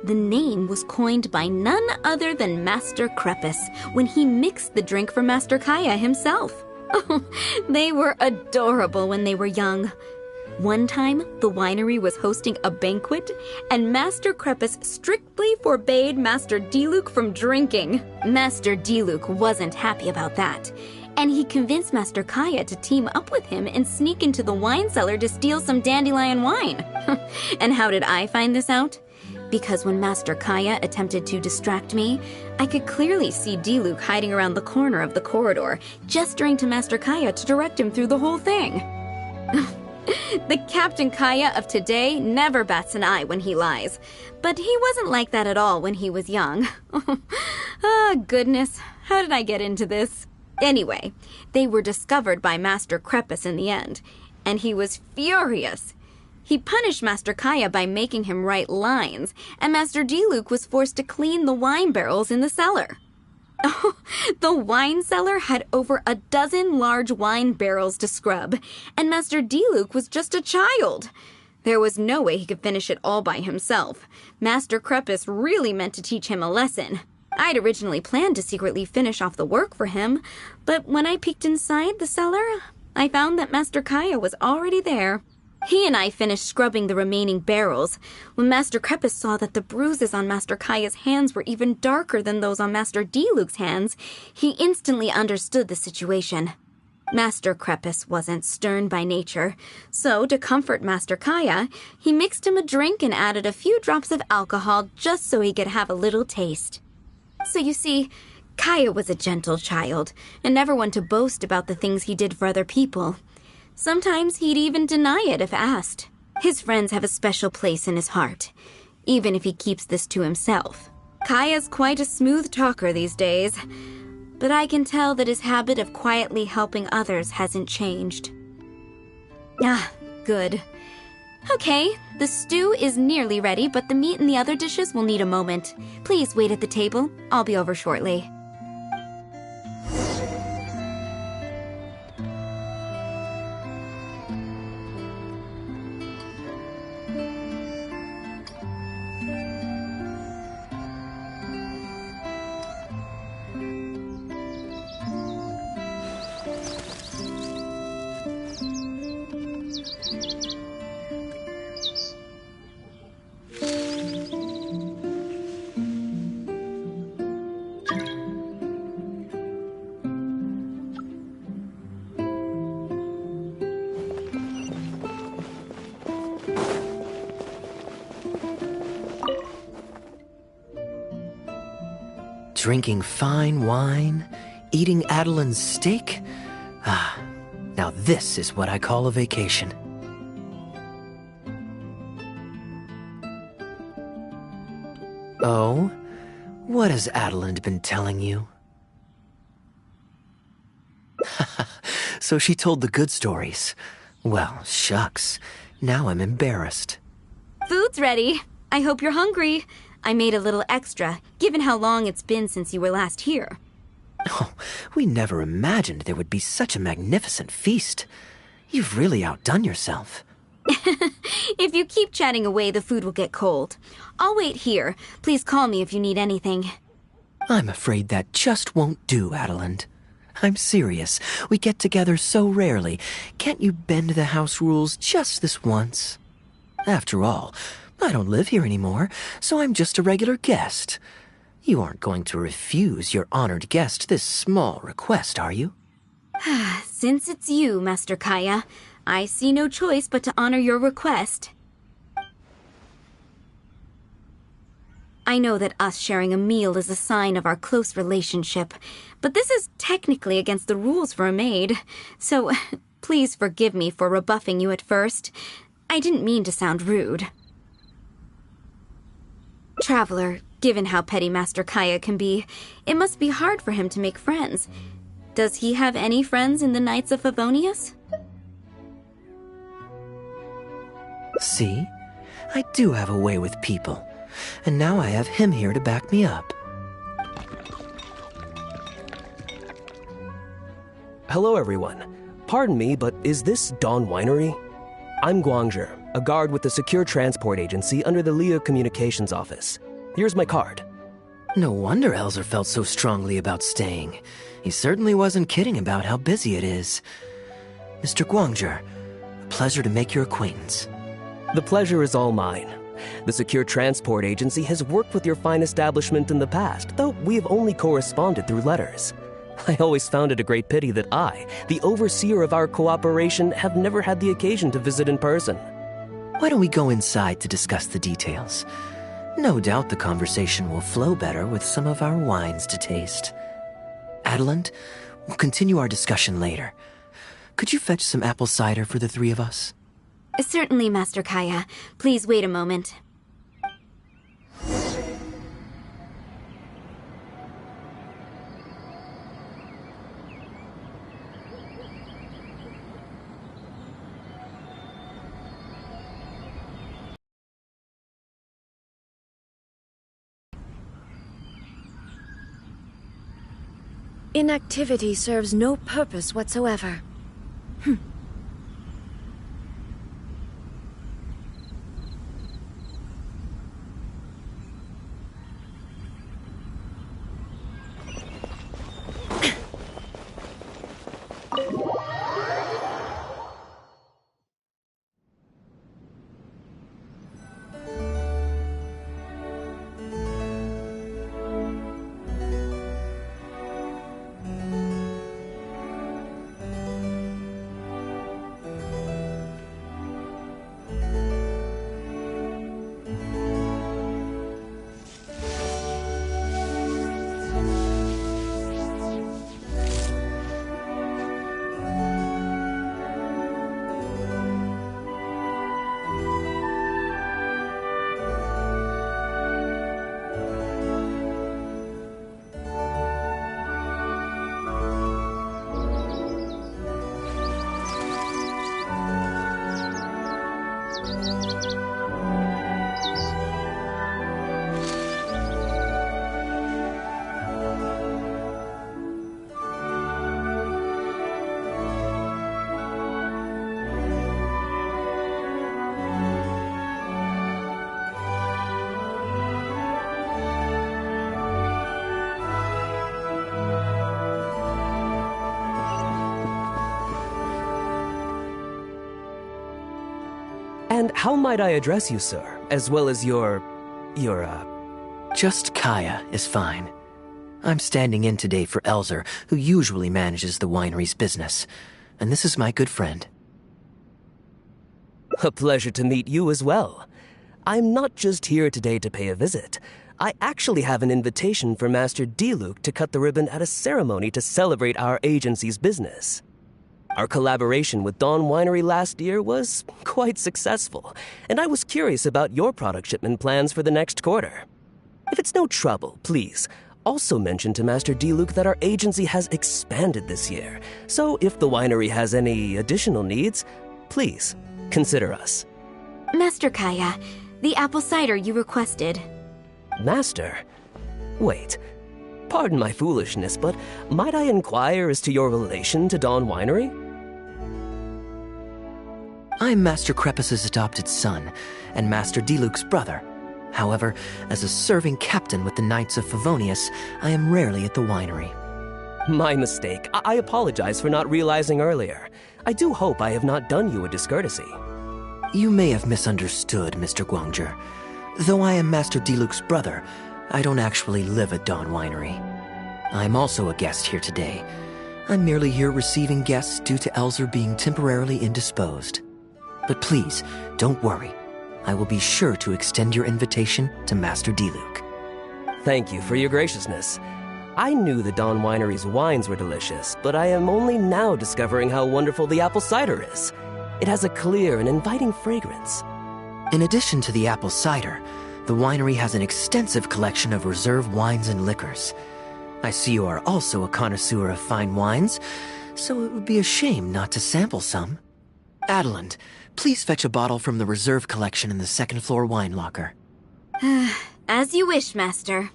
The name was coined by none other than Master Crepus when he mixed the drink for Master Kaya himself. They were adorable when they were young. One time, the winery was hosting a banquet, and Master Crepus strictly forbade Master Diluc from drinking. Master Diluc wasn't happy about that, and he convinced Master Kaya to team up with him and sneak into the wine cellar to steal some dandelion wine. And how did I find this out? Because when Master Kaya attempted to distract me, I could clearly see Diluc hiding around the corner of the corridor, gesturing to Master Kaya to direct him through the whole thing. The Captain Kaya of today never bats an eye when he lies, but he wasn't like that at all when he was young. Oh, goodness, how did I get into this? Anyway, they were discovered by Master Crepus in the end, and he was furious. He punished Master Kaya by making him write lines, and Master Diluc was forced to clean the wine barrels in the cellar. Oh, the wine cellar had over a dozen large wine barrels to scrub, and Master Diluc was just a child. There was no way he could finish it all by himself. Master Crepus really meant to teach him a lesson. I'd originally planned to secretly finish off the work for him, but when I peeked inside the cellar, I found that Master Kaya was already there. He and I finished scrubbing the remaining barrels when Master Crepus saw that the bruises on Master Kaya's hands were even darker than those on Master Diluc's hands. He instantly understood the situation. Master Crepus wasn't stern by nature, so to comfort Master Kaya, he mixed him a drink and added a few drops of alcohol just so he could have a little taste. So you see, Kaya was a gentle child and never one to boast about the things he did for other people. Sometimes he'd even deny it if asked. His friends have a special place in his heart, even if he keeps this to himself. Kaya's quite a smooth talker these days, but I can tell that his habit of quietly helping others hasn't changed. Ah, good. Okay, the stew is nearly ready, but the meat and the other dishes will need a moment. Please wait at the table. I'll be over shortly. Drinking fine wine, eating Adeline's steak. Ah, now this is what I call a vacation. Oh? What has Adeline been telling you? So she told the good stories. Well, shucks. Now I'm embarrassed. Food's ready. I hope you're hungry. I made a little extra, given how long it's been since you were last here. Oh, we never imagined there would be such a magnificent feast. You've really outdone yourself. If you keep chatting away, the food will get cold. I'll wait here. Please call me if you need anything. I'm afraid that just won't do, Adeline. I'm serious. We get together so rarely. Can't you bend the house rules just this once? After all, I don't live here anymore, so I'm just a regular guest. You aren't going to refuse your honored guest this small request, are you? Since it's you, Master Kaya, I see no choice but to honor your request. I know that us sharing a meal is a sign of our close relationship, but this is technically against the rules for a maid, so please forgive me for rebuffing you at first. I didn't mean to sound rude. Traveler, given how petty Master Kaya can be, it must be hard for him to make friends. Does he have any friends in the Knights of Favonius? See? I do have a way with people. And now I have him here to back me up. Hello, everyone. Pardon me, but is this Dawn Winery? I'm Guangzhe, a guard with the Secure Transport Agency under the Leo Communications Office. Here's my card. No wonder Elzer felt so strongly about staying. He certainly wasn't kidding about how busy it is. Mr. Guangzhe, a pleasure to make your acquaintance. The pleasure is all mine. The Secure Transport Agency has worked with your fine establishment in the past, though we have only corresponded through letters. I always found it a great pity that I, the overseer of our cooperation, have never had the occasion to visit in person. Why don't we go inside to discuss the details? No doubt the conversation will flow better with some of our wines to taste. Adeline, we'll continue our discussion later. Could you fetch some apple cider for the three of us? Certainly, Master Kaya. Please wait a moment. Inactivity serves no purpose whatsoever. And how might I address you, sir, as well as your... Just Kaya is fine. I'm standing in today for Elzer, who usually manages the winery's business. And this is my good friend. A pleasure to meet you as well. I'm not just here today to pay a visit. I actually have an invitation for Master Diluc to cut the ribbon at a ceremony to celebrate our agency's business. Our collaboration with Dawn Winery last year was quite successful, and I was curious about your product shipment plans for the next quarter. If it's no trouble, please, also mention to Master Diluc that our agency has expanded this year, so if the winery has any additional needs, please consider us. Master Kaya, the apple cider you requested. Master? Wait. Pardon my foolishness, but might I inquire as to your relation to Dawn Winery? I'm Master Crepus's adopted son, and Master Diluc's brother. However, as a serving captain with the Knights of Favonius, I am rarely at the winery. My mistake. I apologize for not realizing earlier. I do hope I have not done you a discourtesy. You may have misunderstood, Mr. Guangzhi. Though I am Master Diluc's brother, I don't actually live at Dawn Winery. I'm also a guest here today. I'm merely here receiving guests due to Elzer being temporarily indisposed. But please, don't worry. I will be sure to extend your invitation to Master Diluc. Thank you for your graciousness. I knew the Dawn Winery's wines were delicious, but I am only now discovering how wonderful the apple cider is. It has a clear and inviting fragrance. In addition to the apple cider, the winery has an extensive collection of reserve wines and liquors. I see you are also a connoisseur of fine wines, so it would be a shame not to sample some. Adeland, please fetch a bottle from the reserve collection in the second-floor wine locker. As you wish, Master.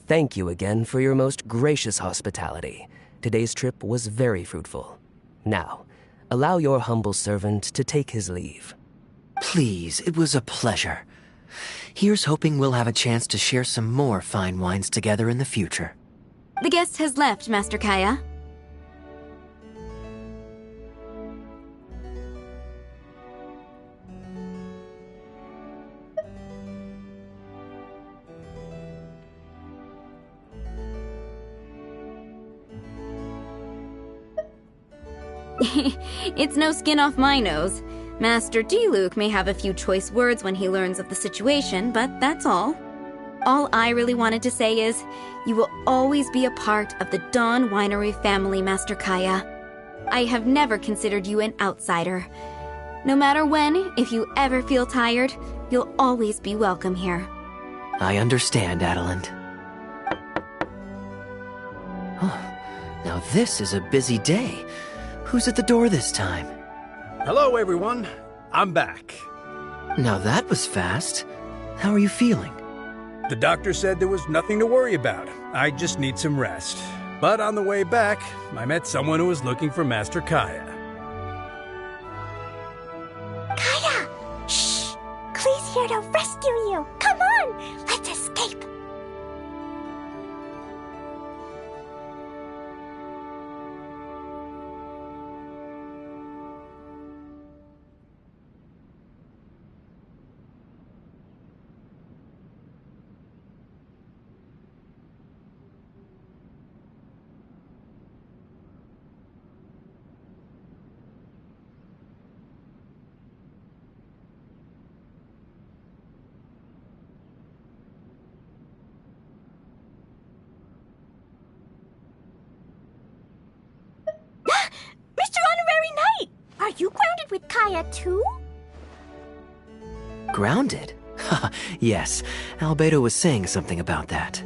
Thank you again for your most gracious hospitality. Today's trip was very fruitful. Now, allow your humble servant to take his leave. Please, it was a pleasure. Here's hoping we'll have a chance to share some more fine wines together in the future. The guest has left, Master Kaya. It's no skin off my nose. Master Diluc may have a few choice words when he learns of the situation, but that's all. All I really wanted to say is, you will always be a part of the Dawn Winery family, Master Kaya. I have never considered you an outsider. No matter when, if you ever feel tired, you'll always be welcome here. I understand, Adeland. Oh, now this is a busy day. Who's at the door this time? Hello, everyone. I'm back. Now that was fast. How are you feeling? The doctor said there was nothing to worry about. I just need some rest. But on the way back, I met someone who was looking for Master Kaya. Kaya! Shh! Klee's here to rescue you! Come on! Let's escape! Are you grounded with Kaya too? Grounded? Yes, Albedo was saying something about that.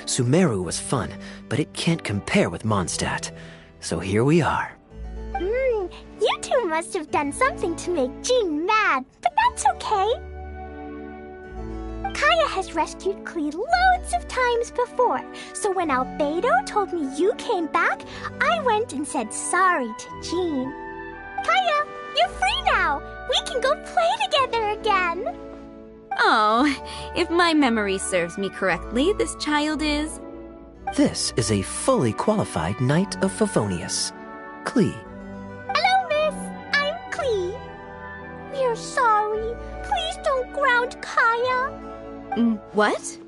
Sumeru was fun, but it can't compare with Mondstadt. So here we are. You two must have done something to make Jean mad, but that's okay. Kaya has rescued Klee loads of times before, so when Albedo told me you came back, I went and said sorry to Jean. Kaya, you're free now! We can go play together again! Oh, if my memory serves me correctly, this child is... This is a fully qualified Knight of Favonius, Klee. Hello, miss. I'm Klee. We're sorry. Please don't ground Kaya. What?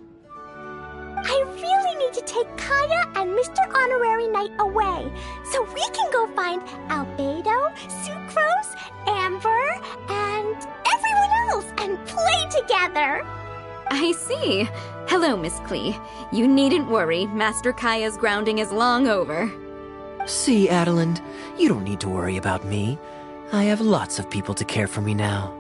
I really need to take Kaya and Mr. Honorary Knight away, so we can go find Albedo, Sucrose, Amber, and together. I see. Hello, Miss Klee. You needn't worry. Master Kaya's grounding is long over. See, Adeline, you don't need to worry about me. I have lots of people to care for me now.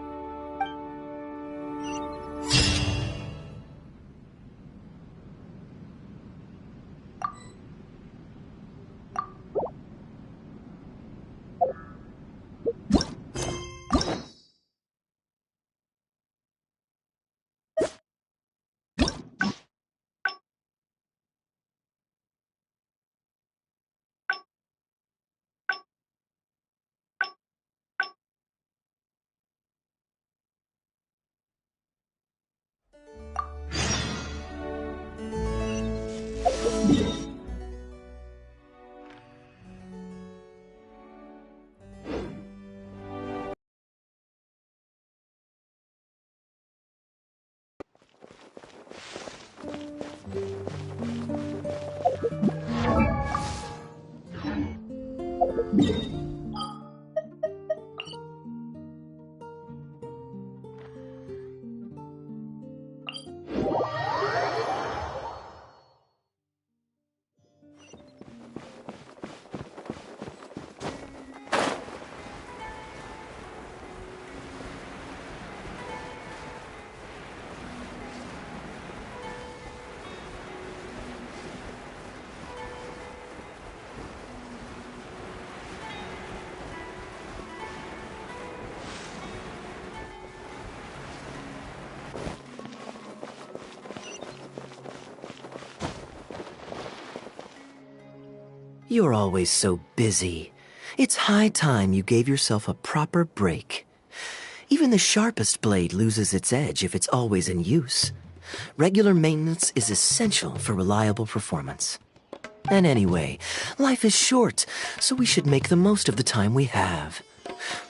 You're always so busy. It's high time you gave yourself a proper break. Even the sharpest blade loses its edge if it's always in use. Regular maintenance is essential for reliable performance. And anyway, life is short, so we should make the most of the time we have.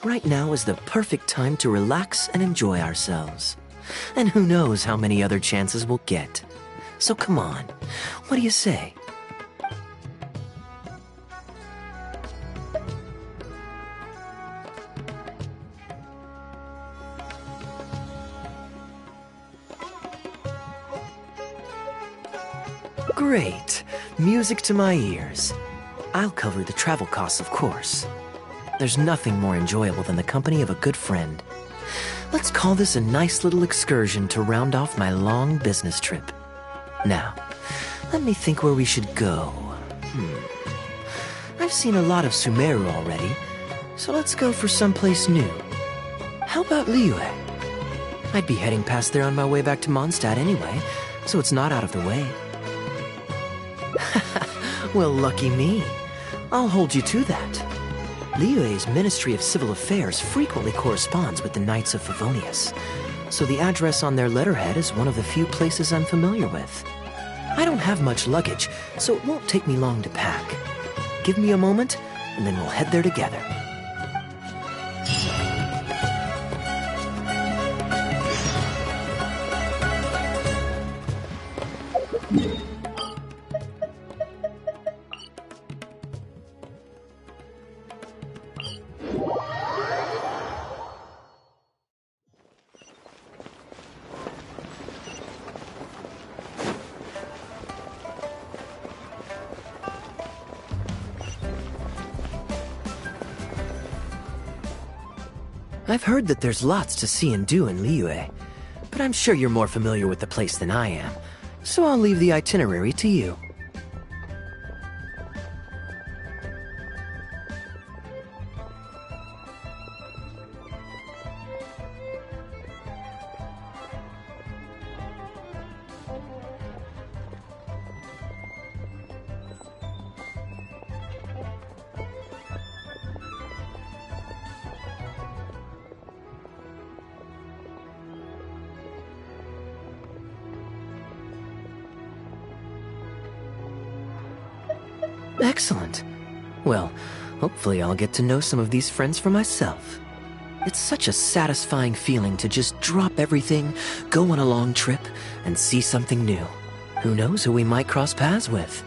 Right now is the perfect time to relax and enjoy ourselves. And who knows how many other chances we'll get. So come on, what do you say? Great. Music to my ears. I'll cover the travel costs, of course. There's nothing more enjoyable than the company of a good friend. Let's call this a nice little excursion to round off my long business trip. Now, let me think where we should go. I've seen a lot of Sumeru already, so let's go for someplace new. How about Liyue? I'd be heading past there on my way back to Mondstadt anyway, so it's not out of the way. Well, lucky me. I'll hold you to that. Liyue's Ministry of Civil Affairs frequently corresponds with the Knights of Favonius, so the address on their letterhead is one of the few places I'm familiar with. I don't have much luggage, so it won't take me long to pack. Give me a moment, and then we'll head there together. I've heard that there's lots to see and do in Liyue, but I'm sure you're more familiar with the place than I am, so I'll leave the itinerary to you. Excellent. Well, hopefully I'll get to know some of these friends for myself. It's such a satisfying feeling to just drop everything, go on a long trip, and see something new. Who knows who we might cross paths with?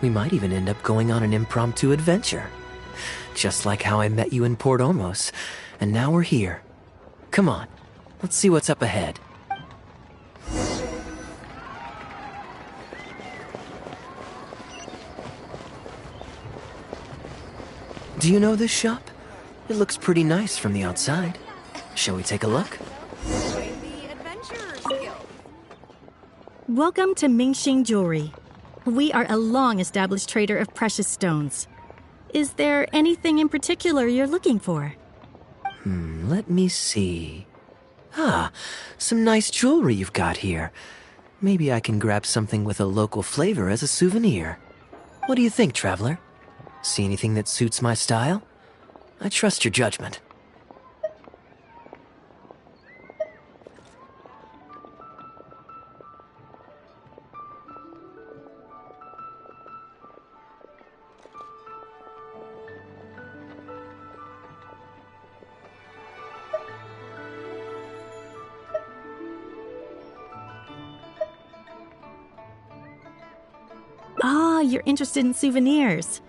We might even end up going on an impromptu adventure. Just like how I met you in Port Ormos, and now we're here. Come on, let's see what's up ahead. Do you know this shop? It looks pretty nice from the outside. Shall we take a look? Welcome to Mingxing Jewelry. We are a long-established trader of precious stones. Is there anything in particular you're looking for? Let me see. Some nice jewelry you've got here. Maybe I can grab something with a local flavor as a souvenir. What do you think, traveler? See anything that suits my style? I trust your judgment. You're interested in souvenirs.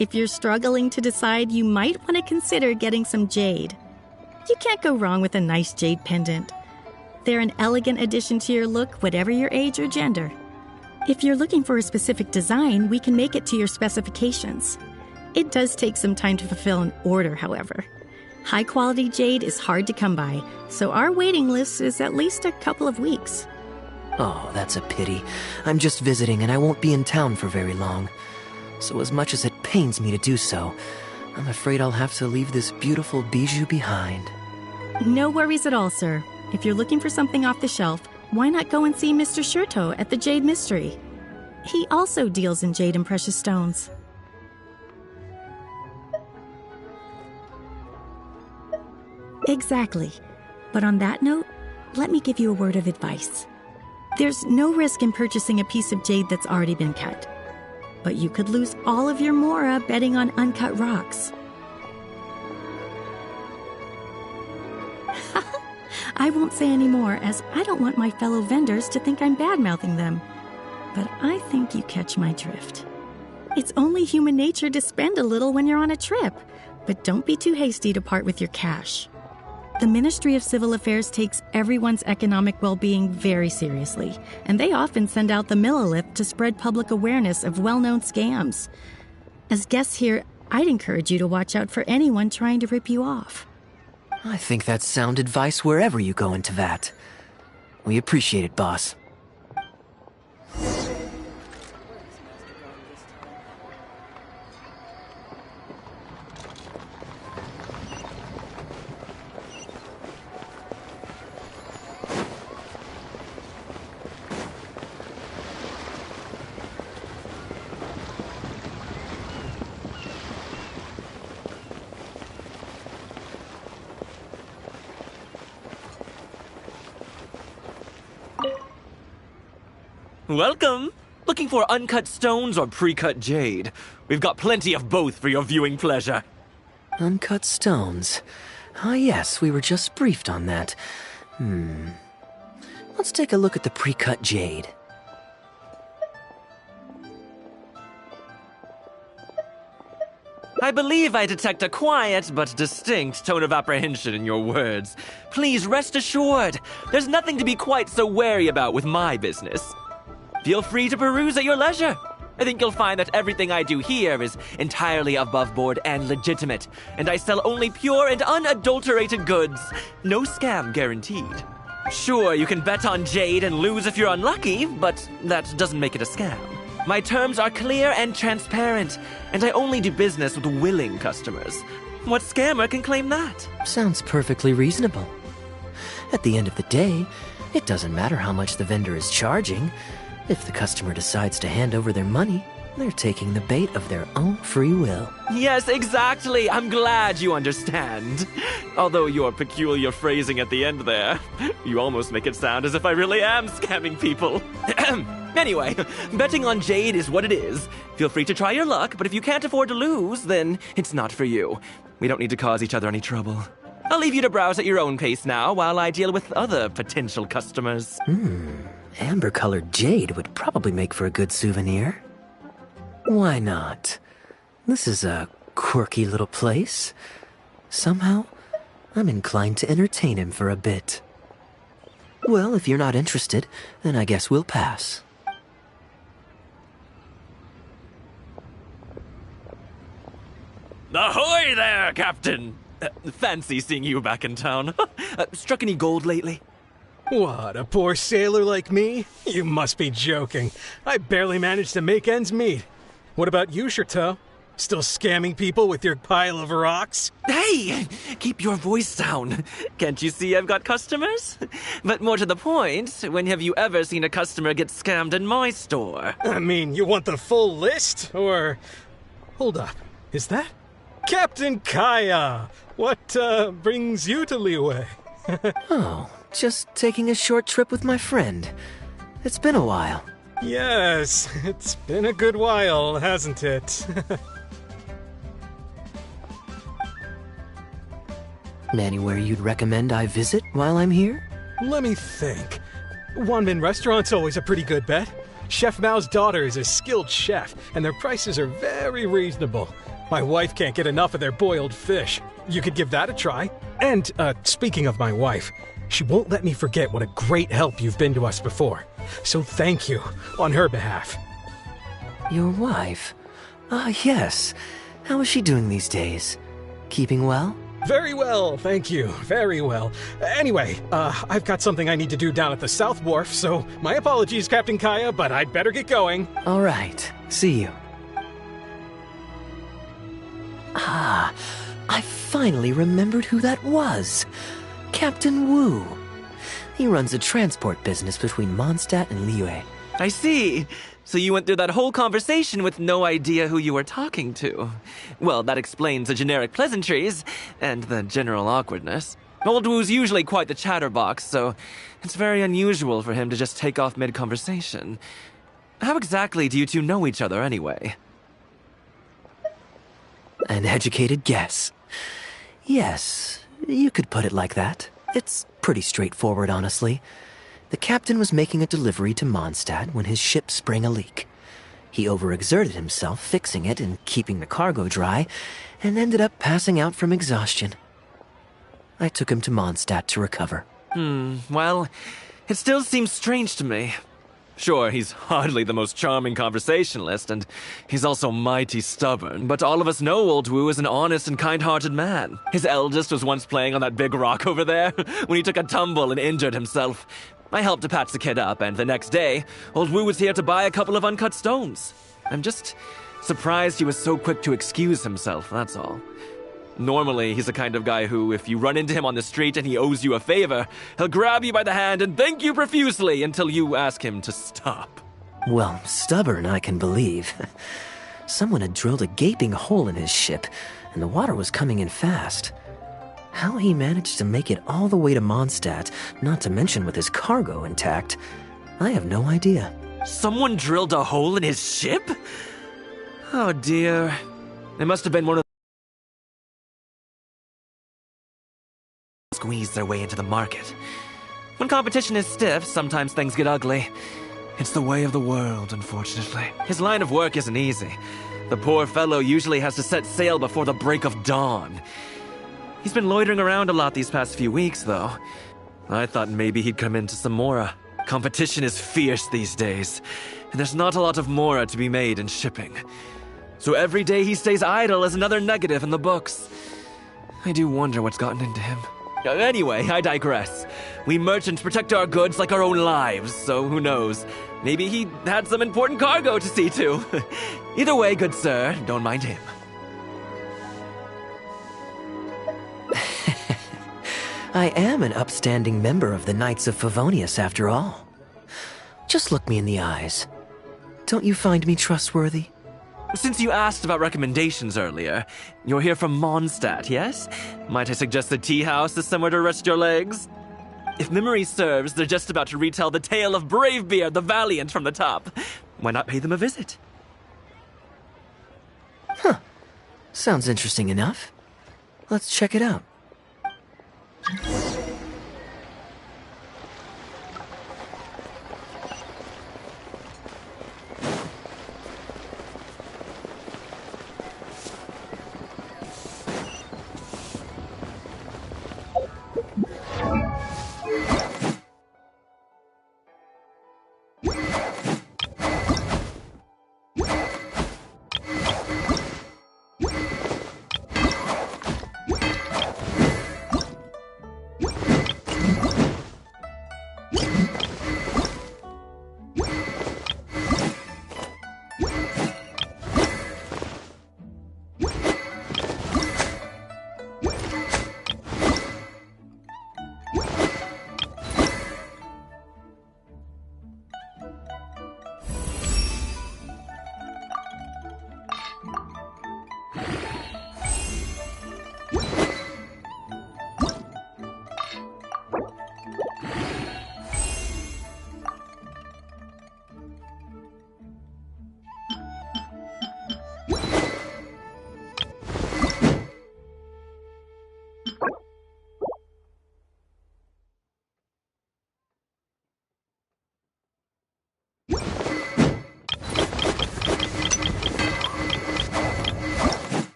If you're struggling to decide, you might want to consider getting some jade. You can't go wrong with a nice jade pendant. They're an elegant addition to your look, whatever your age or gender. If you're looking for a specific design, we can make it to your specifications. It does take some time to fulfill an order, however. High-quality jade is hard to come by, so our waiting list is at least a couple of weeks. Oh, that's a pity. I'm just visiting and I won't be in town for very long. So as much as it pains me to do so, I'm afraid I'll have to leave this beautiful bijou behind. No worries at all, sir. If you're looking for something off the shelf, why not go and see Mr. Shurto at the Jade Mystery? He also deals in jade and precious stones. Exactly. But on that note, let me give you a word of advice. There's no risk in purchasing a piece of jade that's already been cut. But you could lose all of your mora betting on uncut rocks. I won't say any more, as I don't want my fellow vendors to think I'm bad-mouthing them. But I think you catch my drift. It's only human nature to spend a little when you're on a trip, but don't be too hasty to part with your cash. The Ministry of Civil Affairs takes everyone's economic well-being very seriously, and they often send out the Millilith to spread public awareness of well-known scams. As guests here, I'd encourage you to watch out for anyone trying to rip you off. I think that's sound advice wherever you go into that. We appreciate it, boss. Welcome! Looking for uncut stones or pre-cut jade? We've got plenty of both for your viewing pleasure. Uncut stones. Ah, yes, we were just briefed on that. Let's take a look at the pre-cut jade. I believe I detect a quiet but distinct tone of apprehension in your words. Please rest assured, there's nothing to be quite so wary about with my business. Feel free to peruse at your leisure. I think you'll find that everything I do here is entirely above board and legitimate, and I sell only pure and unadulterated goods. No scam guaranteed. Sure, you can bet on jade and lose if you're unlucky, but that doesn't make it a scam. My terms are clear and transparent, and I only do business with willing customers. What scammer can claim that? Sounds perfectly reasonable. At the end of the day, it doesn't matter how much the vendor is charging. If the customer decides to hand over their money, they're taking the bait of their own free will. Yes, exactly. I'm glad you understand. Although your peculiar phrasing at the end there, you almost make it sound as if I really am scamming people. Anyway, betting on jade is what it is. Feel free to try your luck, but if you can't afford to lose, then it's not for you. We don't need to cause each other any trouble. I'll leave you to browse at your own pace now while I deal with other potential customers. Amber-colored jade would probably make for a good souvenir. Why not? This is a quirky little place. Somehow, I'm inclined to entertain him for a bit. Well, if you're not interested, then I guess we'll pass. Ahoy there, Captain! Fancy seeing you back in town. Struck any gold lately? What, a poor sailor like me? You must be joking. I barely managed to make ends meet. What about you, Chateau? Still scamming people with your pile of rocks? Hey! Keep your voice down. Can't you see I've got customers? But more to the point, when have you ever seen a customer get scammed in my store? I mean, you want the full list? Or... Hold up. Is that... Captain Kaya! What, brings you to Liyue? Oh, just taking a short trip with my friend. It's been a while. Yes, it's been a good while, hasn't it? Anywhere you'd recommend I visit while I'm here? Let me think. Wanmin Restaurant's always a pretty good bet. Chef Mao's daughter is a skilled chef, and their prices are very reasonable. My wife can't get enough of their boiled fish. You could give that a try. And, speaking of my wife, she won't let me forget what a great help you've been to us before. So thank you, on her behalf. Your wife? Ah, yes. How is she doing these days? Keeping well? Very well, thank you. Very well. Anyway, I've got something I need to do down at the South Wharf, so my apologies, Captain Kaya, but I'd better get going. All right. See you. Ah, I finally remembered who that was. Captain Wu. He runs a transport business between Mondstadt and Liyue. I see. So you went through that whole conversation with no idea who you were talking to. Well, that explains the generic pleasantries and the general awkwardness. Old Wu's usually quite the chatterbox, so it's very unusual for him to just take off mid-conversation. How exactly do you two know each other anyway? An educated guess. Yes, you could put it like that. It's pretty straightforward, honestly. The captain was making a delivery to Mondstadt when his ship sprang a leak. He overexerted himself fixing it and keeping the cargo dry, and ended up passing out from exhaustion. I took him to Mondstadt to recover. Well, it still seems strange to me. Sure, he's hardly the most charming conversationalist, and he's also mighty stubborn, but all of us know Old Wu is an honest and kind-hearted man. His eldest was once playing on that big rock over there when he took a tumble and injured himself. I helped to patch the kid up, and the next day, Old Wu was here to buy a couple of uncut stones. I'm just surprised he was so quick to excuse himself, that's all. Normally, he's the kind of guy who, if you run into him on the street and he owes you a favor, he'll grab you by the hand and thank you profusely until you ask him to stop. Well, stubborn, I can believe. Someone had drilled a gaping hole in his ship, and the water was coming in fast. How he managed to make it all the way to Mondstadt, not to mention with his cargo intact, I have no idea. Someone drilled a hole in his ship? Oh dear. It must have been one of squeeze their way into the market. When competition is stiff, sometimes things get ugly. It's the way of the world, unfortunately. His line of work isn't easy. The poor fellow usually has to set sail before the break of dawn. He's been loitering around a lot these past few weeks, though. I thought maybe he'd come into some Mora. Competition is fierce these days, and there's not a lot of Mora to be made in shipping. So every day he stays idle is another negative in the books. I do wonder what's gotten into him. Anyway, I digress. We merchants protect our goods like our own lives, so who knows? Maybe he had some important cargo to see to. Either way, good sir, don't mind him. I am an upstanding member of the Knights of Favonius, after all. Just look me in the eyes. Don't you find me trustworthy? Since you asked about recommendations earlier, you're here from Mondstadt, yes? Might I suggest the tea house is somewhere to rest your legs? If memory serves, they're just about to retell the tale of Bravebeard the Valiant from the top. Why not pay them a visit? Huh. Sounds interesting enough. Let's check it out.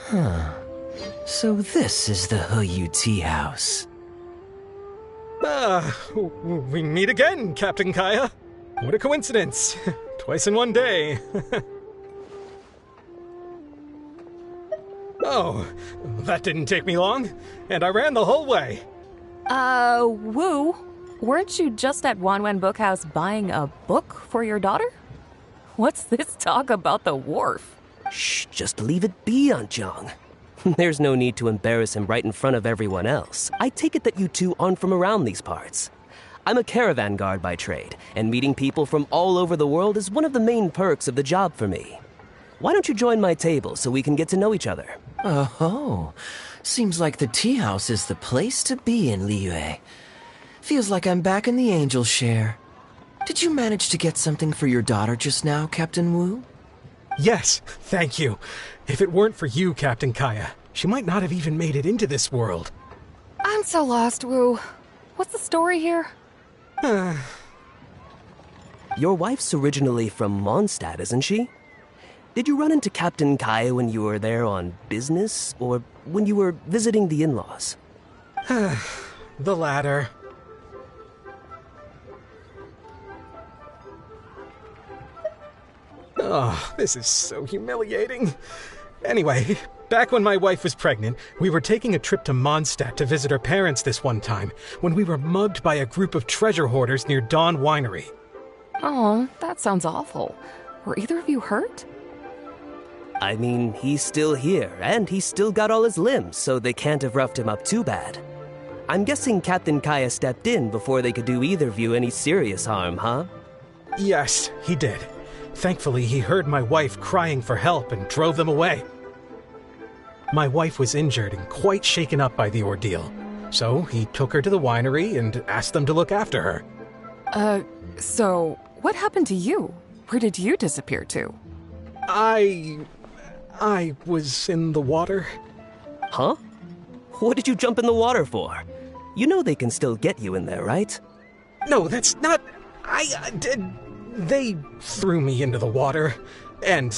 Huh. So this is the Huyu tea house. We meet again, Captain Kaya. What a coincidence. Twice in one day. Oh, that didn't take me long, and I ran the whole way. Wu, weren't you just at Wanwen Bookhouse buying a book for your daughter? What's this talk about the wharf? Shh, just leave it be, Aunt Jong. There's no need to embarrass him right in front of everyone else. I take it that you two aren't from around these parts. I'm a caravan guard by trade, and meeting people from all over the world is one of the main perks of the job for me. Why don't you join my table so we can get to know each other? Oh, seems like the tea house is the place to be in Liyue. Feels like I'm back in the angel share. Did you manage to get something for your daughter just now, Captain Wu? Yes, thank you. If it weren't for you, Captain Kaya, she might not have even made it into this world. I'm so lost, Wu. What's the story here? Your wife's originally from Mondstadt, isn't she? Did you run into Captain Kaya when you were there on business, or when you were visiting the in-laws? The latter. Oh, this is so humiliating. Anyway, back when my wife was pregnant, we were taking a trip to Mondstadt to visit her parents this one time, when we were mugged by a group of treasure hoarders near Dawn Winery. Oh, that sounds awful. Were either of you hurt? I mean, he's still here, and he's still got all his limbs, so they can't have roughed him up too bad. I'm guessing Captain Kaya stepped in before they could do either of you any serious harm, huh? Yes, he did. Thankfully, he heard my wife crying for help and drove them away. My wife was injured and quite shaken up by the ordeal, so he took her to the winery and asked them to look after her. So what happened to you? Where did you disappear to? I was in the water. Huh? What did you jump in the water for? You know they can still get you in there, right? No, that's not... I did... They threw me into the water and,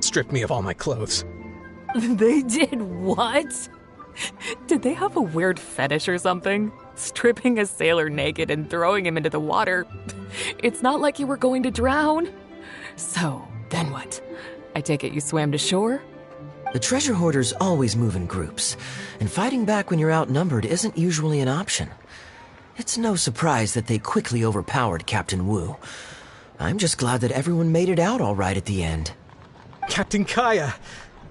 stripped me of all my clothes. They did what? Did they have a weird fetish or something? Stripping a sailor naked and throwing him into the water. It's not like you were going to drown. So, then what? I take it you swam to shore? The treasure hoarders always move in groups, and fighting back when you're outnumbered isn't usually an option. It's no surprise that they quickly overpowered Captain Wu. I'm just glad that everyone made it out all right at the end. Captain Kaya,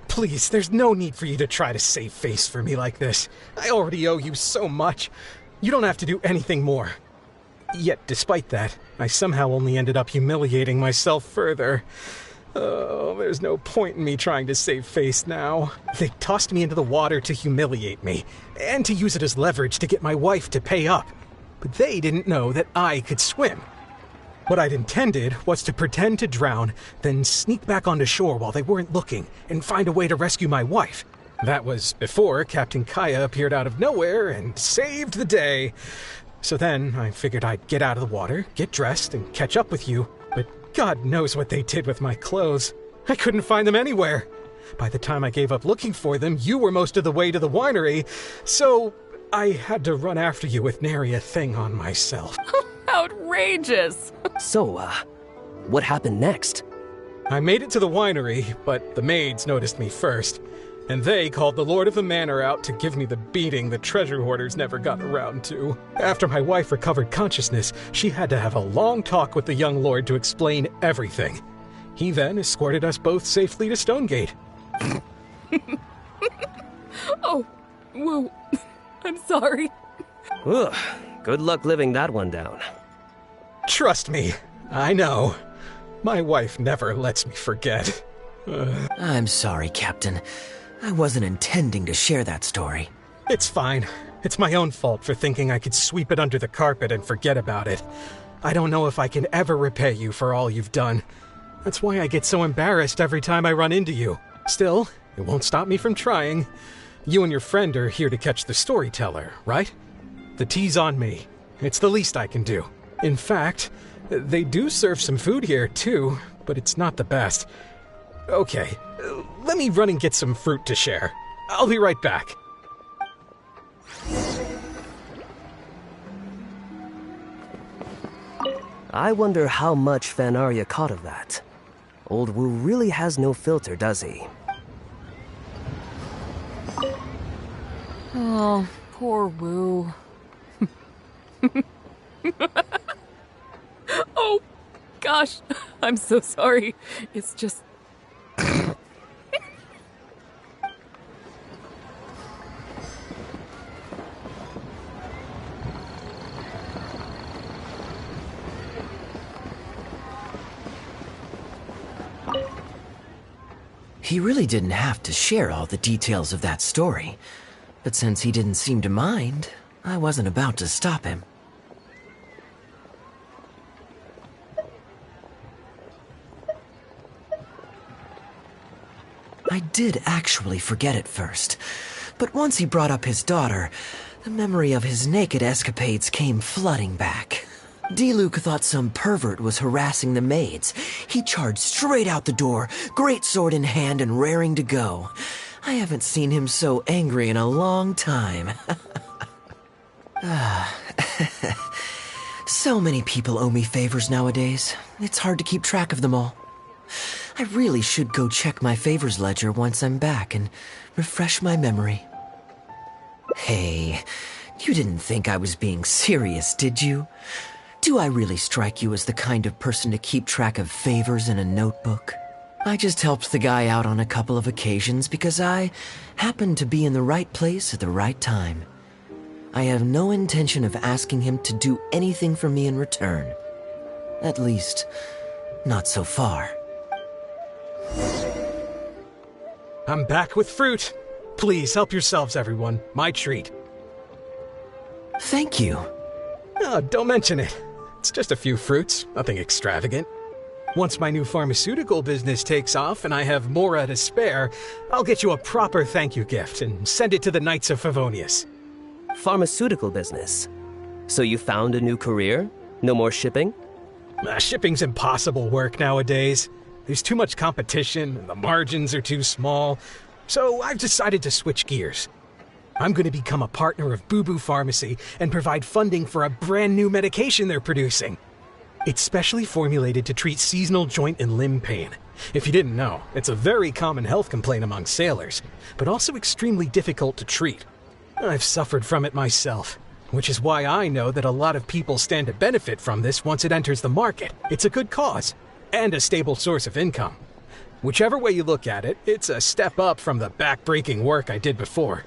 please, there's no need for you to try to save face for me like this. I already owe you so much. You don't have to do anything more. Yet, despite that, I somehow only ended up humiliating myself further. Oh, there's no point in me trying to save face now. They tossed me into the water to humiliate me, and to use it as leverage to get my wife to pay up. But they didn't know that I could swim. What I'd intended was to pretend to drown, then sneak back onto shore while they weren't looking, and find a way to rescue my wife. That was before Captain Kaya appeared out of nowhere and saved the day. So then I figured I'd get out of the water, get dressed, and catch up with you. But God knows what they did with my clothes. I couldn't find them anywhere. By the time I gave up looking for them, you were most of the way to the winery, so I had to run after you with nary a thing on myself. Outrageous! So, what happened next? I made it to the winery, but the maids noticed me first, and they called the Lord of the Manor out to give me the beating the treasure hoarders never got around to. After my wife recovered consciousness, she had to have a long talk with the young lord to explain everything. He then escorted us both safely to Stonegate. Oh, Wu, I'm sorry. Ugh, good luck living that one down. Trust me, I know. My wife never lets me forget. I'm sorry, Captain. I wasn't intending to share that story. It's fine. It's my own fault for thinking I could sweep it under the carpet and forget about it. I don't know if I can ever repay you for all you've done. That's why I get so embarrassed every time I run into you. Still, it won't stop me from trying. You and your friend are here to catch the storyteller, right? The tea's on me. It's the least I can do. In fact, they do serve some food here, too, but it's not the best. Okay, let me run and get some fruit to share. I'll be right back. I wonder how much Fanaria caught of that. Old Wu really has no filter, does he? Oh, poor Wu. Oh, gosh. I'm so sorry. It's just... He really didn't have to share all the details of that story. But since he didn't seem to mind, I wasn't about to stop him. I did actually forget at first, but once he brought up his daughter, the memory of his naked escapades came flooding back. D-Luke thought some pervert was harassing the maids. He charged straight out the door, great sword in hand and raring to go. I haven't seen him so angry in a long time. So many people owe me favors nowadays. It's hard to keep track of them all. I really should go check my favors ledger once I'm back and refresh my memory. Hey, you didn't think I was being serious, did you? Do I really strike you as the kind of person to keep track of favors in a notebook? I just helped the guy out on a couple of occasions because I happened to be in the right place at the right time. I have no intention of asking him to do anything for me in return. At least, not so far. I'm back with fruit. Please help yourselves, everyone. My treat. Thank you. Oh, don't mention it. It's just a few fruits, nothing extravagant. Once my new pharmaceutical business takes off and I have more to spare, I'll get you a proper thank you gift and send it to the Knights of Favonius. Pharmaceutical business? So you found a new career? No more shipping? Shipping's impossible work nowadays. There's too much competition, and the margins are too small. So I've decided to switch gears. I'm going to become a partner of Boo Boo Pharmacy and provide funding for a brand new medication they're producing. It's specially formulated to treat seasonal joint and limb pain. If you didn't know, it's a very common health complaint among sailors, but also extremely difficult to treat. I've suffered from it myself, which is why I know that a lot of people stand to benefit from this once it enters the market. It's a good cause, and a stable source of income. Whichever way you look at it, it's a step up from the back-breaking work I did before.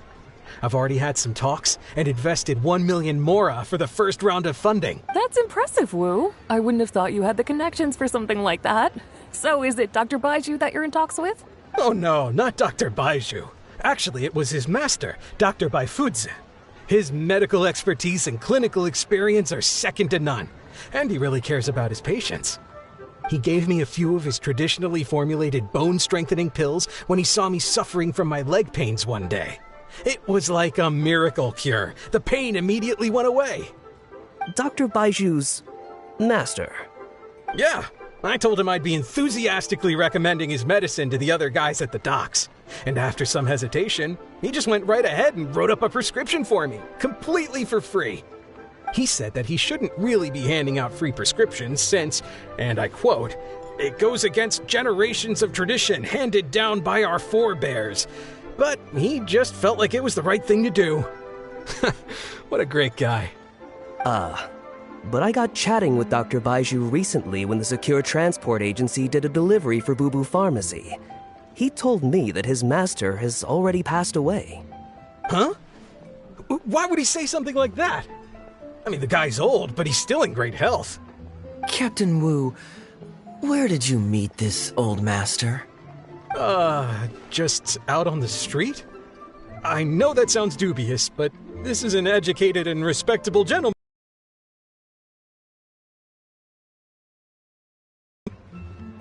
I've already had some talks and invested 1 million mora for the first round of funding. That's impressive, Wu. I wouldn't have thought you had the connections for something like that. So is it Dr. Baiju that you're in talks with? Oh no, not Dr. Baiju. Actually, it was his master, Dr. Baifudze. His medical expertise and clinical experience are second to none, and he really cares about his patients. He gave me a few of his traditionally formulated bone-strengthening pills when he saw me suffering from my leg pains one day. It was like a miracle cure. The pain immediately went away. Dr. Baiju's master? Yeah, I told him I'd be enthusiastically recommending his medicine to the other guys at the docks. And after some hesitation, he just went right ahead and wrote up a prescription for me, completely for free. He said that he shouldn't really be handing out free prescriptions since, and I quote, "It goes against generations of tradition handed down by our forebears." But he just felt like it was the right thing to do. What a great guy. But I got chatting with Dr. Baiju recently when the Secure Transport Agency did a delivery for Boo Boo Pharmacy. He told me that his master has already passed away. Huh? Why would he say something like that? I mean, the guy's old, but he's still in great health. Captain Wu, where did you meet this old master? Just out on the street? I know that sounds dubious, but this is an educated and respectable gentleman.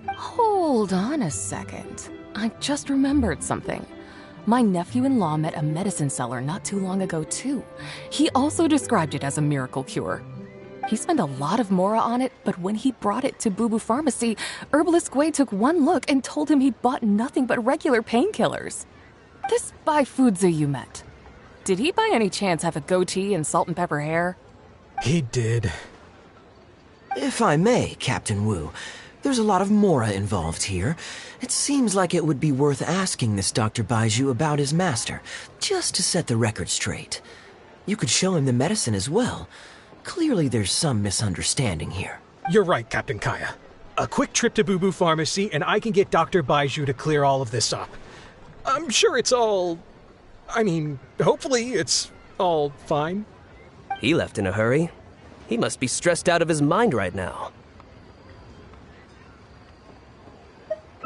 Hold on a second. I just remembered something. My nephew-in-law met a medicine seller not too long ago, too. He also described it as a miracle cure. He spent a lot of mora on it, but when he brought it to Boo Boo Pharmacy, Herbalist Gwei took one look and told him he'd bought nothing but regular painkillers. This Bai Fudzu you met, did he by any chance have a goatee and salt and pepper hair? He did. If I may, Captain Wu, there's a lot of mora involved here. It seems like it would be worth asking this Dr. Baiju about his master, just to set the record straight. You could show him the medicine as well. Clearly there's some misunderstanding here. You're right, Captain Kaya. A quick trip to Boo Boo Pharmacy and I can get Dr. Baiju to clear all of this up. I'm sure it's all... hopefully it's all fine. He left in a hurry. He must be stressed out of his mind right now.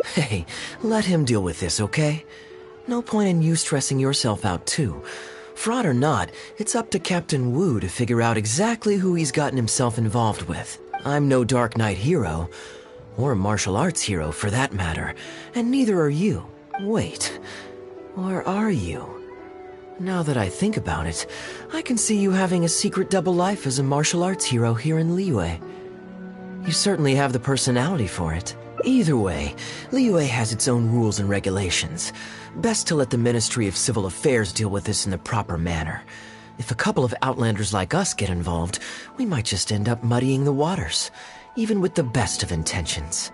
Hey, let him deal with this, okay? No point in you stressing yourself out too. Fraud or not, it's up to Captain Wu to figure out exactly who he's gotten himself involved with. I'm no Dark Knight hero, or a martial arts hero for that matter, and neither are you. Wait, or are you? Now that I think about it, I can see you having a secret double life as a martial arts hero here in Liyue. You certainly have the personality for it. Either way, Liyue has its own rules and regulations. Best to let the Ministry of Civil Affairs deal with this in the proper manner. If a couple of outlanders like us get involved, we might just end up muddying the waters, even with the best of intentions.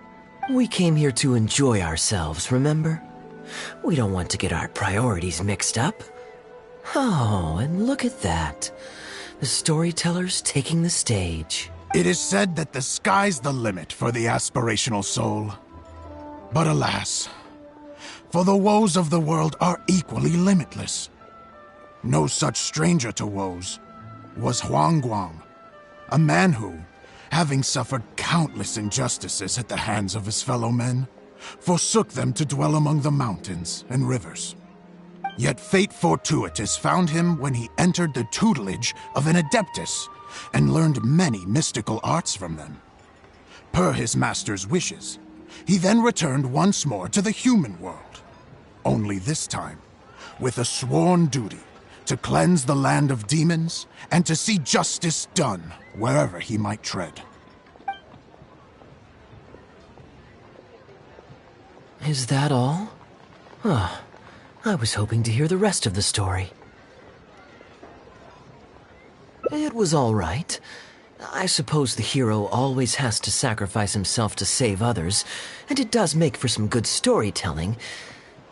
We came here to enjoy ourselves, remember? We don't want to get our priorities mixed up. Oh, and look at that. The storyteller's taking the stage. It is said that the sky's the limit for the aspirational soul. But alas, for the woes of the world are equally limitless. No such stranger to woes was Huang Guang, a man who, having suffered countless injustices at the hands of his fellow men, forsook them to dwell among the mountains and rivers. Yet fate fortuitous found him when he entered the tutelage of an adeptus and learned many mystical arts from them. Per his master's wishes, he then returned once more to the human world, only this time with a sworn duty to cleanse the land of demons and to see justice done wherever he might tread. Is that all? Oh, I was hoping to hear the rest of the story. It was all right. I suppose the hero always has to sacrifice himself to save others, and it does make for some good storytelling,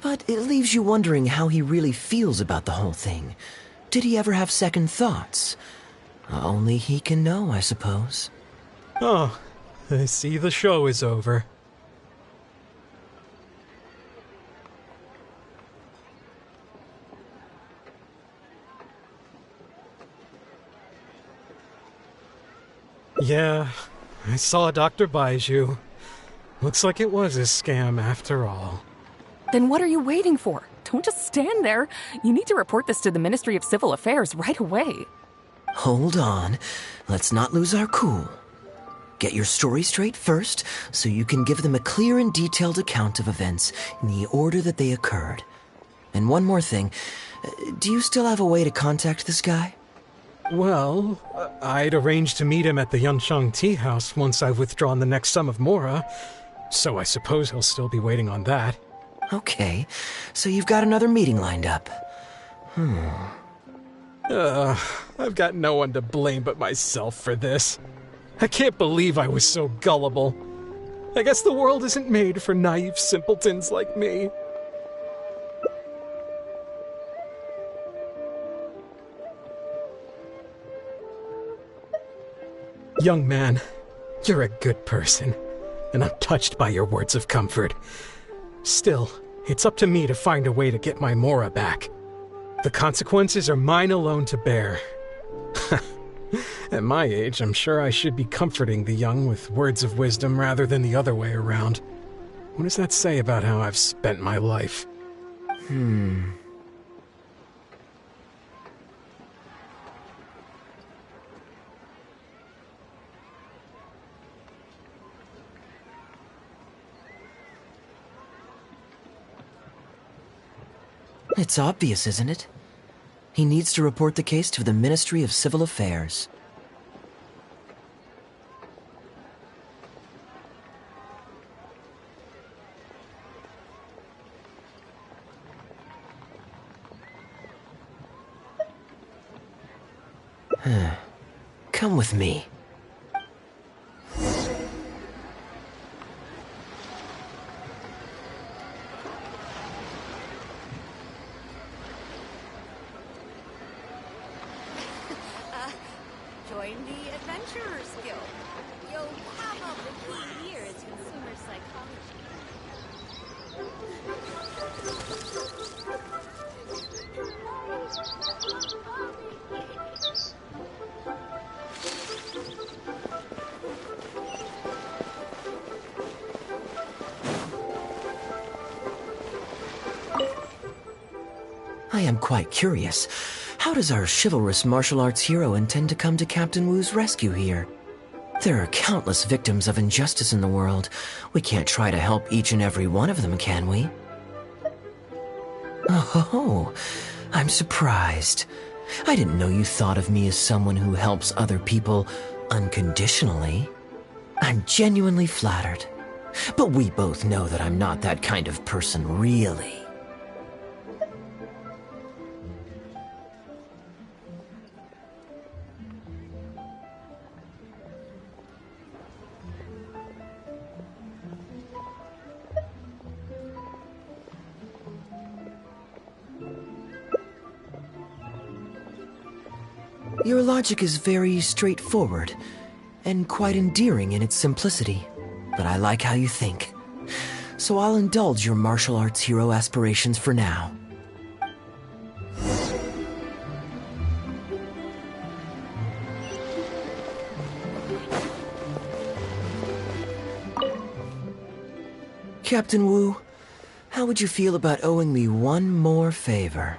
but it leaves you wondering how he really feels about the whole thing. Did he ever have second thoughts? Only he can know, I suppose. Oh, I see the show is over. Yeah, I saw Dr. Baiju. Looks like it was a scam after all. Then what are you waiting for? Don't just stand there. You need to report this to the Ministry of Civil Affairs right away. Hold on. Let's not lose our cool. Get your story straight first, so you can give them a clear and detailed account of events in the order that they occurred. And one more thing. Do you still have a way to contact this guy? Well, I'd arranged to meet him at the Yunsheng Tea House once I've withdrawn the next sum of mora, so I suppose he'll still be waiting on that. Okay, so you've got another meeting lined up. I've got no one to blame but myself for this. I can't believe I was so gullible. I guess the world isn't made for naive simpletons like me. Young man, you're a good person, and I'm touched by your words of comfort. Still, it's up to me to find a way to get my mora back. The consequences are mine alone to bear. At my age, I'm sure I should be comforting the young with words of wisdom rather than the other way around. What does that say about how I've spent my life? It's obvious, isn't it? He needs to report the case to the Ministry of Civil Affairs. Come with me. Join the Adventurers Guild. You'll have up a key year in consumer psychology. I am quite curious. How does our chivalrous martial arts hero intend to come to Captain Wu's rescue here? There are countless victims of injustice in the world. We can't try to help each and every one of them, can we? Oh, I'm surprised. I didn't know you thought of me as someone who helps other people unconditionally. I'm genuinely flattered. But we both know that I'm not that kind of person, really. Your logic is very straightforward, and quite endearing in its simplicity, but I like how you think. So I'll indulge your martial arts hero aspirations for now. Captain Wu, how would you feel about owing me one more favor?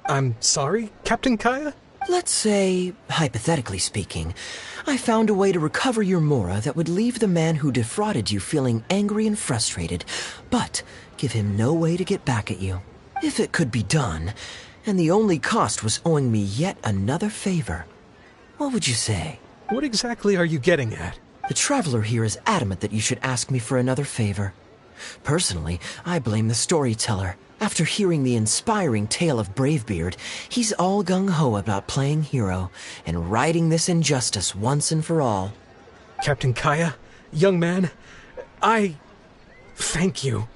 I'm sorry, Captain Kaya? Let's say, hypothetically speaking, I found a way to recover your Mora that would leave the man who defrauded you feeling angry and frustrated, but give him no way to get back at you. If it could be done, and the only cost was owing me yet another favor, what would you say? What exactly are you getting at? The Traveler here is adamant that you should ask me for another favor. Personally, I blame the storyteller. After hearing the inspiring tale of Bravebeard, he's all gung-ho about playing hero and righting this injustice once and for all. Captain Kaya, young man, I thank you.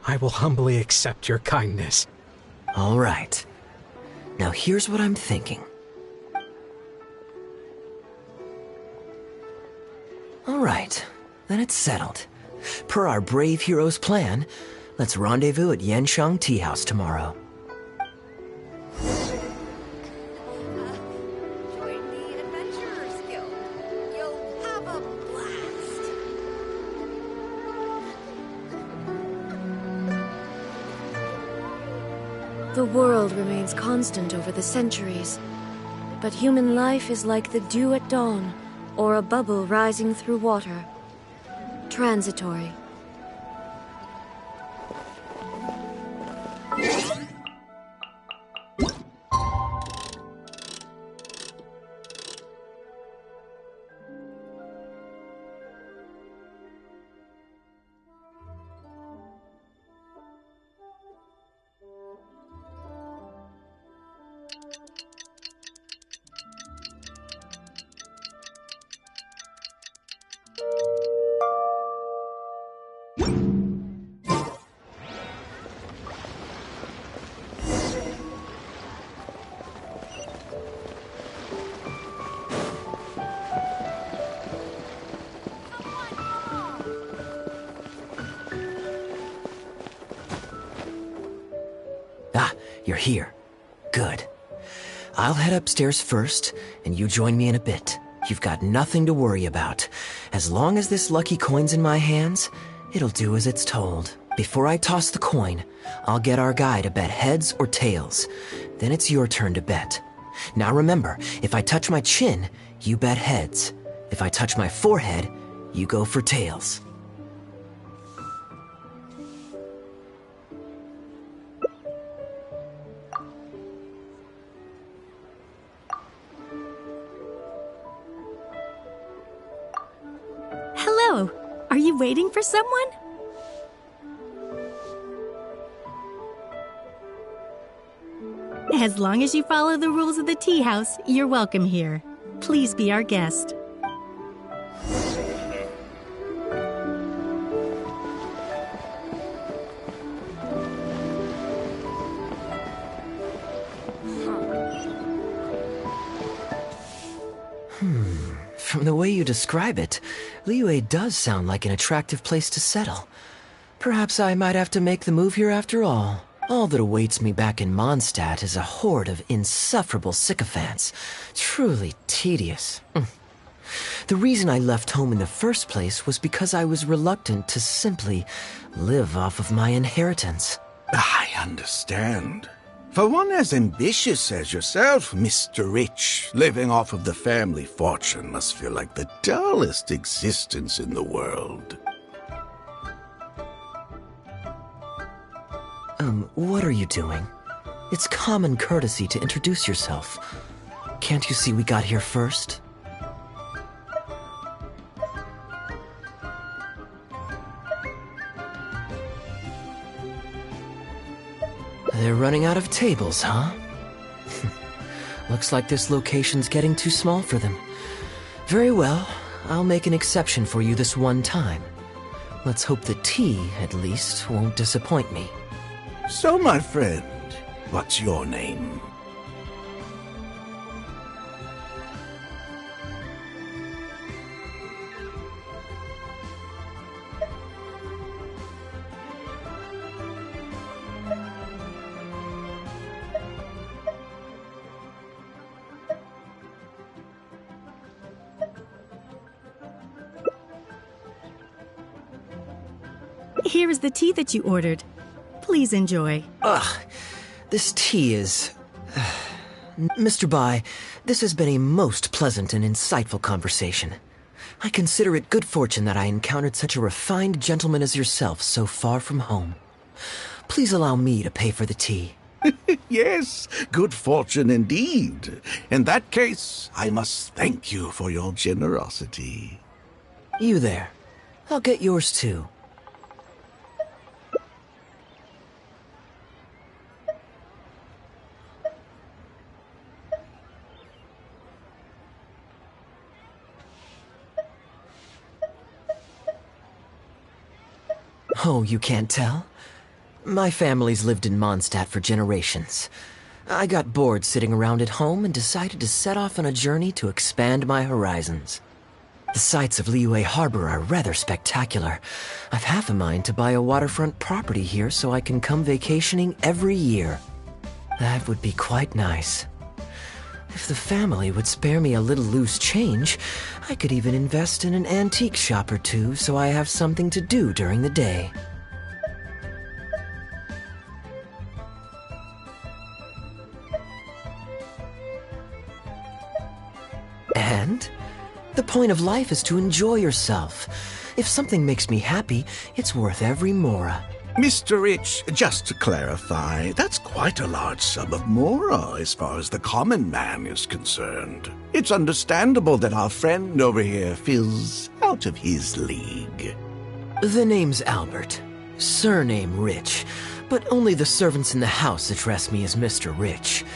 I will humbly accept your kindness. All right. Now here's what I'm thinking. All right, then it's settled. Per our brave hero's plan, let's rendezvous at Yanshang Tea House tomorrow. Join the Adventurers Guild. You'll have a blast. The world remains constant over the centuries, but human life is like the dew at dawn, or a bubble rising through water. Transitory. You're here. Good. I'll head upstairs first, and you join me in a bit. You've got nothing to worry about. As long as this lucky coin's in my hands, it'll do as it's told. Before I toss the coin, I'll get our guy to bet heads or tails. Then it's your turn to bet. Now remember, if I touch my chin, you bet heads. If I touch my forehead, you go for tails. Hello. Are you waiting for someone? As long as you follow the rules of the tea house, you're welcome here. Please be our guest. From the way you describe it, Liyue does sound like an attractive place to settle. Perhaps I might have to make the move here after all. All that awaits me back in Mondstadt is a horde of insufferable sycophants. Truly tedious. The reason I left home in the first place was because I was reluctant to simply live off of my inheritance. I understand. For one as ambitious as yourself, Mr. Rich, living off of the family fortune must feel like the dullest existence in the world. What are you doing? It's common courtesy to introduce yourself. Can't you see we got here first? They're running out of tables, huh? Looks like this location's getting too small for them. Very well, I'll make an exception for you this one time. Let's hope the tea, at least, won't disappoint me. So, my friend, what's your name? Here is the tea that you ordered. Please enjoy. Ugh, this tea is... Mr. Bai, this has been a most pleasant and insightful conversation. I consider it good fortune that I encountered such a refined gentleman as yourself so far from home. Please allow me to pay for the tea. Yes, good fortune indeed. In that case, I must thank you for your generosity. You there. I'll get yours too. Oh, you can't tell? My family's lived in Mondstadt for generations. I got bored sitting around at home and decided to set off on a journey to expand my horizons. The sights of Liyue Harbor are rather spectacular. I've half a mind to buy a waterfront property here so I can come vacationing every year. That would be quite nice. If the family would spare me a little loose change, I could even invest in an antique shop or two so I have something to do during the day. And the point of life is to enjoy yourself. If something makes me happy, it's worth every mora. Mr. Rich, just to clarify, that's quite a large sum of mora as far as the common man is concerned. It's understandable that our friend over here feels out of his league. The name's Albert. Surname Rich, but only the servants in the house address me as Mr. Rich.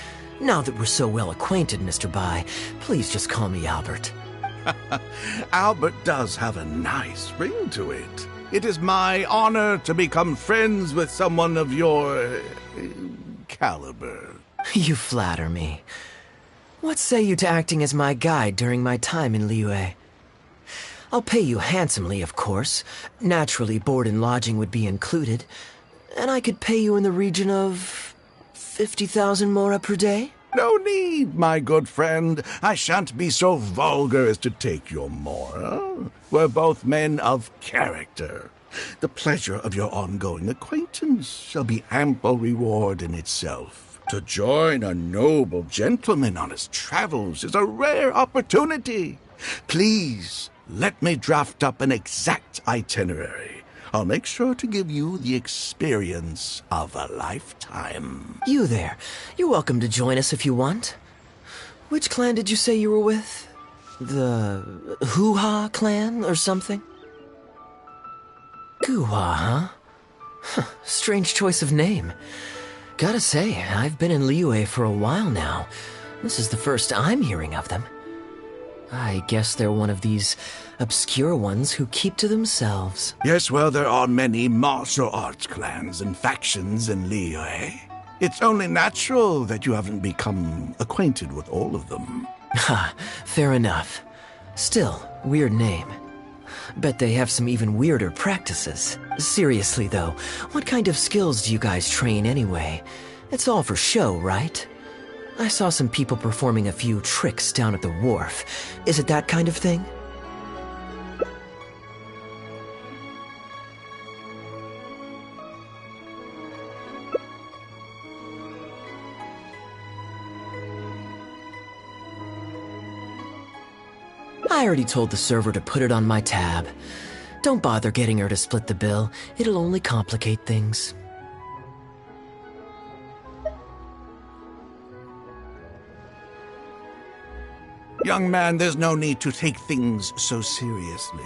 Now that we're so well acquainted, Mr. Bai, please just call me Albert. Albert does have a nice ring to it. It is my honor to become friends with someone of your caliber. You flatter me. What say you to acting as my guide during my time in Liyue? I'll pay you handsomely, of course. Naturally, board and lodging would be included. And I could pay you in the region of 50,000 mora per day? No need, my good friend. I shan't be so vulgar as to take your mora. We're both men of character. The pleasure of your ongoing acquaintance shall be ample reward in itself. To join a noble gentleman on his travels is a rare opportunity. Please, let me draft up an exact itinerary. I'll make sure to give you the experience of a lifetime. You there. You're welcome to join us if you want. Which clan did you say you were with? The Hoo-Ha clan or something? Goo-Ha, huh? Strange choice of name. Gotta say, I've been in Liyue for a while now. This is the first I'm hearing of them. I guess they're one of these obscure ones who keep to themselves. Yes, well, there are many martial arts clans and factions in Liyue. It's only natural that you haven't become acquainted with all of them. Ha, fair enough. Still, weird name. Bet they have some even weirder practices. Seriously though, what kind of skills do you guys train anyway? It's all for show, right? I saw some people performing a few tricks down at the wharf. Is it that kind of thing? I already told the server to put it on my tab. Don't bother getting her to split the bill. It'll only complicate things. Young man, there's no need to take things so seriously.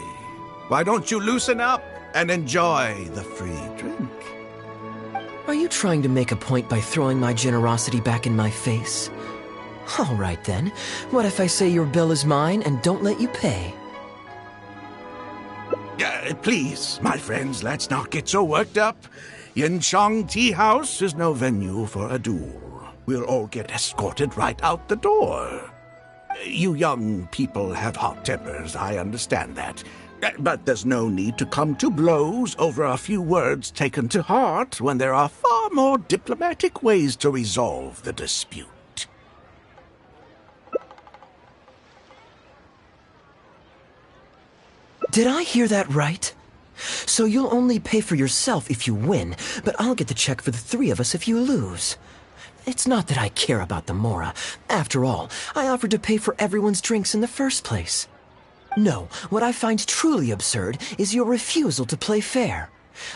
Why don't you loosen up and enjoy the free drink? Are you trying to make a point by throwing my generosity back in my face? All right then. What if I say your bill is mine and don't let you pay? Please, my friends, let's not get so worked up. Yinchang Tea House is no venue for a duel. We'll all get escorted right out the door. You young people have hot tempers, I understand that. But there's no need to come to blows over a few words taken to heart when there are far more diplomatic ways to resolve the dispute. Did I hear that right? So you'll only pay for yourself if you win, but I'll get the check for the three of us if you lose. It's not that I care about the Mora. After all, I offered to pay for everyone's drinks in the first place. No, what I find truly absurd is your refusal to play fair.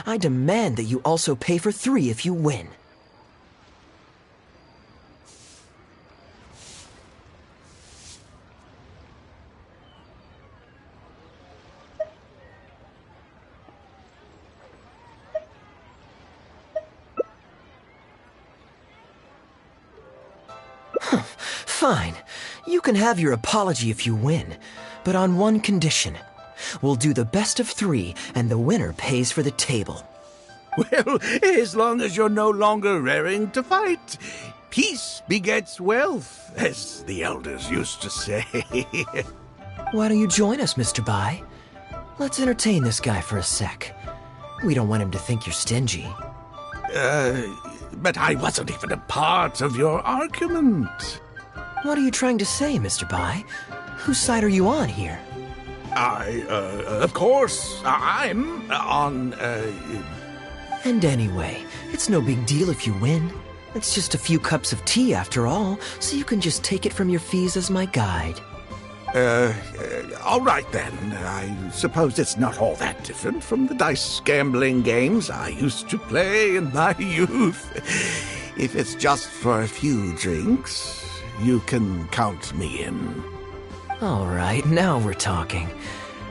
I demand that you also pay for three if you win. Fine. You can have your apology if you win, but on one condition. We'll do the best of three, and the winner pays for the table. Well, as long as you're no longer raring to fight, peace begets wealth, as the elders used to say. Why don't you join us, Mr. Bai? Let's entertain this guy for a sec. We don't want him to think you're stingy. But I wasn't even a part of your argument. What are you trying to say, Mr. Bai? Whose side are you on here? Of course, I'm on, And anyway, it's no big deal if you win. It's just a few cups of tea after all, so you can just take it from your fees as my guide. All right then. I suppose it's not all that different from the dice gambling games I used to play in my youth. If it's just for a few drinks, you can count me in. All right, now we're talking.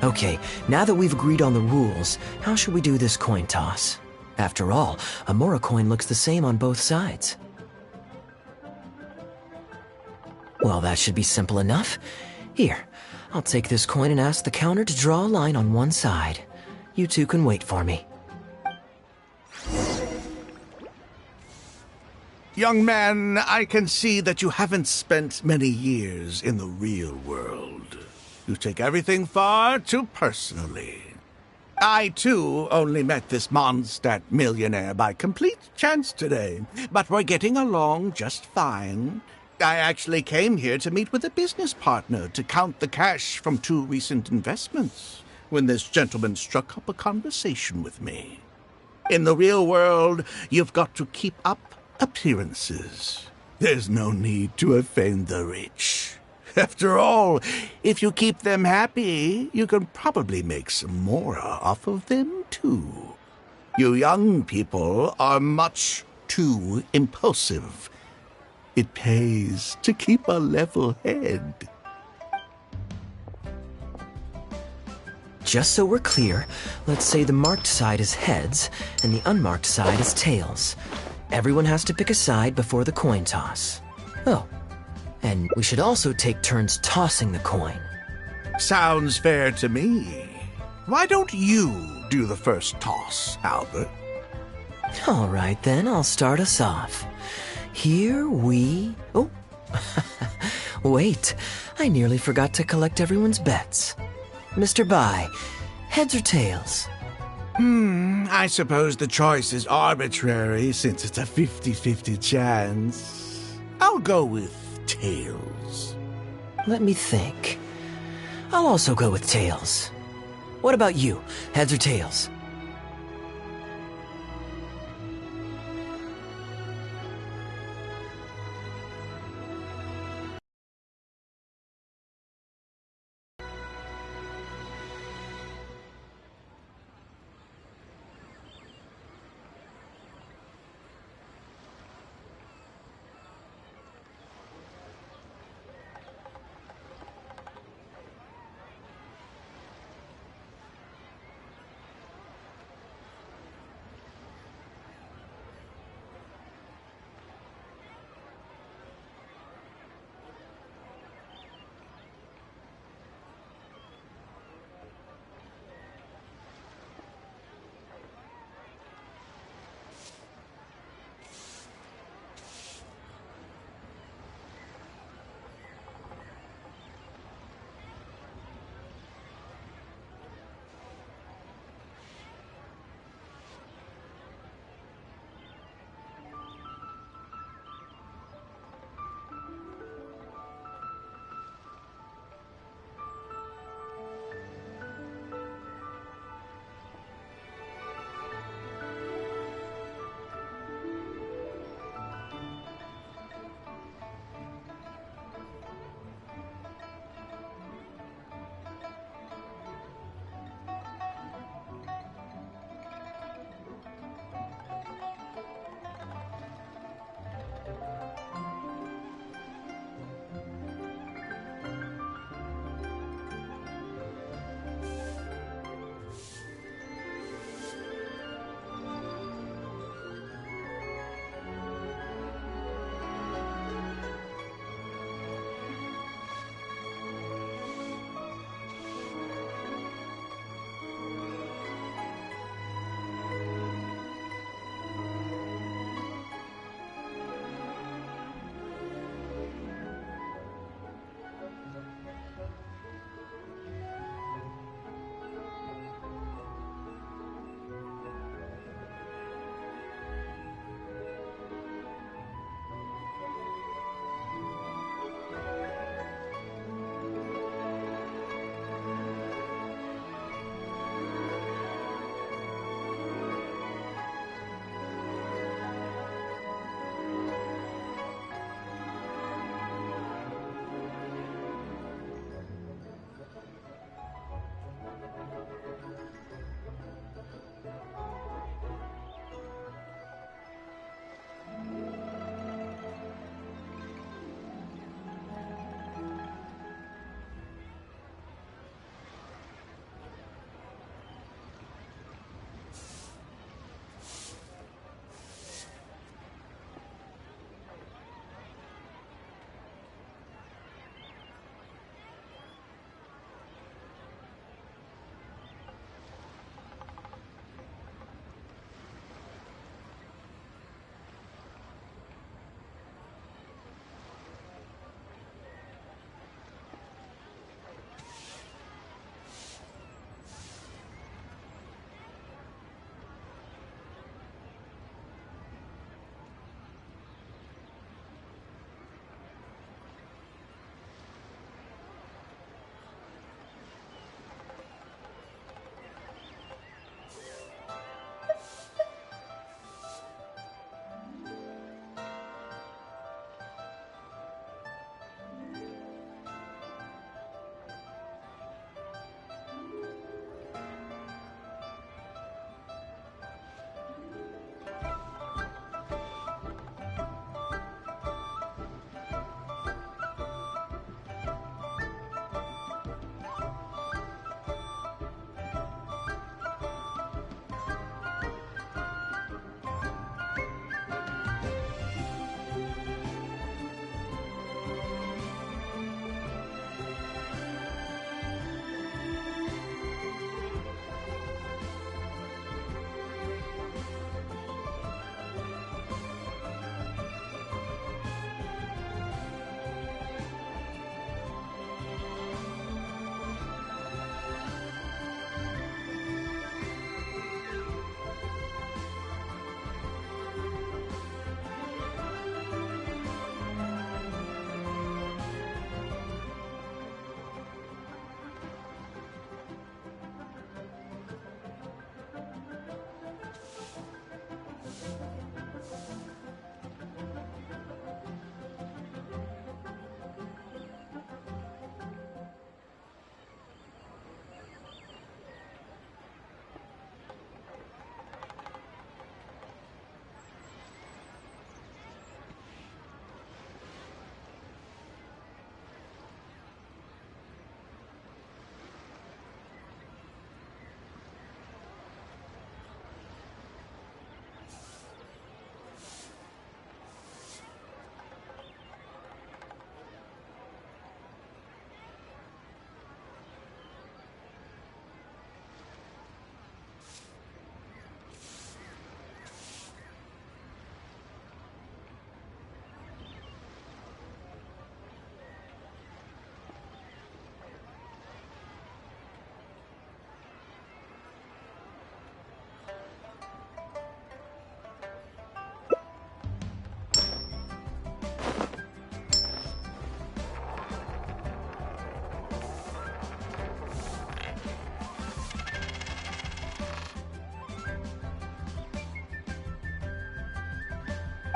Okay, now that we've agreed on the rules, how should we do this coin toss? After all, a Mora coin looks the same on both sides. Well, that should be simple enough. Here, I'll take this coin and ask the counter to draw a line on one side. You two can wait for me. Young man, I can see that you haven't spent many years in the real world. You take everything far too personally. I, too, only met this Mondstadt millionaire by complete chance today, but we're getting along just fine. I actually came here to meet with a business partner to count the cash from 2 recent investments when this gentleman struck up a conversation with me. In the real world, you've got to keep up appearances. There's no need to offend the rich. After all, if you keep them happy, you can probably make some more off of them, too. You young people are much too impulsive. It pays to keep a level head. Just so we're clear, let's say the marked side is heads and the unmarked side is tails. Everyone has to pick a side before the coin toss. Oh, and we should also take turns tossing the coin. Sounds fair to me. Why don't you do the first toss, Albert? All right, then, I'll start us off. Here we... Oh, wait, I nearly forgot to collect everyone's bets. Mr. Bai, heads or tails? I suppose the choice is arbitrary since it's a 50-50 chance. I'll go with tails. Let me think. I'll also go with tails. What about you, heads or tails?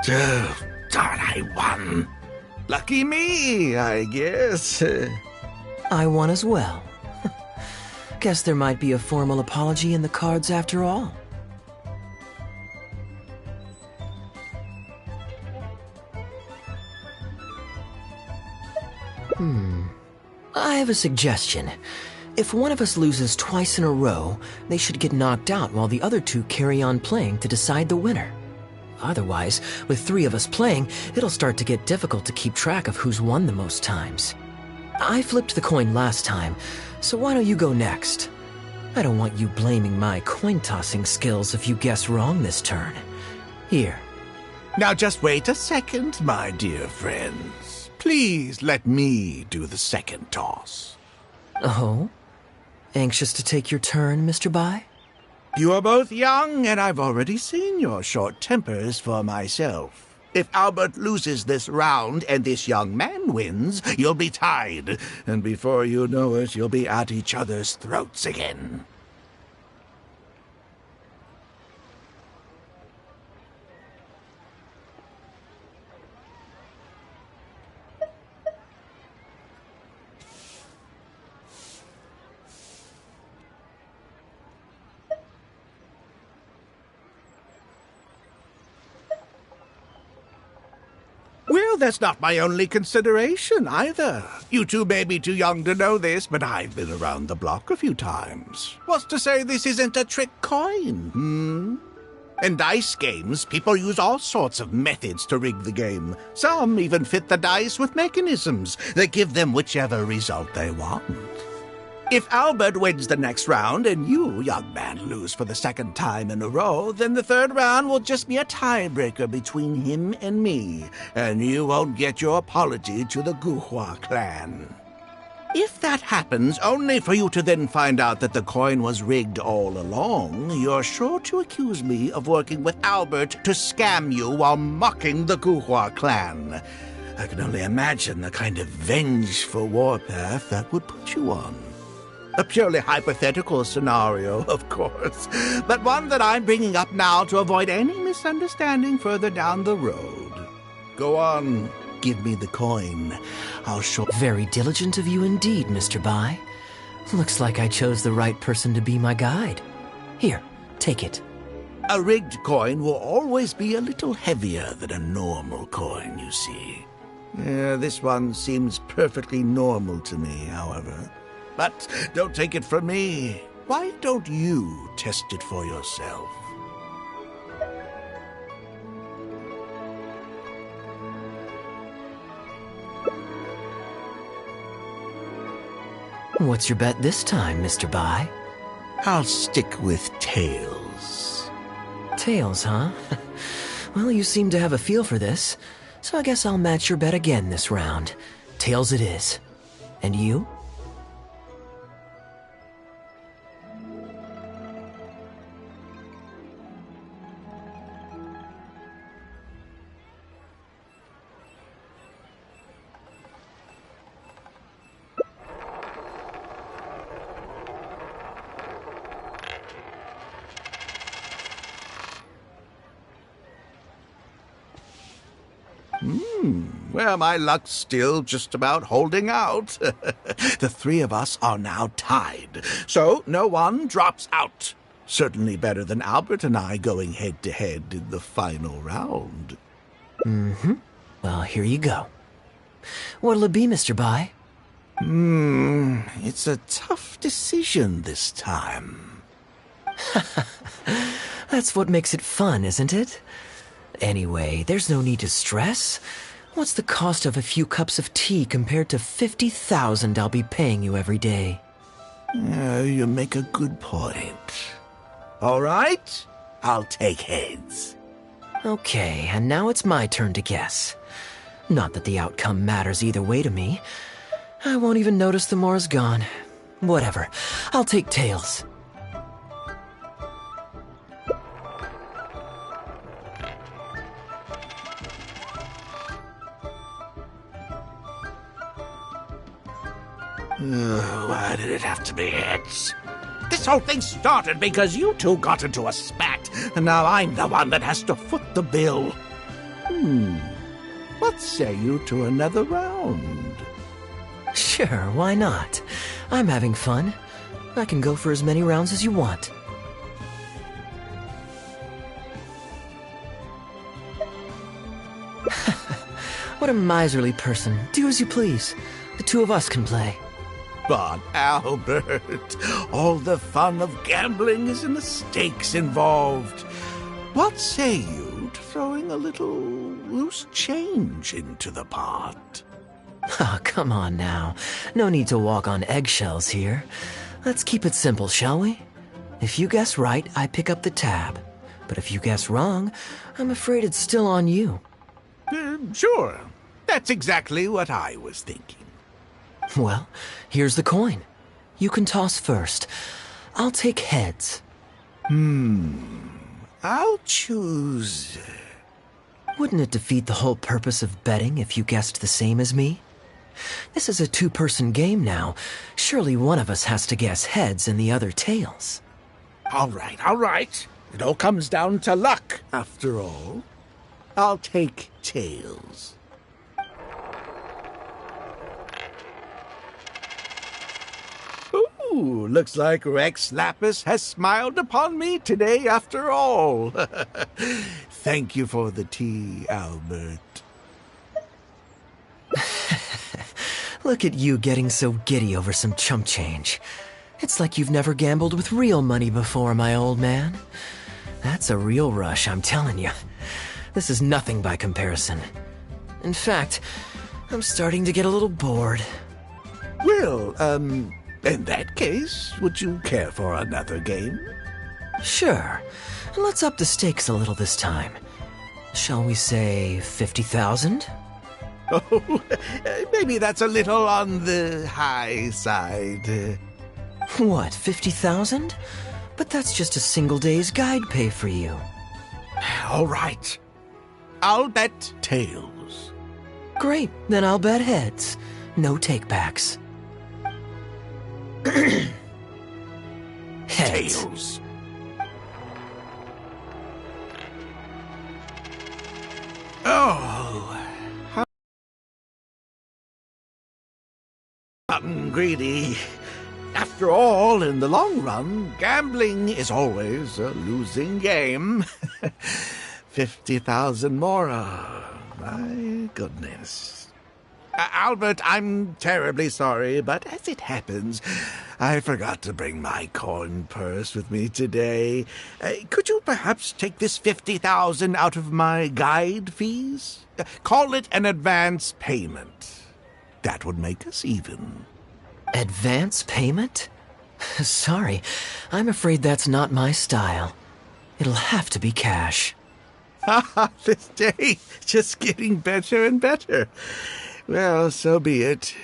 Darn, I won. Lucky me, I guess. I won as well. Guess there might be a formal apology in the cards after all. I have a suggestion. If one of us loses twice in a row, they should get knocked out while the other two carry on playing to decide the winner. Otherwise, with three of us playing, it'll start to get difficult to keep track of who's won the most times. I flipped the coin last time, so why don't you go next? I don't want you blaming my coin-tossing skills if you guess wrong this turn. Here. Now just wait a second, my dear friends. Please let me do the second toss. Oh? Anxious to take your turn, Mr. Bai? You are both young, and I've already seen your short tempers for myself. If Albert loses this round and this young man wins, you'll be tied. And before you know it, you'll be at each other's throats again. Well, that's not my only consideration, either. You two may be too young to know this, but I've been around the block a few times. What's to say this isn't a trick coin, In dice games, people use all sorts of methods to rig the game. Some even fit the dice with mechanisms that give them whichever result they want. If Albert wins the next round and you, young man, lose for the second time in a row, then the third round will just be a tiebreaker between him and me, and you won't get your apology to the Guhua clan. If that happens, only for you to then find out that the coin was rigged all along, you're sure to accuse me of working with Albert to scam you while mocking the Guhua clan. I can only imagine the kind of vengeful warpath that would put you on. A purely hypothetical scenario, of course, but one that I'm bringing up now to avoid any misunderstanding further down the road. Go on, give me the coin. I'll show... Very diligent of you indeed, Mr. Bai. Looks like I chose the right person to be my guide. Here, take it. A rigged coin will always be a little heavier than a normal coin, you see. This one seems perfectly normal to me, however. But don't take it from me. Why don't you test it for yourself? What's your bet this time, Mr. Bai? I'll stick with tails. Tails, huh? Well, you seem to have a feel for this, so I guess I'll match your bet again this round. Tails it is. And you? Well, my luck's still just about holding out. The three of us are now tied, so no one drops out. Certainly better than Albert and I going head-to-head in the final round. Well, here you go. What'll it be, Mr. Bai? It's a tough decision this time. That's what makes it fun, isn't it? Anyway, there's no need to stress. What's the cost of a few cups of tea compared to 50,000 I'll be paying you every day? You make a good point. All right, I'll take heads. Okay, and now it's my turn to guess. Not that the outcome matters either way to me. I won't even notice the more is gone. Whatever, I'll take tails. Why did it have to be heads? This whole thing started because you two got into a spat, and now I'm the one that has to foot the bill. What say you to another round? Sure, why not? I'm having fun. I can go for as many rounds as you want. What a miserly person. Do as you please. The two of us can play. But, Albert, all the fun of gambling is in the stakes involved. What say you to throwing a little loose change into the pot? Oh, come on now. No need to walk on eggshells here. Let's keep it simple, shall we? If you guess right, I pick up the tab. But if you guess wrong, I'm afraid it's still on you. Sure. That's exactly what I was thinking. Well, here's the coin. You can toss first. I'll take heads. I'll choose... Wouldn't it defeat the whole purpose of betting if you guessed the same as me? This is a two-person game now. Surely one of us has to guess heads and the other tails. All right. It all comes down to luck, after all. I'll take tails. Ooh, looks like Rex Lapis has smiled upon me today after all. Thank you for the tea, Albert. Look at you getting so giddy over some chump change. It's like you've never gambled with real money before, my old man. That's a real rush, I'm telling you. This is nothing by comparison. In fact, I'm starting to get a little bored. Well, in that case, would you care for another game? Sure. And let's up the stakes a little this time. Shall we say 50,000? Oh, maybe that's a little on the high side. What, 50,000? But that's just a single day's guide pay for you. All right. I'll bet tails. Great, then I'll bet heads. No takebacks. Heads. Tails. Oh, I'm greedy. After all, in the long run, gambling is always a losing game. 50,000 more. My goodness. Albert, I'm terribly sorry, but as it happens, I forgot to bring my coin purse with me today. Could you perhaps take this 50,000 out of my guide fees? Call it an advance payment. That would make us even. Advance payment? Sorry, I'm afraid that's not my style. It'll have to be cash. This day, just getting better and better. Well, so be it.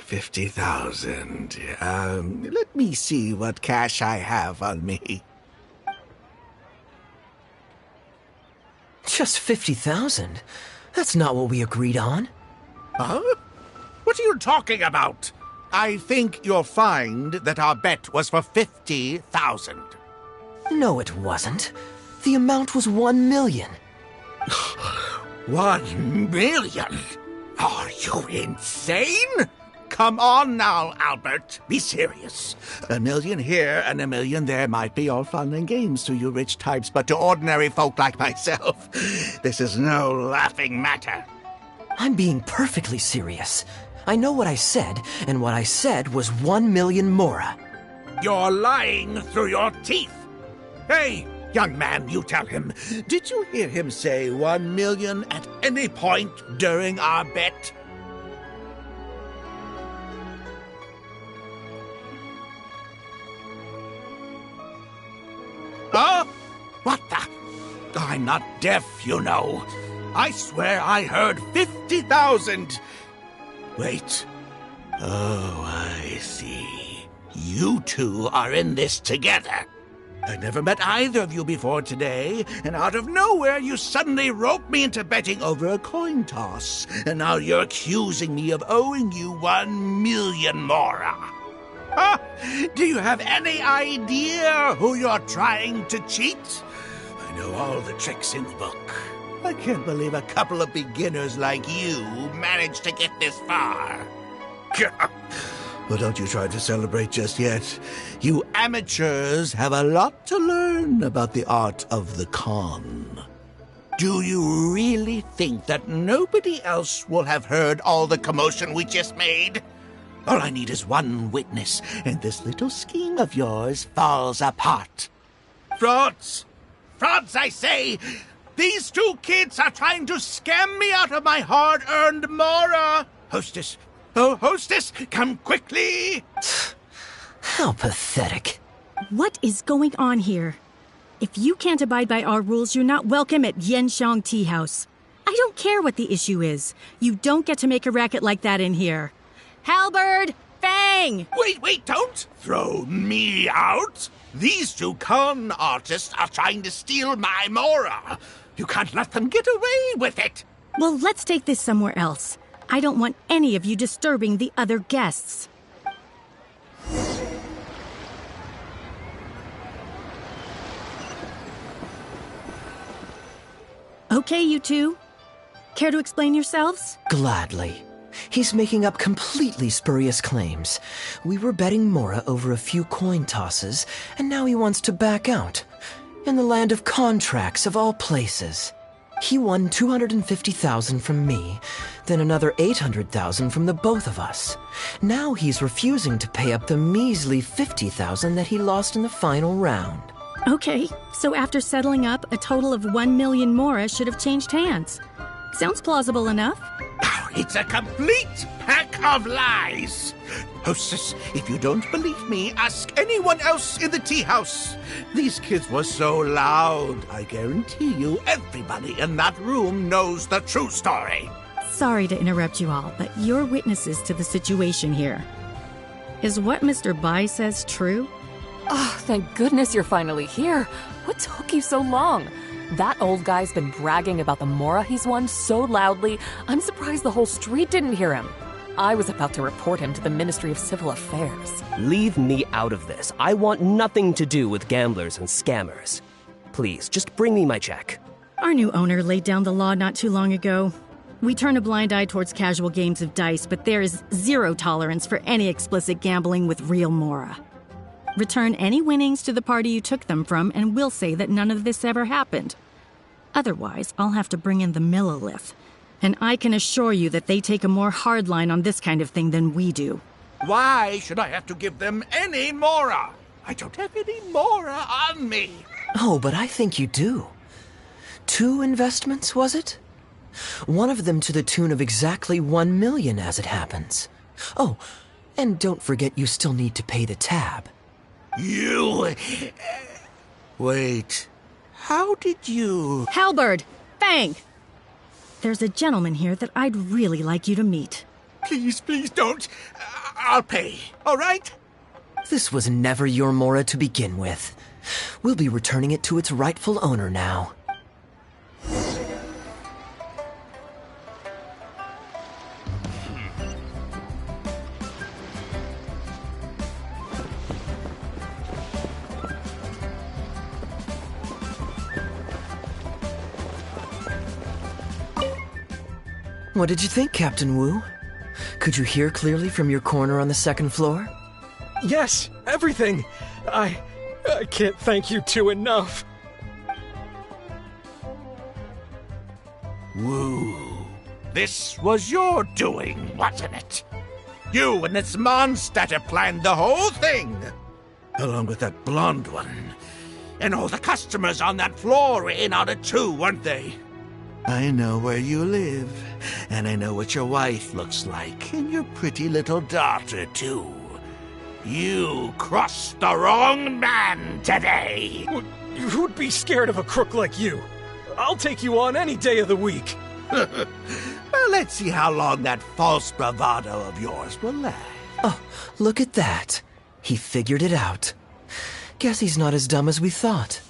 50,000. Let me see what cash I have on me. Just 50,000? That's not what we agreed on. Huh? What are you talking about? I think you'll find that our bet was for 50,000. No, it wasn't. The amount was 1 million. 1 million? Are you insane? Come on now, Albert. Be serious. 1 million here and 1 million there might be all fun and games to you rich types, but to ordinary folk like myself, this is no laughing matter. I'm being perfectly serious. I know what I said, and what I said was 1 million mora. You're lying through your teeth. Hey, young man, you tell him. Did you hear him say 1 million at any point during our bet? Huh? What the? I'm not deaf, you know. I swear I heard 50,000. Wait. Oh, I see. You two are in this together. I never met either of you before today, and out of nowhere you suddenly roped me into betting over a coin toss, and now you're accusing me of owing you 1 million mora. Huh? Do you have any idea who you're trying to cheat? I know all the tricks in the book. I can't believe a couple of beginners like you managed to get this far. Well, don't you try to celebrate just yet. You amateurs have a lot to learn about the art of the con. Do you really think that nobody else will have heard all the commotion we just made? All I need is one witness, and this little scheme of yours falls apart. Frauds! Frauds, I say! These two kids are trying to scam me out of my hard-earned Mora! Hostess! Oh, hostess, come quickly! How pathetic. What is going on here? If you can't abide by our rules, you're not welcome at Genshin Tea House. I don't care what the issue is. You don't get to make a racket like that in here. Halberd! Fang! Wait, don't throw me out! These two con artists are trying to steal my Mora. You can't let them get away with it. Well, let's take this somewhere else. I don't want any of you disturbing the other guests. Okay, you two. Care to explain yourselves? Gladly. He's making up completely spurious claims. We were betting Mora over a few coin tosses, and now he wants to back out. In the land of contracts, of all places. He won 250,000 from me, then another 800,000 from the both of us. Now he's refusing to pay up the measly 50,000 that he lost in the final round. Okay, so after settling up, a total of 1 million Mora should have changed hands. Sounds plausible enough. It's a complete pack of lies! Hostess, if you don't believe me, ask anyone else in the tea house. These kids were so loud. I guarantee you everybody in that room knows the true story. Sorry to interrupt you all, but you're witnesses to the situation here. Is what Mr. Bai says true? Oh, thank goodness you're finally here. What took you so long? That old guy's been bragging about the Mora he's won so loudly, I'm surprised the whole street didn't hear him. I was about to report him to the Ministry of Civil Affairs. Leave me out of this. I want nothing to do with gamblers and scammers. Please, just bring me my check. Our new owner laid down the law not too long ago. We turn a blind eye towards casual games of dice, but there is zero tolerance for any explicit gambling with real Mora. Return any winnings to the party you took them from, and we'll say that none of this ever happened. Otherwise, I'll have to bring in the Millilith. And I can assure you that they take a more hard line on this kind of thing than we do. Why should I have to give them any Mora? I don't have any Mora on me. Oh, but I think you do. 2 investments, was it? One of them to the tune of exactly 1 million as it happens. Oh, and don't forget you still need to pay the tab. You... Wait. How did you... Halberd! Fang! There's a gentleman here that I'd really like you to meet. Please don't. I'll pay, all right? This was never your Mora to begin with. We'll be returning it to its rightful owner now. What did you think, Captain Wu? Could you hear clearly from your corner on the 2nd floor? Yes, everything. I can't thank you two enough. Wu, this was your doing, wasn't it? You and this monster planned the whole thing. Along with that blonde one. And all the customers on that floor were in on it too, weren't they? I know where you live, and I know what your wife looks like, and your pretty little daughter, too. You crossed the wrong man today! Who'd be scared of a crook like you? I'll take you on any day of the week. Well, let's see how long that false bravado of yours will last. Oh, look at that. He figured it out. Guess he's not as dumb as we thought.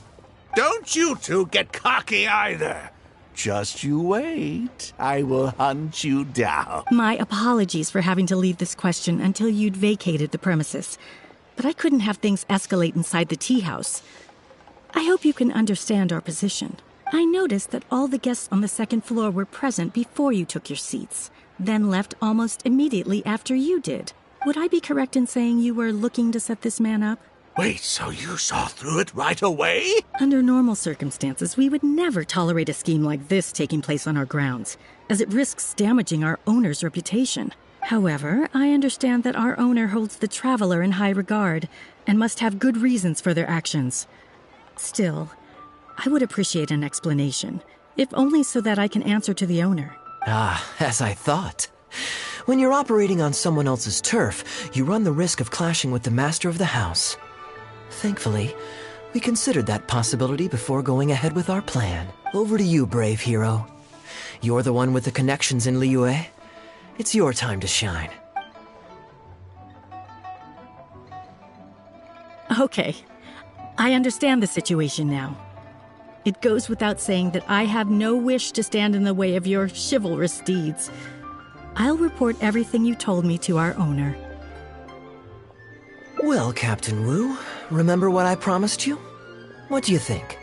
Don't you two get cocky either. Just you wait. I will hunt you down. My apologies for having to leave this question until you'd vacated the premises. But I couldn't have things escalate inside the tea house. I hope you can understand our position. I noticed that all the guests on the second floor were present before you took your seats, then left almost immediately after you did. Would I be correct in saying you were looking to set this man up? Wait, so you saw through it right away? Under normal circumstances, we would never tolerate a scheme like this taking place on our grounds, as it risks damaging our owner's reputation. However, I understand that our owner holds the traveler in high regard and must have good reasons for their actions. Still, I would appreciate an explanation, if only so that I can answer to the owner. Ah, as I thought. When you're operating on someone else's turf, you run the risk of clashing with the master of the house. Thankfully, we considered that possibility before going ahead with our plan. Over to you, brave hero. You're the one with the connections in Liyue. It's your time to shine. Okay, I understand the situation now. It goes without saying that I have no wish to stand in the way of your chivalrous deeds. I'll report everything you told me to our owner. Well, Captain Wu, remember what I promised you? What do you think?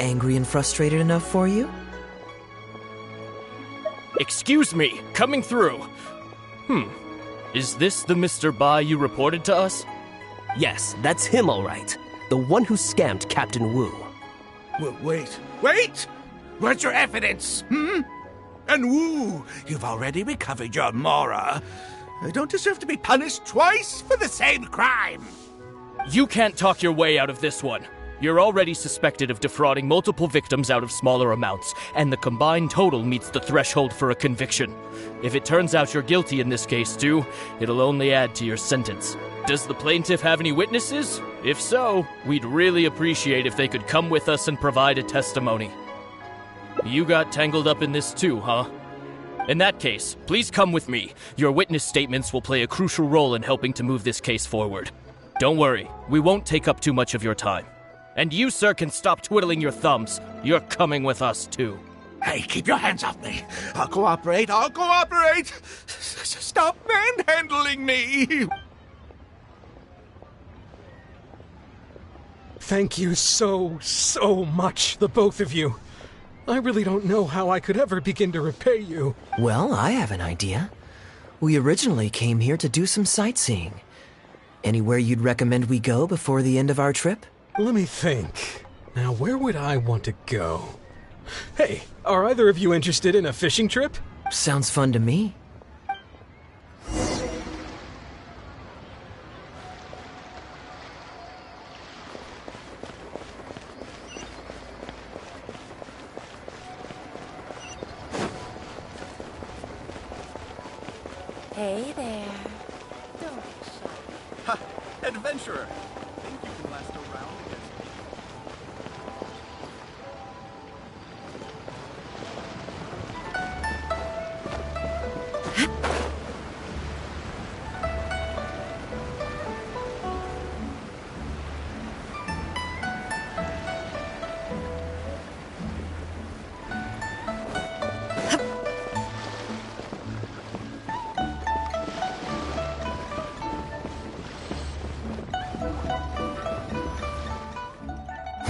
Angry and frustrated enough for you? Excuse me, coming through. Is this the Mr. Bai you reported to us? Yes, that's him all right. The one who scammed Captain Wu. Wait! Where's your evidence, And Wu, you've already recovered your Mora. I don't deserve to be punished twice for the same crime. You can't talk your way out of this one. You're already suspected of defrauding multiple victims out of smaller amounts, and the combined total meets the threshold for a conviction. If it turns out you're guilty in this case too, it'll only add to your sentence. Does the plaintiff have any witnesses? If so, we'd really appreciate if they could come with us and provide a testimony. You got tangled up in this too, huh? In that case, please come with me. Your witness statements will play a crucial role in helping to move this case forward. Don't worry, we won't take up too much of your time. And you, sir, can stop twiddling your thumbs. You're coming with us, too. Hey, keep your hands off me. I'll cooperate. Stop manhandling me. Thank you so much, the both of you. I really don't know how I could ever begin to repay you. Well, I have an idea. We originally came here to do some sightseeing. Anywhere you'd recommend we go before the end of our trip? Let me think. Now, where would I want to go? Hey, are either of you interested in a fishing trip? Sounds fun to me. Hey there. Don't be shy. Ha! Adventurer! Think you can last a round against me?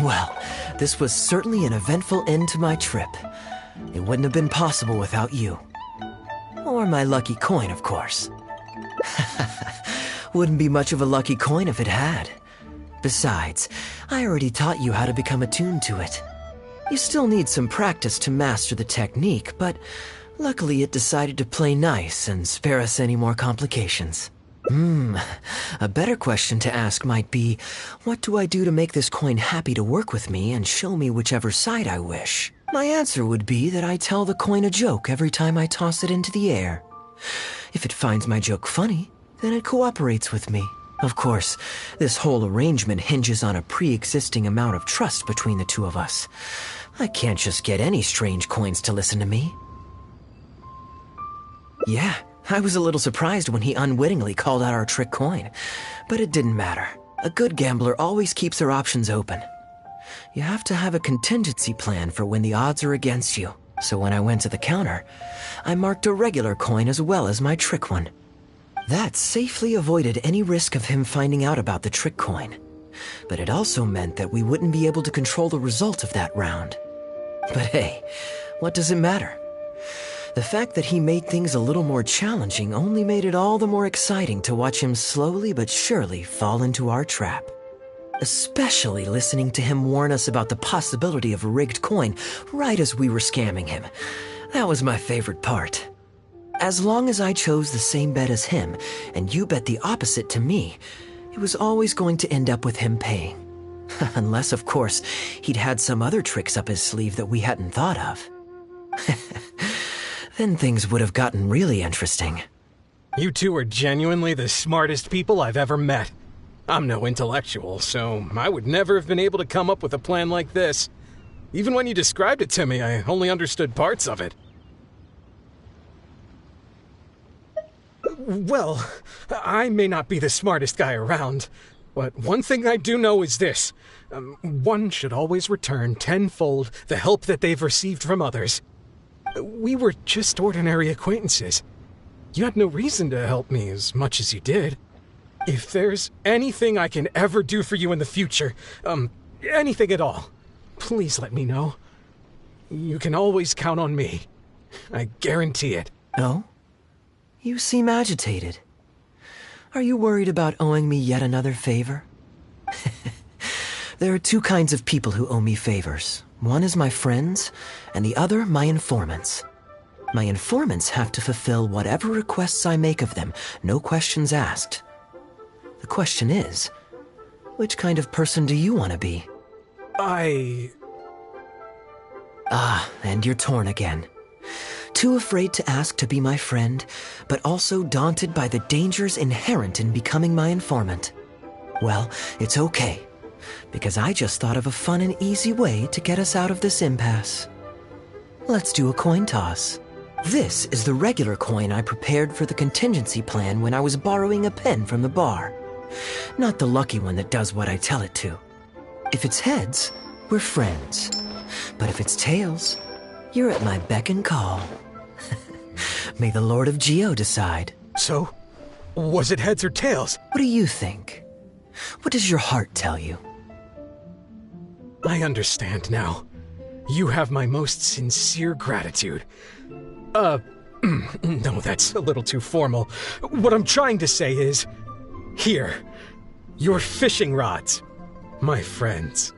Well, this was certainly an eventful end to my trip. It wouldn't have been possible without you. Or my lucky coin, of course. Wouldn't be much of a lucky coin if it had. Besides, I already taught you how to become attuned to it. You still need some practice to master the technique, but luckily it decided to play nice and spare us any more complications. A better question to ask might be, what do I do to make this coin happy to work with me and show me whichever side I wish? My answer would be that I tell the coin a joke every time I toss it into the air. If it finds my joke funny, then it cooperates with me. Of course, this whole arrangement hinges on a pre-existing amount of trust between the two of us. I can't just get any strange coins to listen to me. Yeah, I was a little surprised when he unwittingly called out our trick coin, but it didn't matter. A good gambler always keeps their options open. You have to have a contingency plan for when the odds are against you. So when I went to the counter, I marked a regular coin as well as my trick one. That safely avoided any risk of him finding out about the trick coin. But it also meant that we wouldn't be able to control the result of that round. But hey, what does it matter? The fact that he made things a little more challenging only made it all the more exciting to watch him slowly but surely fall into our trap. Especially listening to him warn us about the possibility of a rigged coin right as we were scamming him. That was my favorite part. As long as I chose the same bet as him, and you bet the opposite to me, it was always going to end up with him paying. Unless, of course, he'd had some other tricks up his sleeve that we hadn't thought of. Then things would have gotten really interesting. You two are genuinely the smartest people I've ever met. I'm no intellectual, so I would never have been able to come up with a plan like this. Even when you described it to me, I only understood parts of it. Well, I may not be the smartest guy around, but one thing I do know is this. One should always return tenfold the help that they've received from others. We were just ordinary acquaintances. You had no reason to help me as much as you did. If there's anything I can ever do for you in the future, anything at all, please let me know. You can always count on me. I guarantee it. No? You seem agitated. Are you worried about owing me yet another favor? There are two kinds of people who owe me favors. One is my friends, and the other my informants. My informants have to fulfill whatever requests I make of them, no questions asked. The question is, which kind of person do you want to be? And you're torn again. Too afraid to ask to be my friend, but also daunted by the dangers inherent in becoming my informant. Well, it's okay, because I just thought of a fun and easy way to get us out of this impasse. Let's do a coin toss. This is the regular coin I prepared for the contingency plan when I was borrowing a pen from the bar. Not the lucky one that does what I tell it to. If it's heads, we're friends. But if it's tails, you're at my beck and call. May the Lord of Geo decide. So, was it heads or tails? What do you think? What does your heart tell you? I understand now. You have my most sincere gratitude. No, that's a little too formal. What I'm trying to say is, here, your fishing rods, my friends.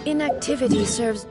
Inactivity serves...